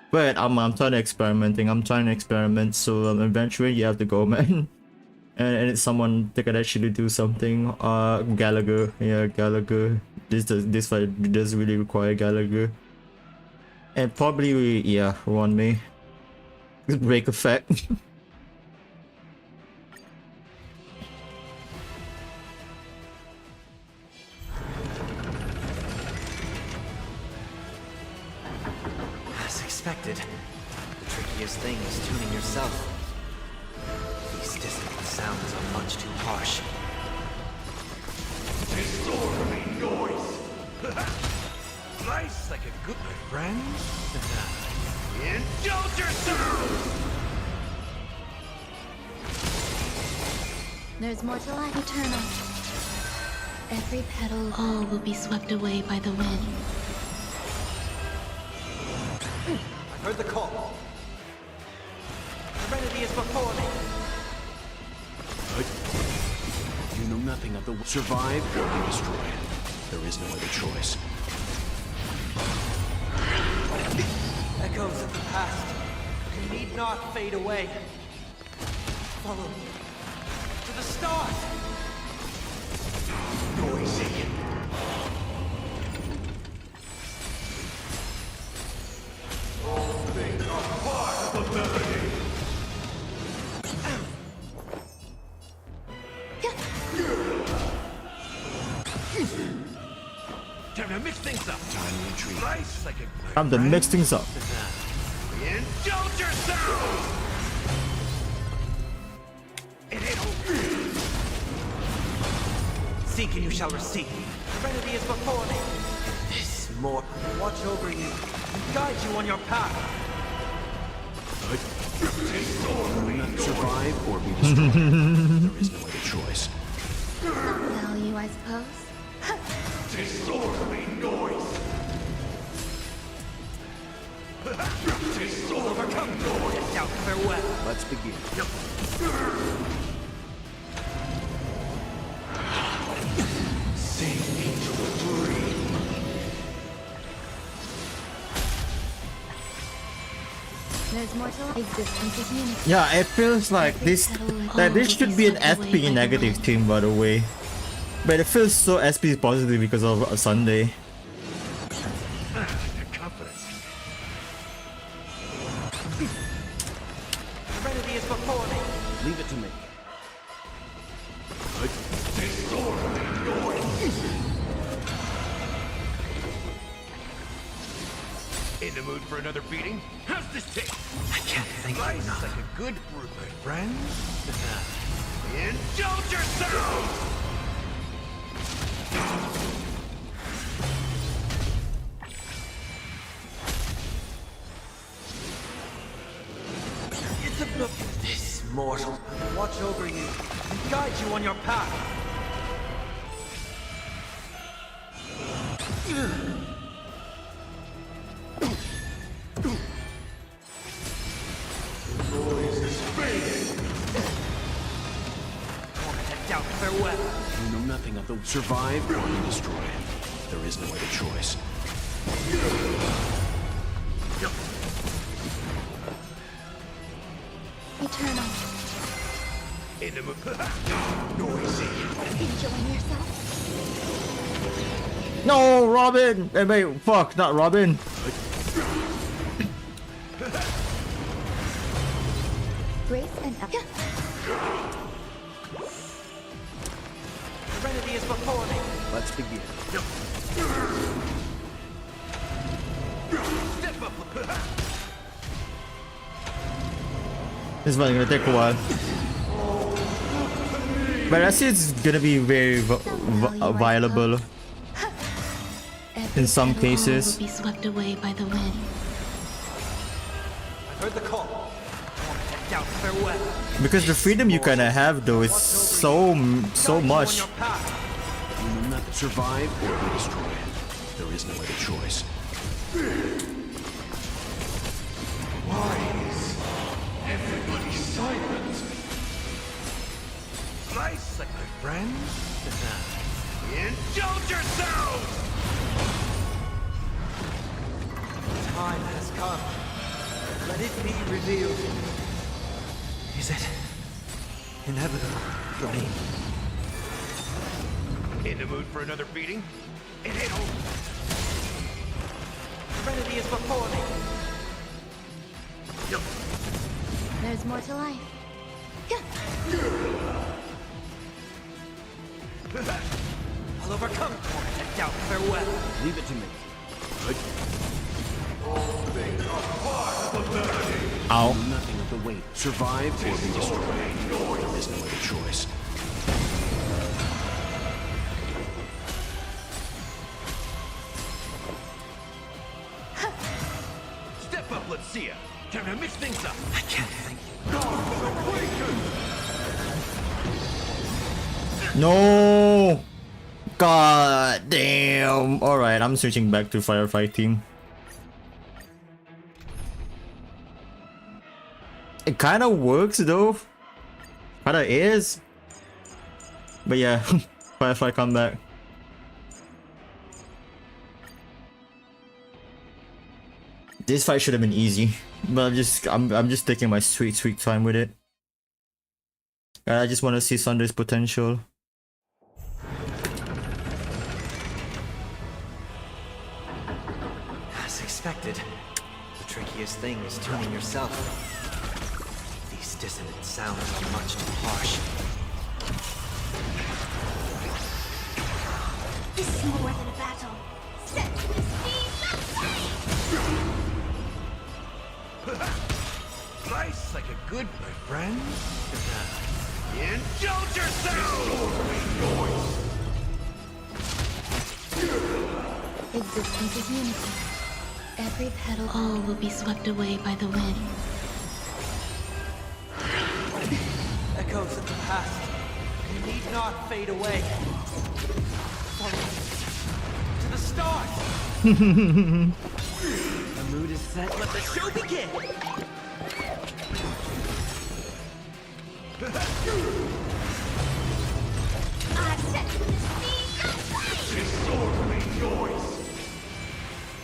Speaker 1: But I'm trying to experiment, so eventually you have to go, man. And it's someone that can actually do something. Gallagher, yeah, Gallagher. This fight does really require Gallagher. And probably, yeah, Ron May. Break effect.
Speaker 7: As expected, the trickiest thing is tuning yourself. These distant sounds are much too harsh.
Speaker 2: Disorderly noise.
Speaker 11: Nice, like a good friend.
Speaker 2: Indulge yourself.
Speaker 12: There's more to life eternal. Every petal, all will be swept away by the wind.
Speaker 7: I heard the call. Serenity is before me.
Speaker 10: You know nothing of the survive or be destroyed. There is no other choice.
Speaker 7: Echoes of the past. You need not fade away. Follow me. To the stars!
Speaker 2: Noisy. All things are part of the melody.
Speaker 11: Time to mix things up.
Speaker 10: Time to retreat.
Speaker 11: Nice, like a
Speaker 1: Time to mix things up.
Speaker 11: Indulge yourself!
Speaker 7: Seek and you shall receive. Serenity is before me. This mortal will watch over you and guide you on your path.
Speaker 10: Survive or be destroyed. There is no other choice.
Speaker 12: Some value, I suppose.
Speaker 2: Disorderly noise. Disorderly noise.
Speaker 7: Doubt farewell.
Speaker 10: Let's begin.
Speaker 2: Sink into a dream.
Speaker 12: There's more to life. Existence is unity.
Speaker 1: Yeah, it feels like this should be an SP negative team, by the way. But it feels so SP positive because of Sunday.
Speaker 2: it to me.
Speaker 17: In the mood for another beating? How's this taste?
Speaker 7: I can't thank you
Speaker 17: Nice,
Speaker 7: enough.
Speaker 17: like a good brew, my friends. Indulge yourself!
Speaker 7: It's a look at this mortal. Watch over you and guide you on your path. Farewell.
Speaker 10: You know nothing of the survive or be destroyed. There is no other choice.
Speaker 3: Eternal.
Speaker 17: In the mood.
Speaker 3: Noisy. Enjoying yourself?
Speaker 1: No, Robin! Hey, wait, fuck, not Robin.
Speaker 3: Grace and
Speaker 7: Serenity is before me.
Speaker 2: Let's begin.
Speaker 17: Step up.
Speaker 1: This is gonna take a while. But I see it's gonna be very viable in some cases.
Speaker 12: Will be swept away by the wind.
Speaker 7: I've heard the call. Doubt farewell.
Speaker 1: Because the freedom you kinda have though is so much.
Speaker 10: You know nothing. Survive or be destroyed. There is no other choice.
Speaker 17: Why is everybody silent? Nice, like my friends. Indulge yourselves!
Speaker 7: Time has come. Let it be revealed. Is it inevitable for me?
Speaker 17: In the mood for another beating? It ain't over.
Speaker 7: Serenity is before me.
Speaker 3: There's more to life.
Speaker 7: I'll overcome and doubt farewell.
Speaker 2: Leave it to me.
Speaker 1: Ow.
Speaker 10: Nothing of the weight. Survive or be destroyed. There is no other choice.
Speaker 17: Step up, let's see ya. Time to mix things up.
Speaker 7: I can't thank you.
Speaker 1: No! God damn. Alright, I'm switching back to firefighting. It kinda works though. Kinda is. But yeah, firefight combat. This fight should have been easy. But I'm just taking my sweet time with it. I just wanna see Sunder's potential.
Speaker 7: As expected, the trickiest thing is tuning yourself. These dissonant sounds are much too harsh.
Speaker 3: This is more than a battle. Set to the speed
Speaker 17: Nice, like a good, my friend. Indulge yourself!
Speaker 12: Existence is unity. Every petal, all will be swept away by the wind.
Speaker 7: Echoes of the past. You need not fade away. Follow me to the stars. The mood is set. Let the show begin.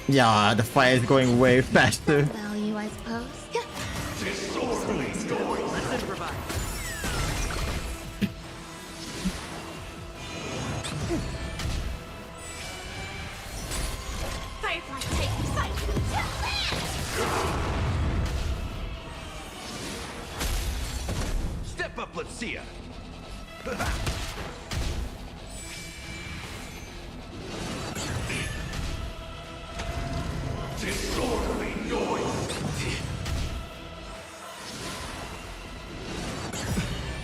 Speaker 1: Yeah, the fight is going way faster.
Speaker 3: value, I suppose.
Speaker 7: Let's improvise.
Speaker 3: Firefly take sight to land!
Speaker 17: Step up, See ya. Disorderly noise.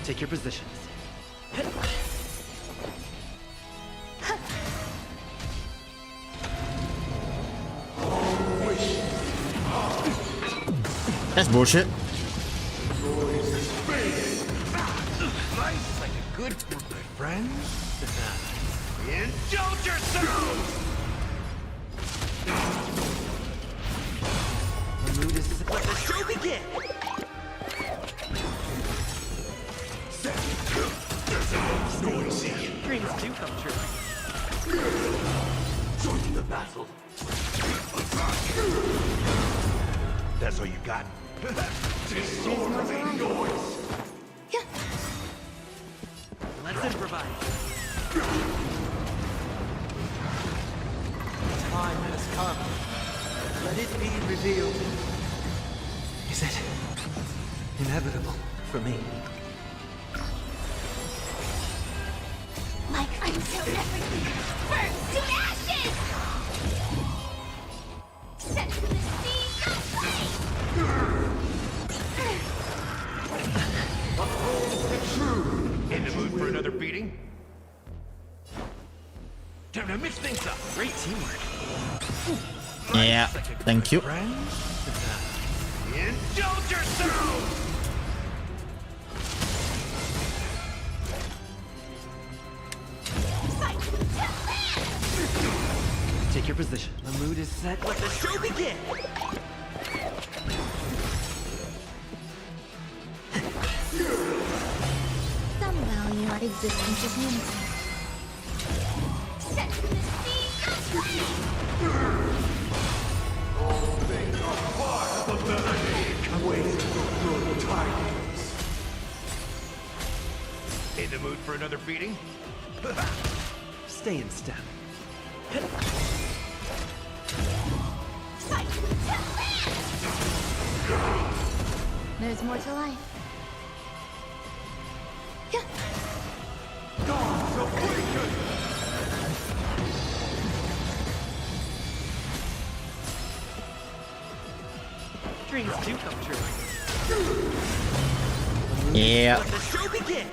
Speaker 18: Take your positions.
Speaker 1: That's bullshit.
Speaker 17: Life's like a good group of friends. Indulge yourselves!
Speaker 18: The mood is... Let the show begin!
Speaker 17: Noisy.
Speaker 18: Dreams do come true.
Speaker 17: Join the battle. That's all you got? Disorderly noise.
Speaker 18: Let's improvise. Time has come. Let it be revealed.
Speaker 7: Is it inevitable for me?
Speaker 3: Like until everything burns to ashes! Set to the sea of flame!
Speaker 17: Uphold the truth. In the mood for another beating? Time to mix things up.
Speaker 18: Great teamwork.
Speaker 1: Yeah, thank you.
Speaker 17: Indulge yourselves!
Speaker 18: Take your position. The mood is set. Let the show begin!
Speaker 12: Some value at existence is meaningful.
Speaker 3: Set to the sea of flame!
Speaker 17: All things are part of the melody. Wait for good tidings. In the mood for another beating?
Speaker 18: Stay in step.
Speaker 3: Fight to land!
Speaker 12: There's more to life.
Speaker 17: Gods awaken!
Speaker 18: Dreams do come true.
Speaker 1: Yeah.
Speaker 18: Let the show begin!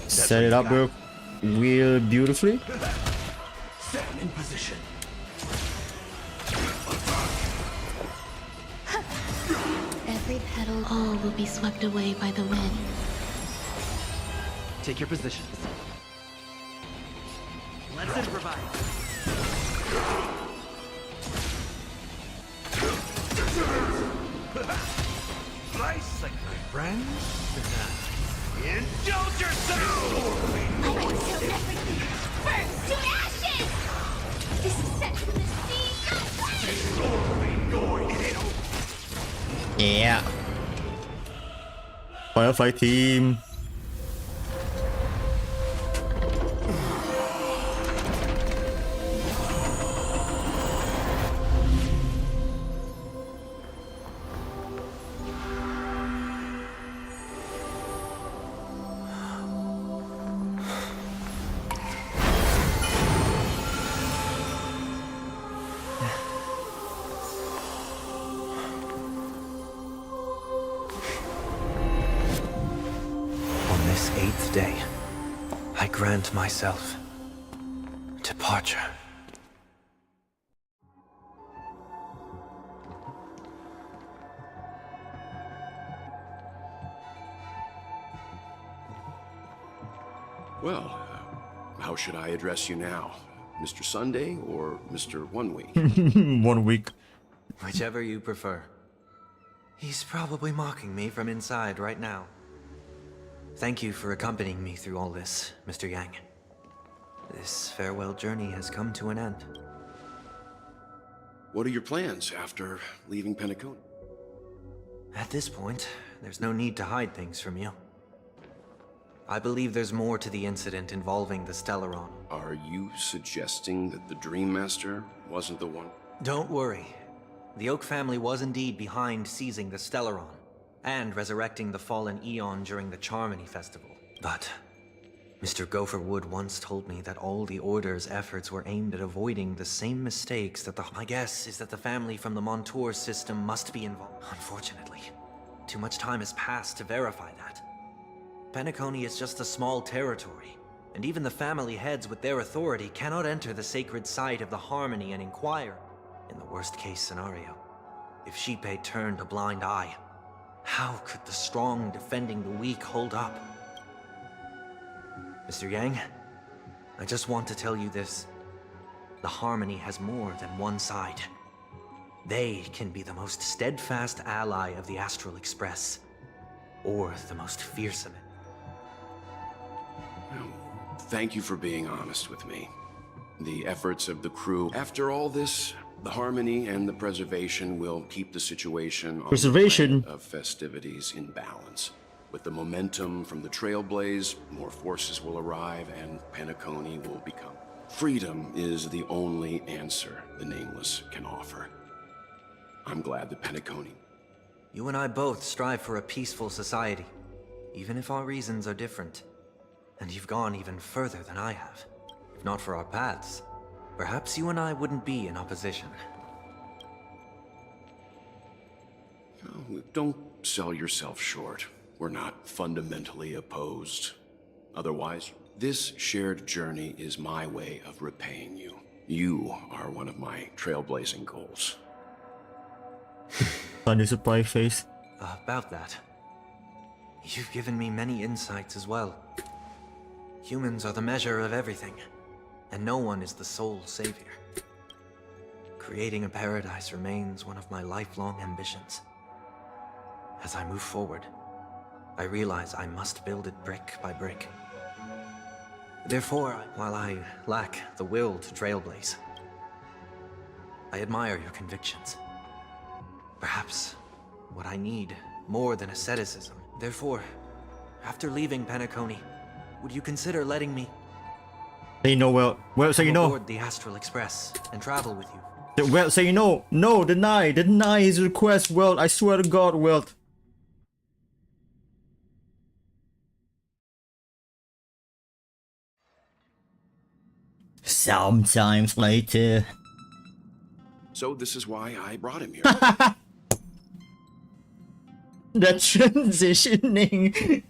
Speaker 1: Set it up real beautifully.
Speaker 17: Set in position.
Speaker 12: Every petal, all will be swept away by the wind.
Speaker 18: Take your positions. Let's improvise.
Speaker 17: Slice like my friends. Indulge yourself!
Speaker 3: Like until everything burns to ashes! This is set to the sea of flame!
Speaker 17: Disorderly noise.
Speaker 1: Yeah. Firefly team.
Speaker 7: On this 8th day, I grant myself departure.
Speaker 10: Well, how should I address you now? Mr. Sunday or Mr. One Week?
Speaker 1: 1 week.
Speaker 7: Whichever you prefer. He's probably mocking me from inside right now. Thank you for accompanying me through all this, Mr. Yang. This farewell journey has come to an end.
Speaker 10: What are your plans after leaving Penacony?
Speaker 7: At this point, there's no need to hide things from you. I believe there's more to the incident involving the Stellaron.
Speaker 10: Are you suggesting that the Dream Master wasn't the one?
Speaker 7: Don't worry. The Oak family was indeed behind seizing the Stellaron. and resurrecting the fallen Eon during the Charmony Festival. But Mr. Gopherwood once told me that all the Order's efforts were aimed at avoiding the same mistakes that My guess is that the family from the Montour system must be involved. Unfortunately, too much time has passed to verify that. Penacony is just a small territory, and even the family heads with their authority cannot enter the sacred site of the Harmony and inquire. In the worst-case scenario, if Xipe turned a blind eye, how could the strong defending the weak hold up? Mr. Yang, I just want to tell you this. The Harmony has more than one side. They can be the most steadfast ally of the Astral Express, or the most fearsome.
Speaker 10: Thank you for being honest with me. The efforts of the crew. After all this, the Harmony and the Preservation will keep the situation on the planet of festivities in balance. With the momentum from the Trailblaze, more forces will arrive and Penacony will become. Freedom is the only answer the Nameless can offer. I'm glad that Penacony...
Speaker 7: You and I both strive for a peaceful society, even if our reasons are different. And you've gone even further than I have. If not for our paths, perhaps you and I wouldn't be in opposition.
Speaker 10: Oh, don't sell yourself short. We're not fundamentally opposed. Otherwise, this shared journey is my way of repaying you. You are one of my trailblazing goals.
Speaker 1: Funny surprise face.
Speaker 7: About that, you've given me many insights as well. Humans are the measure of everything, and no one is the sole savior. Creating a paradise remains one of my lifelong ambitions. As I move forward, I realize I must build it brick by brick. Therefore, while I lack the will to trailblaze, I admire your convictions. Perhaps what I need more than asceticism. Therefore, after leaving Penacony, would you consider letting me
Speaker 1: Say no, well, so you know.
Speaker 7: aboard the Astral Express and travel with you?
Speaker 1: Well, so you know. No, deny his request, Welt. I swear to God, Welt. Sometimes later.
Speaker 10: So this is why I brought him here.
Speaker 1: The transitioning.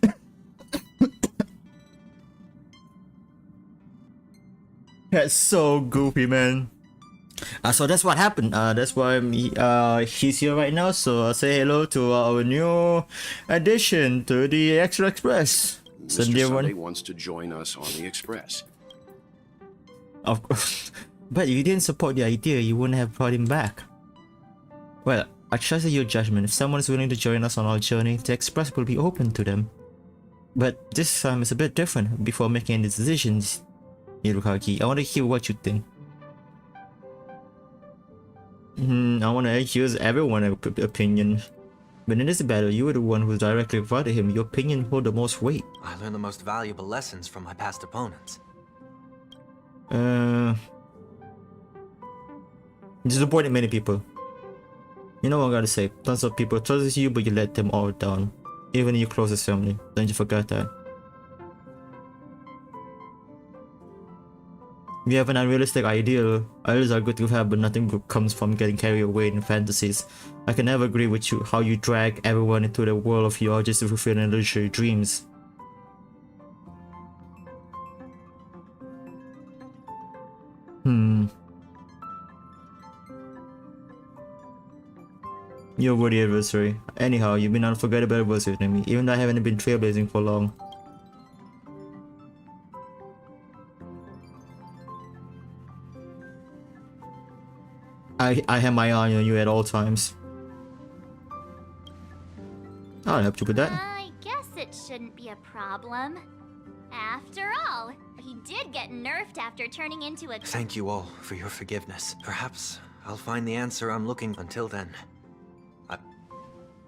Speaker 1: That's so goofy, man. So that's what happened. That's why he's here right now. So I'll say hello to our new addition to the Extra Express.
Speaker 10: Mr. Sunday wants to join us on the Express.
Speaker 1: Of course. But you didn't support the idea, you wouldn't have brought him back. Well, I trust your judgment. If someone is willing to join us on our journey, the Express will be open to them. But this time is a bit different. Before making any decisions, Hirugaki, I want to hear what you think. I want to hear everyone's opinion. But in this battle, you were the one who directly fought him. Your opinion hold the most weight.
Speaker 7: I learned the most valuable lessons from my past opponents.
Speaker 1: Disappointed many people. You know what I gotta say, tons of people trusted you, but you let them all down. Even your closest family. Don't you forget that. You have an unrealistic ideal. Ideals are good to have, but nothing good comes from getting carried away in fantasies. I can never agree with you how you drag everyone into the world of yours just to fulfill illusory dreams. You're a worthy adversary. Anyhow, you've been unforgettable adversary to me, even though I haven't been trailblazing for long. I have my eye on you at all times. I'll help you with that.
Speaker 3: I guess it shouldn't be a problem. After all, he did get nerfed after turning into a...
Speaker 7: Thank you all for your forgiveness. Perhaps I'll find the answer I'm looking for. Until then,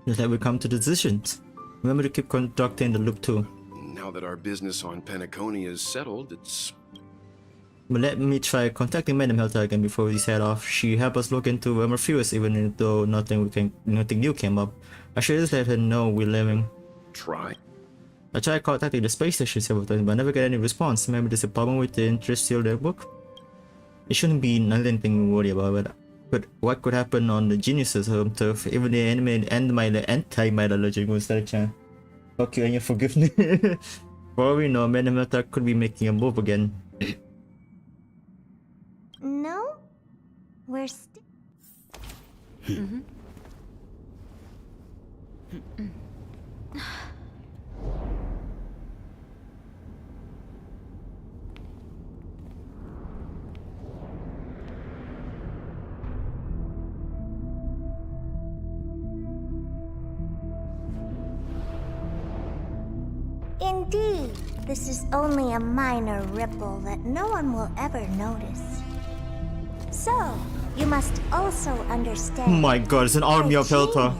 Speaker 1: Just like we come to decisions. Remember to keep conducting the loop too.
Speaker 10: Now that our business on Penacony is settled, it's...
Speaker 1: But let me try contacting Madam Helta again before we set off. She helped us look into Morpheus even though nothing new came up. I should just let her know we're leaving.
Speaker 10: Try?
Speaker 1: I tried contacting the space station several times but I never got any response. Maybe there's a problem with the interstellar notebook? It shouldn't be anything to worry about, but what could happen on the geniuses home turf? Even the anti-metallurgic will start a chance. Fuck you and your forgiveness. For all we know, Madam Helta could be making a move again.
Speaker 12: No? We're still.
Speaker 19: Indeed, this is only a minor ripple that no one will ever notice. So, you must also understand.
Speaker 1: Oh my god, it's an army of Helta.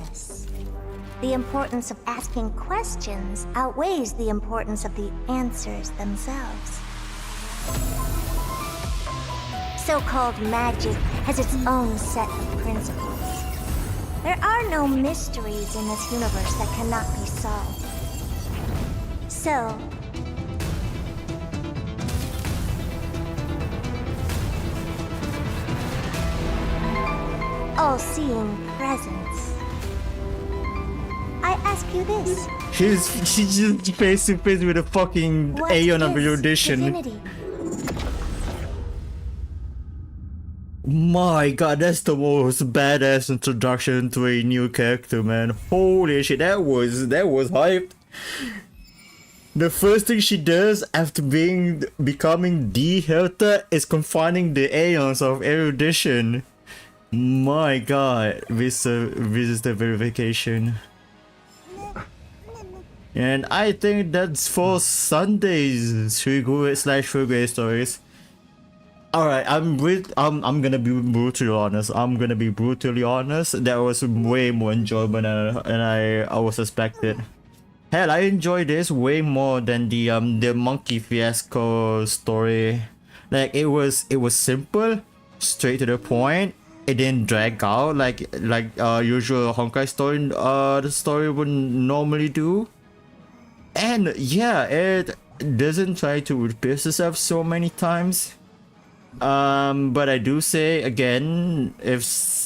Speaker 19: The importance of asking questions outweighs the importance of the answers themselves. So-called magic has its own set of principles. There are no mysteries in this universe that cannot be solved. So, all-seeing presence. I ask you this.
Speaker 1: She's just face to face with a fucking Aeon of erudition.
Speaker 19: Divinity?
Speaker 1: My god, that's the most badass introduction to a new character, man. Holy shit, that was hyped. The first thing she does after becoming the Helta is confining the Aeons of erudition. My god, this is the verification. And I think that's for Sunday's Shugure stories. Alright, I'm gonna be brutally honest. That was way more enjoyable than I was expected. Hell, I enjoyed this way more than the monkey fiasco story. Like it was simple, straight to the point. It didn't drag out like usual Honkai story the story would normally do. And yeah, it doesn't try to repeat itself so many times. But I do say again, if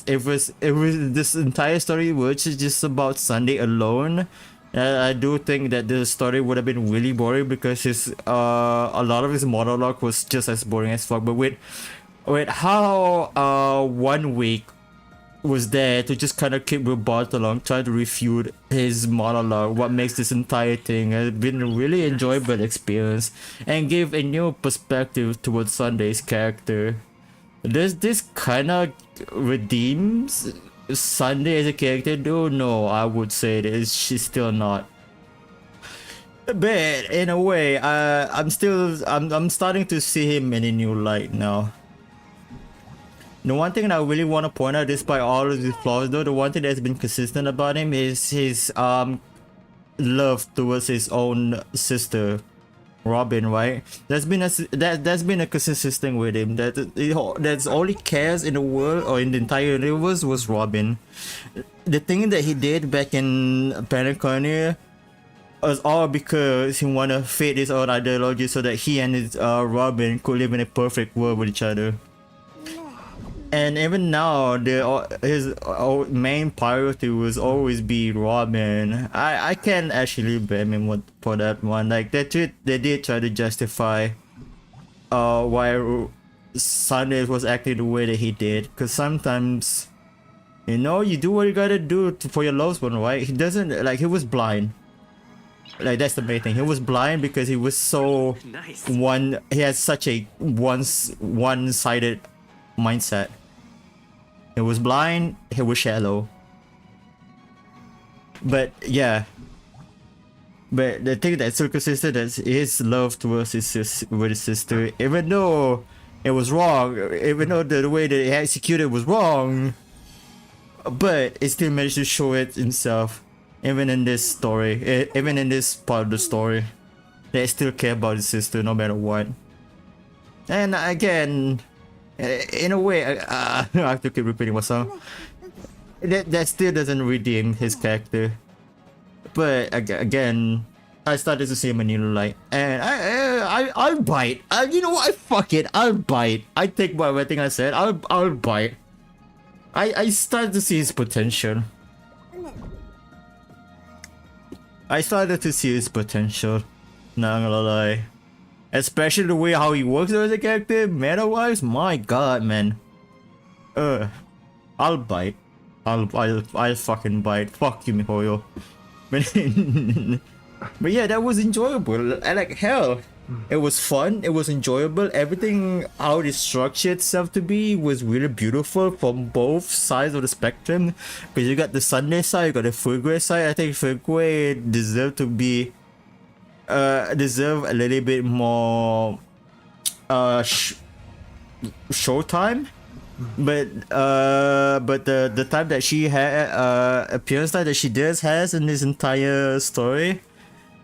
Speaker 1: this entire story was just about Sunday alone, I do think that the story would have been really boring because a lot of his monologue was just as boring as fuck. But with how 1 week was there to just kind of keep Robot along, try to refute his monologue, what makes this entire thing has been a really enjoyable experience and give a new perspective towards Sunday's character. This kind of redeems Sunday as a character, though no, I would say that she's still not. But in a way, I'm starting to see him in a new light now. The one thing that I really want to point out, despite all of his flaws though, the one thing that's been consistent about him is his love towards his own sister, Robin, right? That's been a consistent thing with him. That's all he cares in the world or in the entire universe was Robin. The thing that he did back in Panaconia was all because he wanted to fit his own ideology so that he and his Robin could live in a perfect world with each other. And even now, his main priority was always be Robin. I can't actually blame him for that one. Like they did try to justify why Sunday was acting the way that he did. Cause sometimes, you know, you do what you gotta do for your loved one, right? He doesn't he was blind. Like that's the main thing. He was blind because he was so he had such a one-sided mindset. He was blind, he was shallow. But yeah. But the thing that's so consistent is his love towards his sister, even though it was wrong, even though the way that he executed was wrong, but it still managed to show it himself, even in this story, even in this part of the story. They still care about his sister no matter what. And again, in a way, I have to keep repeating myself. That still doesn't redeem his character. But again, I started to see him in a new light, and I'll bite. You know what? Fuck it. I'll bite. I take back everything I said. I'll bite. I started to see his potential. I started to see his potential. Not gonna lie. Especially the way how he works as a character, meta-wise, my god, man. I'll bite. I'll fucking bite. Fuck you, Mihoyo. But yeah, that was enjoyable. I like hell. It was fun. It was enjoyable. Everything how it structured itself to be was really beautiful from both sides of the spectrum. Because you got the Sunday side, you got the Furgue side. I think Furgue deserved to be deserve a little bit more showtime. But the time that she had appearance time that she has in this entire story,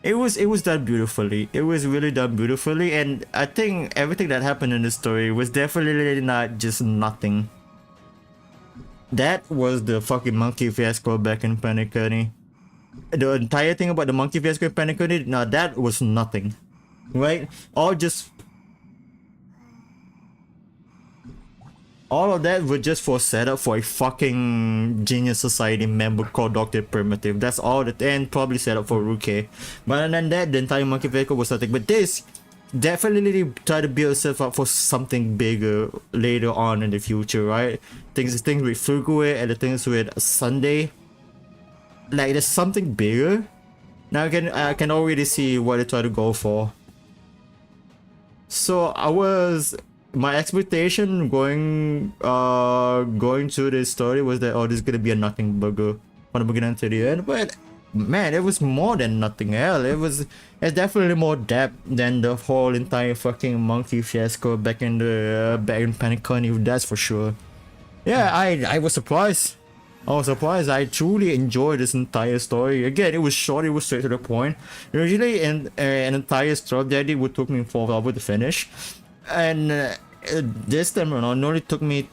Speaker 1: it was done beautifully. It was really done beautifully, and I think everything that happened in the story was definitely not just nothing. That was the fucking monkey fiasco back in Paniconi. The entire thing about the monkey fiasco in Paniconi, now that was nothing, right? All of that was just for setup for a fucking Genius Society member called Dr. Primitive. That's all that, and probably set up for Ruke. But other than that, the entire monkey vehicle was nothing. But this definitely try to build itself up for something bigger later on in the future, right? Things with Furgue and the things with Sunday. Like there's something bigger. Now I can already see what they try to go for. So my expectation going through this story was that this is gonna be a nothing burger from the beginning to the end, but man, it was more than nothing else. It's definitely more depth than the whole entire fucking monkey fiasco back in Paniconi, that's for sure. Yeah, I was surprised. I truly enjoyed this entire story. Again, it was short, it was straight to the point. Usually an entire story that would took me 4 hours to finish. And this time around, it only took me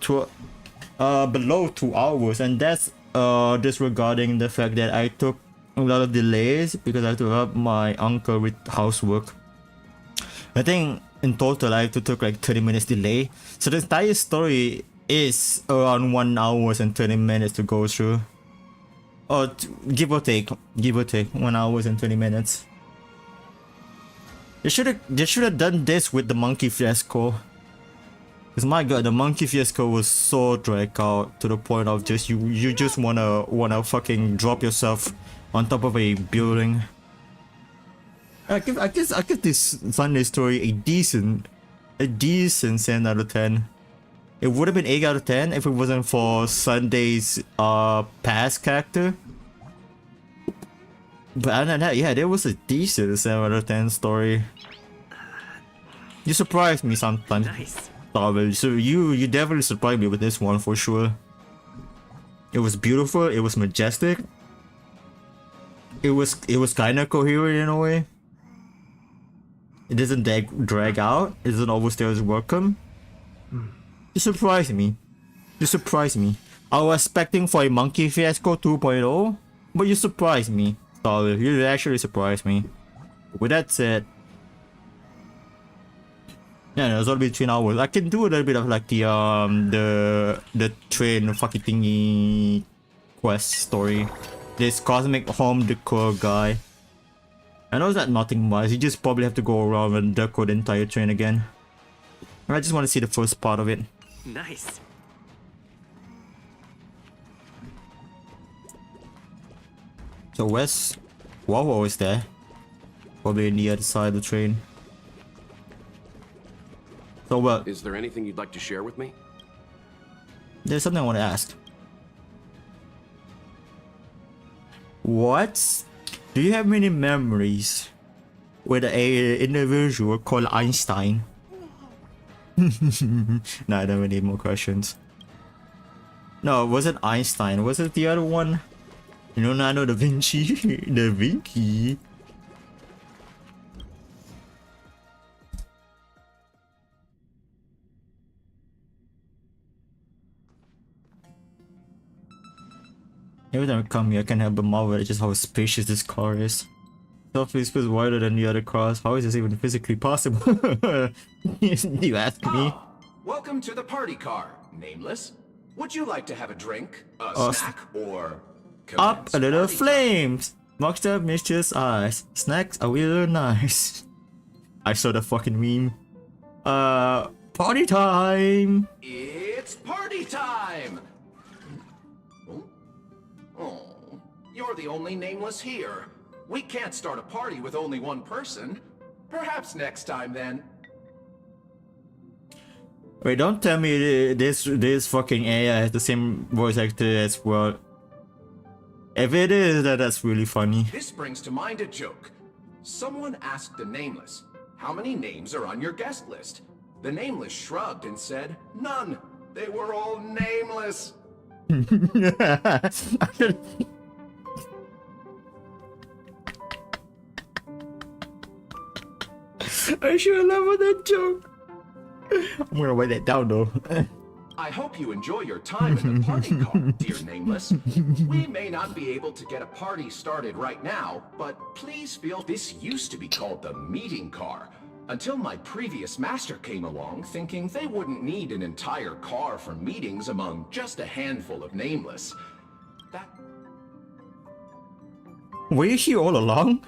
Speaker 1: below 2 hours, and that's disregarding the fact that I took a lot of delays because I had to help my uncle with housework. I think in total I took like 30 minutes delay. So the entire story is around 1 hour and 30 minutes to go through. Or give or take 1 hour and 20 minutes. They should have done this with the monkey fiasco. Cause my god, the monkey fiasco was so dragged out to the point of just you just wanna fucking drop yourself on top of a building. I give this Sunday story a decent 7 out of 10. It would have been 8 out of 10 if it wasn't for Sunday's past character. But other than that, yeah, there was a decent 7 out of 10 story. You surprised me sometimes. Nice. So you definitely surprised me with this one for sure. It was beautiful, it was majestic. It was kinda coherent in a way. It doesn't drag out, it doesn't overstay its welcome. You surprised me. I was expecting for a monkey fiasco 2.0, but you surprised me. Solid. You actually surprised me. With that said, yeah, it was all between hours. I can do a little bit of like the train fucking thingy quest story. This cosmic home decor guy. I know that nothing much. You just probably have to go around and decor the entire train again. I just want to see the first part of it.
Speaker 18: Nice.
Speaker 1: So where's Wawa is there? Probably on the other side of the train. So what?
Speaker 10: Is there anything you'd like to share with me?
Speaker 1: There's something I want to ask. What? Do you have many memories with an individual called Einstein? Nah, I don't really need more questions. No, it wasn't Einstein. Was it the other one? Leonardo da Vinci? Da Vinci? Every time I come here, I can't help but marvel at just how spacious this car is. Selfie feels wider than the other cars. How is this even physically possible? You ask me?
Speaker 20: Welcome to the party car, Nameless. Would you like to have a drink, a snack, or
Speaker 1: up a little flames? Mocked up mischievous eyes. Snacks are really nice. I saw the fucking meme. Party time!
Speaker 20: It's party time! Oh, you're the only Nameless here. We can't start a party with only one person. Perhaps next time then.
Speaker 1: Wait, don't tell me this fucking AI has the same voice actor as well. If it is, that's really funny.
Speaker 20: This brings to mind a joke. Someone asked the Nameless, how many names are on your guest list? The Nameless shrugged and said, none. They were all nameless.
Speaker 1: I should love that joke. I'm gonna write that down though.
Speaker 20: I hope you enjoy your time in the party car, dear Nameless. We may not be able to get a party started right now, but please feel this used to be called the meeting car. Until my previous master came along thinking they wouldn't need an entire car for meetings among just a handful of Nameless.
Speaker 1: Were you here all along?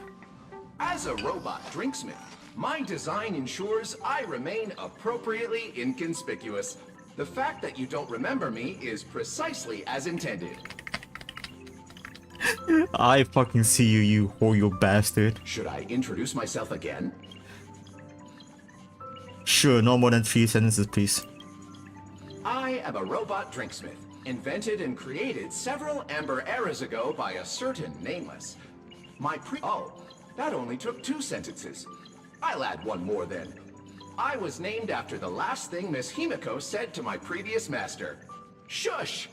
Speaker 20: As a robot drinksmith, my design ensures I remain appropriately inconspicuous. The fact that you don't remember me is precisely as intended.
Speaker 1: I fucking see you, you whore bastard.
Speaker 20: Should I introduce myself again?
Speaker 1: Sure, no more than 3 sentences, please.
Speaker 20: I am a robot drinksmith, invented and created several amber eras ago by a certain Nameless. Oh, that only took 2 sentences. I'll add one more then. I was named after the last thing Miss Himiko said to my previous master. Shush!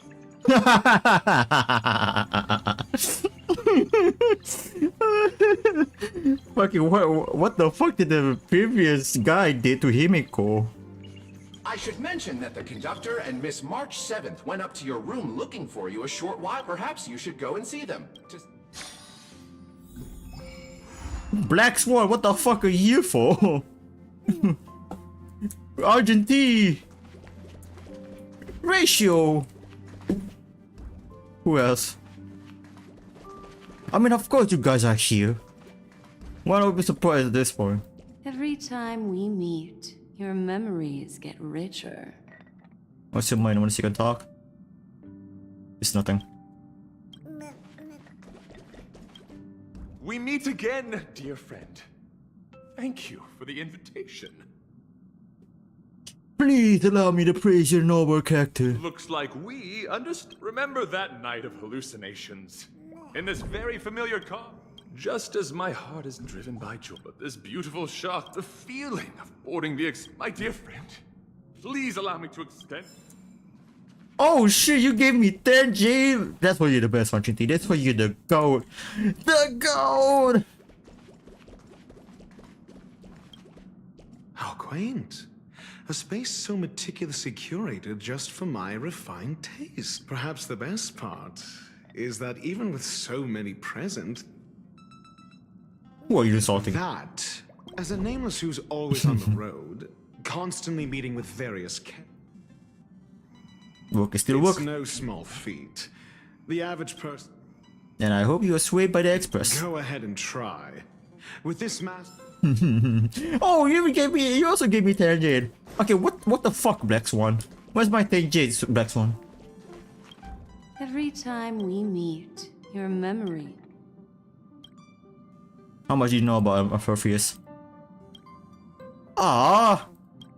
Speaker 1: Fucking what the fuck did the previous guy did to Himiko?
Speaker 20: I should mention that the conductor and Miss March 7th went up to your room looking for you a short while. Perhaps you should go and see them.
Speaker 1: Black Swan, what the fuck are you here for? Argentine! Ratio! Who else? I mean, of course you guys are here. Why not be surprised at this point?
Speaker 8: Every time we meet, your memories get richer.
Speaker 1: What's your mind? Want to see you can talk? It's nothing.
Speaker 17: We meet again, dear friend. Thank you for the invitation.
Speaker 1: Please allow me to praise your noble character.
Speaker 17: Looks like we remember that night of hallucinations. In this very familiar car. Just as my heart is driven by joy, but this beautiful shot, the feeling of boarding the my dear friend. Please allow me to extend.
Speaker 1: Oh shit, you gave me 10 G. That's why you're the best, Archie. That's why you're the GOAT. The GOAT!
Speaker 21: How quaint. A space so meticulously curated just for my refined taste. Perhaps the best part is that even with so many present...
Speaker 1: Who are you insulting?
Speaker 21: That, as a Nameless who's always on the road, constantly meeting with various...
Speaker 1: Work is still work.
Speaker 21: It's no small feat. The average person...
Speaker 1: And I hope you are swayed by the express.
Speaker 21: Go ahead and try. With this mass...
Speaker 1: Oh, you also gave me 10 jade. Okay, what the fuck, Black Swan? Where's my 10 jade, Black Swan?
Speaker 8: Every time we meet, your memory.
Speaker 1: How much do you know about Orpheus? Ah,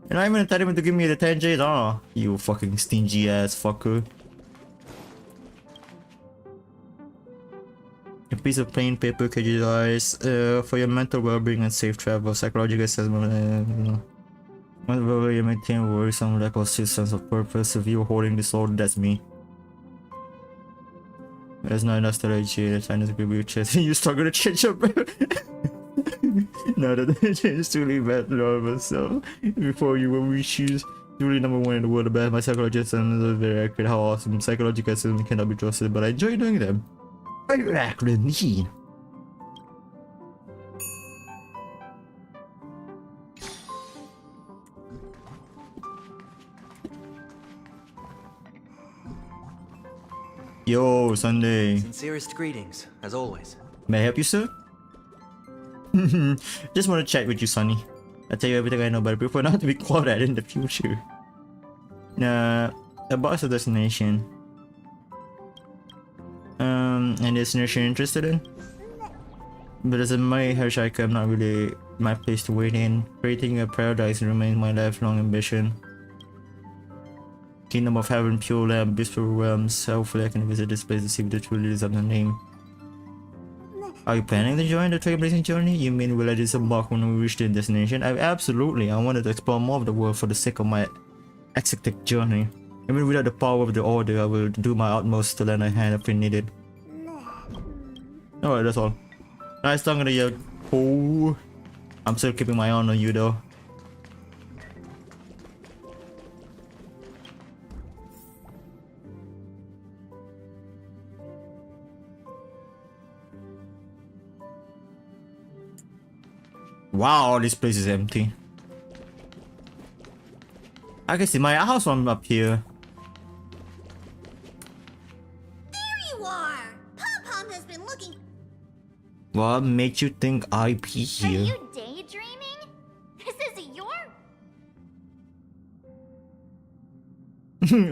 Speaker 1: and I'm gonna tell him to give me the 10 jade. Ah, you fucking stingy ass fucker. A piece of plain paper could you guys for your mental well-being and safe travel, psychological assessment. Whenever you maintain worrisome lack of sense of purpose, if you're holding disorder, that's me. There's not enough strategy. The Chinese give you chest. You struggle to change up. No, that change truly bad love myself. Before you will we choose truly number one in the world, the best. My psychologist is very accurate. How awesome psychological assessment cannot be trusted, but I enjoy doing them. Very accurate indeed. Yo, Sunday.
Speaker 7: Sincerest greetings, as always.
Speaker 1: May I help you, sir? Just want to chat with you, Sonny. I'll tell you everything I know, but I prefer not to be called that in the future. About the destination. And destination you're interested in? But as a my hitchhiker, I'm not really my place to wait in. Creating a paradise remains my lifelong ambition. Kingdom of Heaven, Pure Land, Blissful Realms. Hopefully I can visit this place to see if the truly is on the name. Are you planning to join the trailblazing journey? You mean will I disembark when we reach the destination? Absolutely. I wanted to explore more of the world for the sake of my eclectic journey. Even without the power of the order, I will do my utmost to lend a hand if needed. Alright, that's all. Nice talking to you. Oh, I'm still keeping my eye on you though. Wow, this place is empty. I can see my house from up here.
Speaker 4: There you are! Pom-Pom has been looking...
Speaker 1: What made you think I'd be here?
Speaker 3: Are you daydreaming? This is your...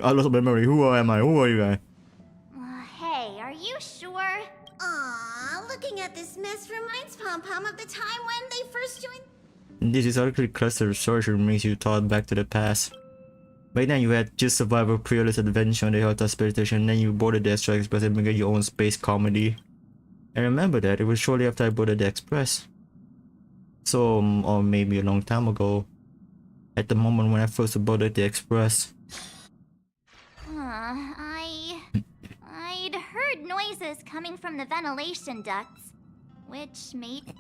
Speaker 1: I lost my memory. Who am I? Who are you guys?
Speaker 3: Hey, are you sure?
Speaker 4: Aw, looking at this mess reminds Pom-Pom of the time when they first joined...
Speaker 1: This historically clustered sorcery makes you thought back to the past. Back then you had just survived a peerless adventure on the Delta space station, then you boarded the Extra Express and began your own space comedy. I remember that, it was shortly after I boarded the Express. So, or maybe a long time ago. At the moment when I first boarded the Express.
Speaker 3: I'd heard noises coming from the ventilation ducts, which made...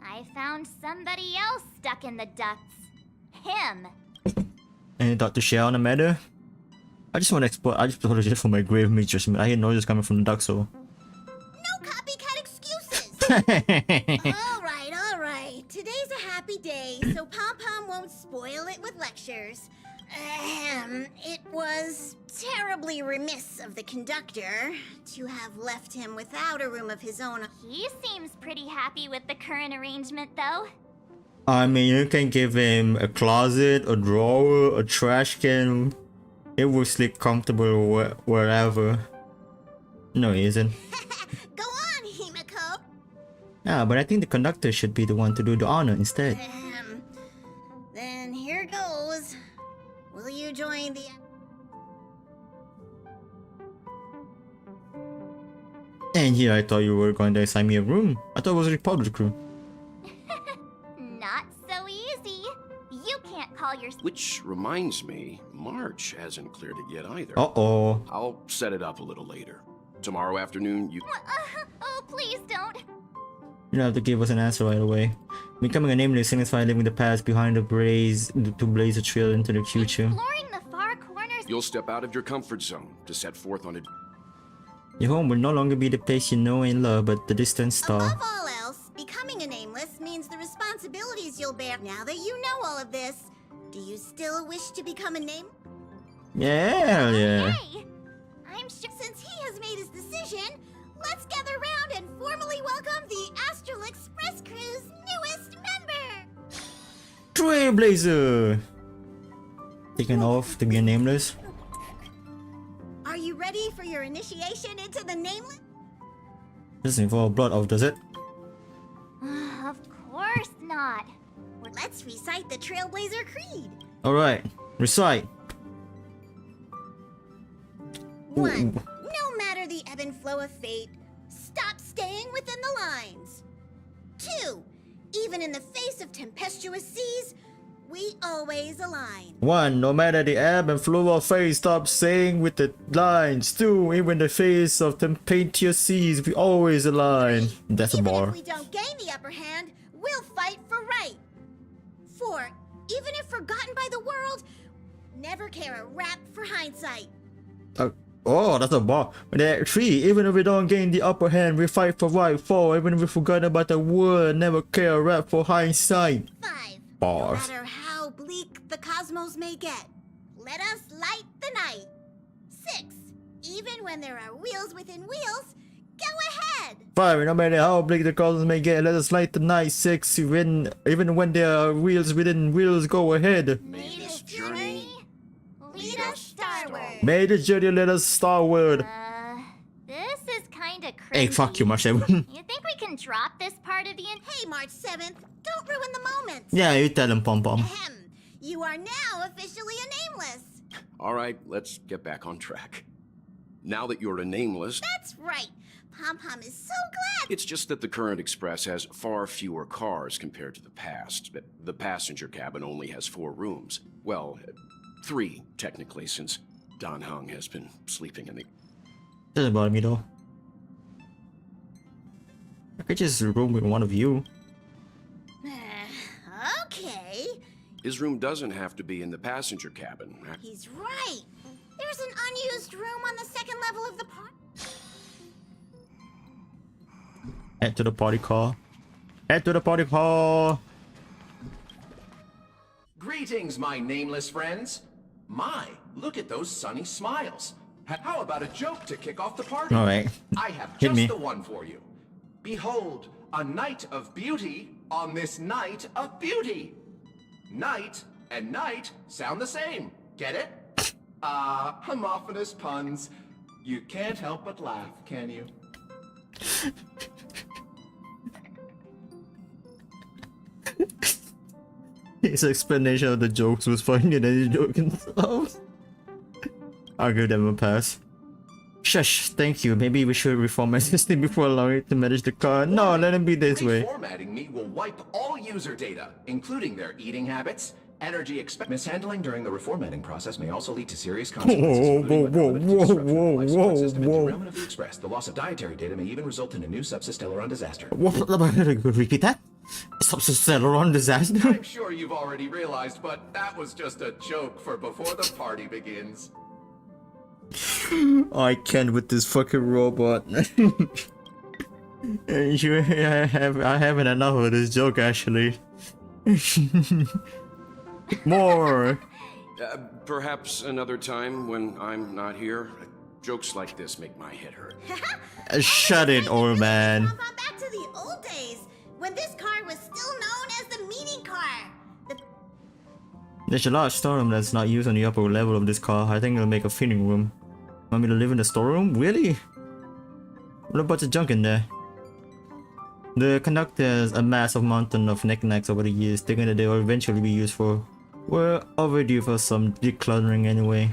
Speaker 3: I found somebody else stuck in the ducts. Him.
Speaker 1: Any thought to share on the matter? I just want to explore. I just apologize for my grave majors. I hear noises coming from the ducts, so...
Speaker 4: No copycat excuses! Alright. Today's a happy day, so Pom-Pom won't spoil it with lectures. It was terribly remiss of the conductor to have left him without a room of his own.
Speaker 3: He seems pretty happy with the current arrangement, though.
Speaker 1: I mean, you can give him a closet, a drawer, a trash can. It will sleep comfortable wherever. No, he isn't.
Speaker 4: Go on, Himiko!
Speaker 1: Yeah, but I think the conductor should be the one to do the honor instead.
Speaker 4: Then here goes. Will you join the...
Speaker 1: And here I thought you were going to assign me a room. I thought it was a Republic crew.
Speaker 3: Not so easy. You can't call your...
Speaker 10: Which reminds me, March hasn't cleared it yet either.
Speaker 1: Uh-oh.
Speaker 10: I'll set it up a little later. Tomorrow afternoon, you...
Speaker 3: Oh, please don't.
Speaker 1: You don't have to give us an answer right away. Becoming a nameless signifies leaving the past behind to blaze a trail into the future.
Speaker 3: Exploring the far corners...
Speaker 10: You'll step out of your comfort zone to set forth on a...
Speaker 1: Your home will no longer be the place you know and love, but the distant star.
Speaker 4: Above all else, becoming a nameless means the responsibilities you'll bear. Now that you know all of this, do you still wish to become a name?
Speaker 1: Yeah.
Speaker 4: Hey, I'm sure since he has made his decision, let's gather around and formally welcome the Astral Express crew's newest member!
Speaker 1: Trailblazer! Taken off to be a nameless.
Speaker 4: Are you ready for your initiation into the nameless?
Speaker 1: Doesn't involve blood oath, does it?
Speaker 3: Of course not.
Speaker 4: Let's recite the Trailblazer Creed.
Speaker 1: Alright, recite.
Speaker 4: 1. No matter the ebb and flow of fate, stop staying within the lines. 2. Even in the face of tempestuous seas, We always align.
Speaker 1: 1. No matter the ebb and flow of fate, stop saying with the lines. 2. Even in the face of tempestuous seas, we always align. That's a bar.
Speaker 4: If we don't gain the upper hand, we'll fight for right. 4. Even if forgotten by the world, never care a rap for hindsight.
Speaker 1: Oh, that's a bar. 3. Even if we don't gain the upper hand, we fight for right. 4. Even if we forgot about the word, never care a rap for hindsight.
Speaker 4: 5.
Speaker 1: Bars.
Speaker 4: No matter how bleak the cosmos may get, let us light the night. 6. Even when there are wheels within wheels, go ahead.
Speaker 1: 5. No matter how bleak the cosmos may get, let us light the night. 6. Even when there are wheels within wheels, go ahead.
Speaker 4: May this journey lead us starward.
Speaker 1: May this journey let us starward.
Speaker 3: This is kinda cringy.
Speaker 1: Hey, fuck you, March 7th.
Speaker 3: You think we can drop this part of the
Speaker 4: Hey, March 7th, don't ruin the moment.
Speaker 1: Yeah, you tell him, Pom Pom.
Speaker 4: You are now officially a nameless.
Speaker 10: All right, let's get back on track. Now that you're a nameless,
Speaker 4: That's right. Pom Pom is so glad.
Speaker 10: it's just that the current express has far fewer cars compared to the past. The passenger cabin only has 4 rooms. Well, 3, technically, since Dan Heng has been sleeping in the...
Speaker 1: Doesn't bother me though. I could just room with one of you.
Speaker 4: Okay.
Speaker 10: His room doesn't have to be in the passenger cabin.
Speaker 4: He's right. There's an unused room on the second level of the park.
Speaker 1: Head to the party car. Head to the party car.
Speaker 20: Greetings, my nameless friends. My, look at those sunny smiles. How about a joke to kick off the party?
Speaker 1: All right.
Speaker 20: I have
Speaker 1: Hit
Speaker 20: just
Speaker 1: me.
Speaker 20: the one for you. Behold, a night of beauty on this night of beauty. Night and night sound the same. Get it? Homophonous puns. You can't help but laugh, can you?
Speaker 1: His explanation of the jokes was funnier than his joke themselves. I'll give them a pass. Shush, thank you. Maybe we should reform my system before allowing it to manage the car. No, let it be this way.
Speaker 20: Reformatting me will wipe all user data, including their eating habits, energy mishandling during the reformatting process may also lead to serious consequences.
Speaker 1: Whoa.
Speaker 20: Of the Express. The loss of dietary data may even result in a new subsysteleron disaster.
Speaker 1: Repeat that? Subsysteleron disaster?
Speaker 20: I'm sure you've already realized, but that was just a joke for before the party begins.
Speaker 1: I can't with this fucking robot. I haven't enough of this joke actually. More.
Speaker 10: Perhaps another time when I'm not here. Jokes like this make my head hurt.
Speaker 1: Shut it, old man.
Speaker 4: Back to the old days, when this car was still known as the meeting car.
Speaker 1: There's a large storeroom that's not used on the upper level of this car. I think it'll make a fitting room. Want me to live in the storeroom? Really? What a bunch of junk in there. The conductor has a massive mountain of knickknacks over the years, thinking that they will eventually be used for. We're overdue for some decluttering anyway.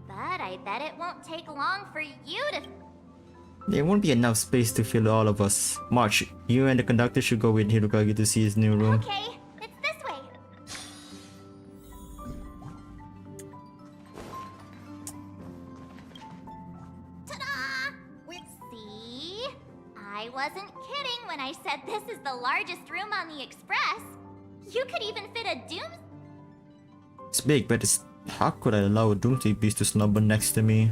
Speaker 3: But I bet it won't take long for you to...
Speaker 1: There won't be enough space to fill all of us. March, you and the conductor should go with Hirugaki to see his new room.
Speaker 3: Okay, it's this way. Ta-da! See? I wasn't kidding when I said this is the largest room on the Express. You could even fit a doom...
Speaker 1: It's big, but it's... How could I allow a doomsday beast to snubble next to me?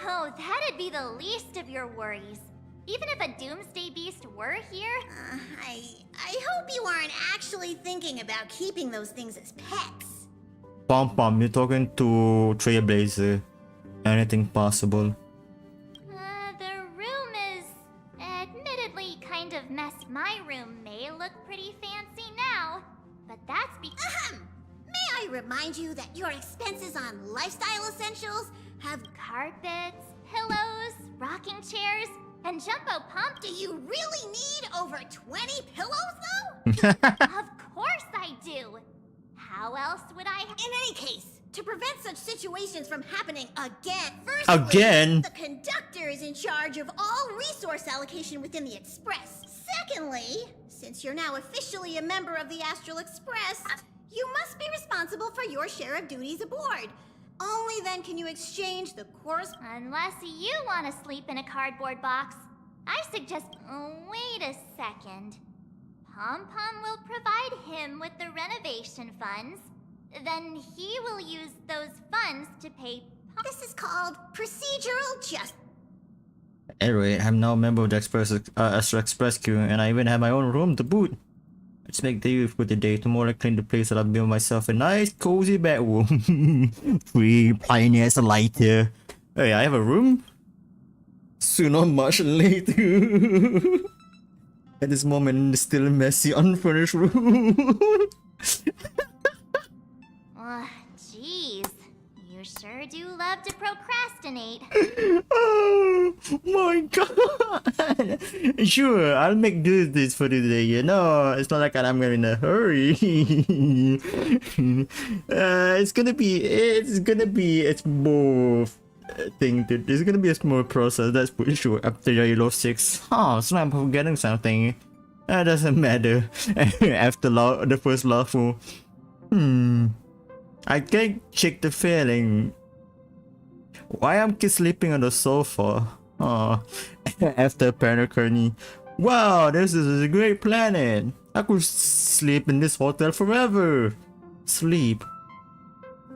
Speaker 3: Oh, that'd be the least of your worries. Even if a doomsday beast were here...
Speaker 4: I hope you aren't actually thinking about keeping those things as pets.
Speaker 1: Pom Pom, you're talking to Trailblazer. Anything possible.
Speaker 3: The room is... admittedly kind of messed. My room may look pretty fancy now, but that's because...
Speaker 4: May I remind you that your expenses on lifestyle essentials have
Speaker 3: carpets, pillows, rocking chairs, and jumbo pump.
Speaker 4: Do you really need over 20 pillows, though?
Speaker 3: Of course I do. How else would I...
Speaker 4: In any case, to prevent such situations from happening again,
Speaker 1: Again?
Speaker 4: The conductor is in charge of all resource allocation within the Express. Secondly, since you're now officially a member of the Astral Express, You must be responsible for your share of duties aboard. Only then can you exchange the course.
Speaker 3: Unless you want to sleep in a cardboard box, I suggest. Wait a second. Pom Pom will provide him with the renovation funds. Then he will use those funds to pay.
Speaker 4: This is called procedural justice.
Speaker 1: Anyway, I'm now a member of the Extra Express queue, and I even have my own room to boot. Let's make the for the day. Tomorrow I clean the place that I built myself a nice cozy bedroom. 3 pioneers later. Hey, I have a room? Soon, not much later. At this moment, it's still a messy, unfurnished room.
Speaker 3: Jeez. You sure do love to procrastinate.
Speaker 1: Oh my god! Sure, I'll make do this for today, you know. It's not like I'm in a hurry. It's gonna be a small thing. It's gonna be a small process, that's for sure. After Yellow 6. Oh, so I'm forgetting something. That doesn't matter. After the first lawful. I can't shake the feeling. Why am I sleeping on the sofa? Oh, after Panacony. Wow, this is a great planet. I could sleep in this hotel forever. Sleep.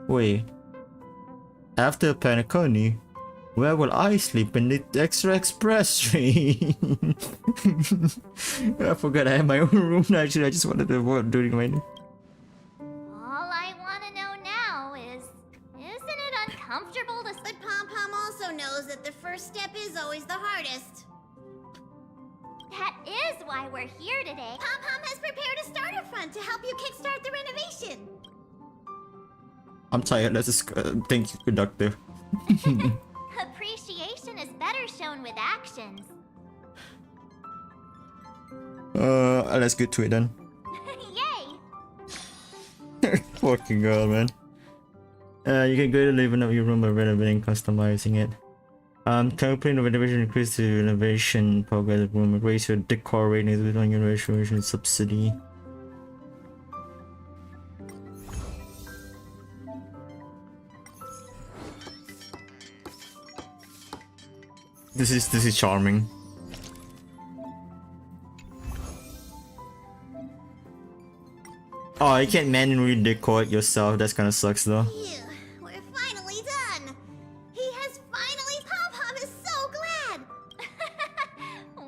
Speaker 1: Wait. After Panacony, where will I sleep in the Extra Express train? I forgot I have my own room. Actually, I just wanted to avoid doing my.
Speaker 3: All I want to know now is, isn't it uncomfortable to...
Speaker 4: But Pom Pom also knows that the first step is always the hardest.
Speaker 3: That is why we're here today.
Speaker 4: Pom Pom has prepared a starter fund to help you kickstart the renovation.
Speaker 1: I'm tired. Let's just thank you, conductor.
Speaker 3: Appreciation is better shown with actions.
Speaker 1: Let's get to it then.
Speaker 3: Yay!
Speaker 1: Fucking girl, man. You can go to living up your room by renovating, customizing it. Completing the renovation, increase the renovation progress of room, raise your decor ratings with on your renovation subsidy. This is charming. Oh, you can't manually decor it yourself. That's kind of sucks though.
Speaker 4: Phew, we're finally done. He has finally. Pom Pom is so glad.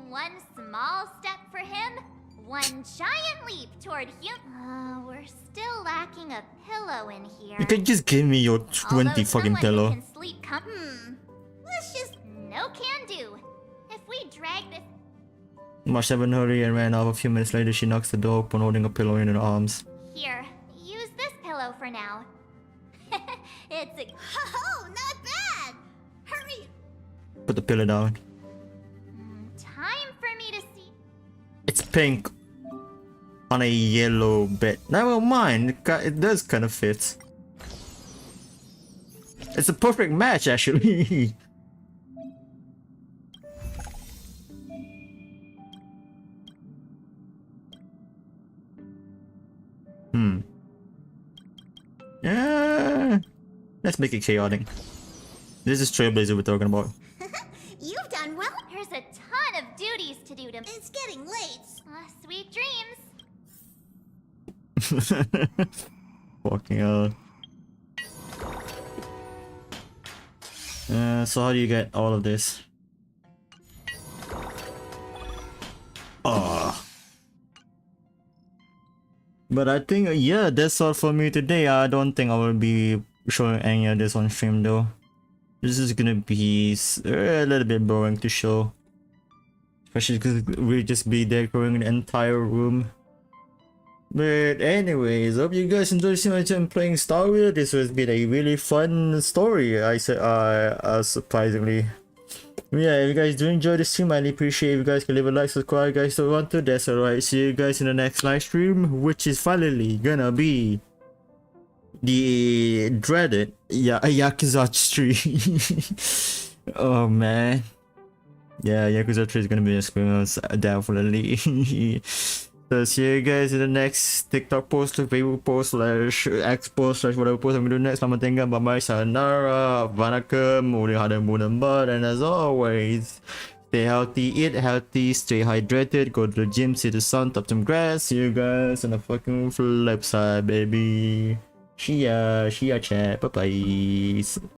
Speaker 3: One small step for him, one giant leap toward hum. We're still lacking a pillow in here.
Speaker 1: You can just give me your 20 fucking pillow.
Speaker 3: Can sleep
Speaker 4: Let's just.
Speaker 3: No can do. If we drag this.
Speaker 1: Must have been hurry and ran off. A few minutes later, she knocks the door open, holding a pillow in her arms.
Speaker 3: Here, use this pillow for now. It's a.
Speaker 4: Oh, not bad. Hurry.
Speaker 1: Put the pillow down.
Speaker 3: Time for me to see.
Speaker 1: It's pink on a yellow bed. Never mind, it does kind of fit. It's a perfect match, actually. Yeah. Let's make it chaotic. This is Trailblazer we're talking about.
Speaker 4: You've done well.
Speaker 3: There's a ton of duties to do to.
Speaker 4: It's getting late.
Speaker 3: Sweet dreams.
Speaker 1: Fucking hell. So how do you get all of this? But I think, yeah, that's all for me today. I don't think I will be showing any of this on stream though. This is gonna be a little bit boring to show. Especially because we'll just be decorating the entire room. But anyways, hope you guys enjoyed seeing my time playing Star Wars. This has been a really fun story, I said, surprisingly. Yeah, if you guys do enjoy the stream, I really appreciate if you guys can leave a like, subscribe, guys, don't want to. That's alright. See you guys in the next live stream, which is finally gonna be the dreaded Yakuza 3. Oh man. Yeah, Yakuza 3 is gonna be an experience, definitely. See you guys in the next TikTok post, Facebook post, /X post, whatever post I'm gonna do next. Selamat tinggal, bye bye, sayonara, vanakkam, and as always, stay healthy, eat healthy, stay hydrated, go to the gym, see the sun, touch some grass. See you guys on the fucking flip side, baby. Shia chat, bye bye.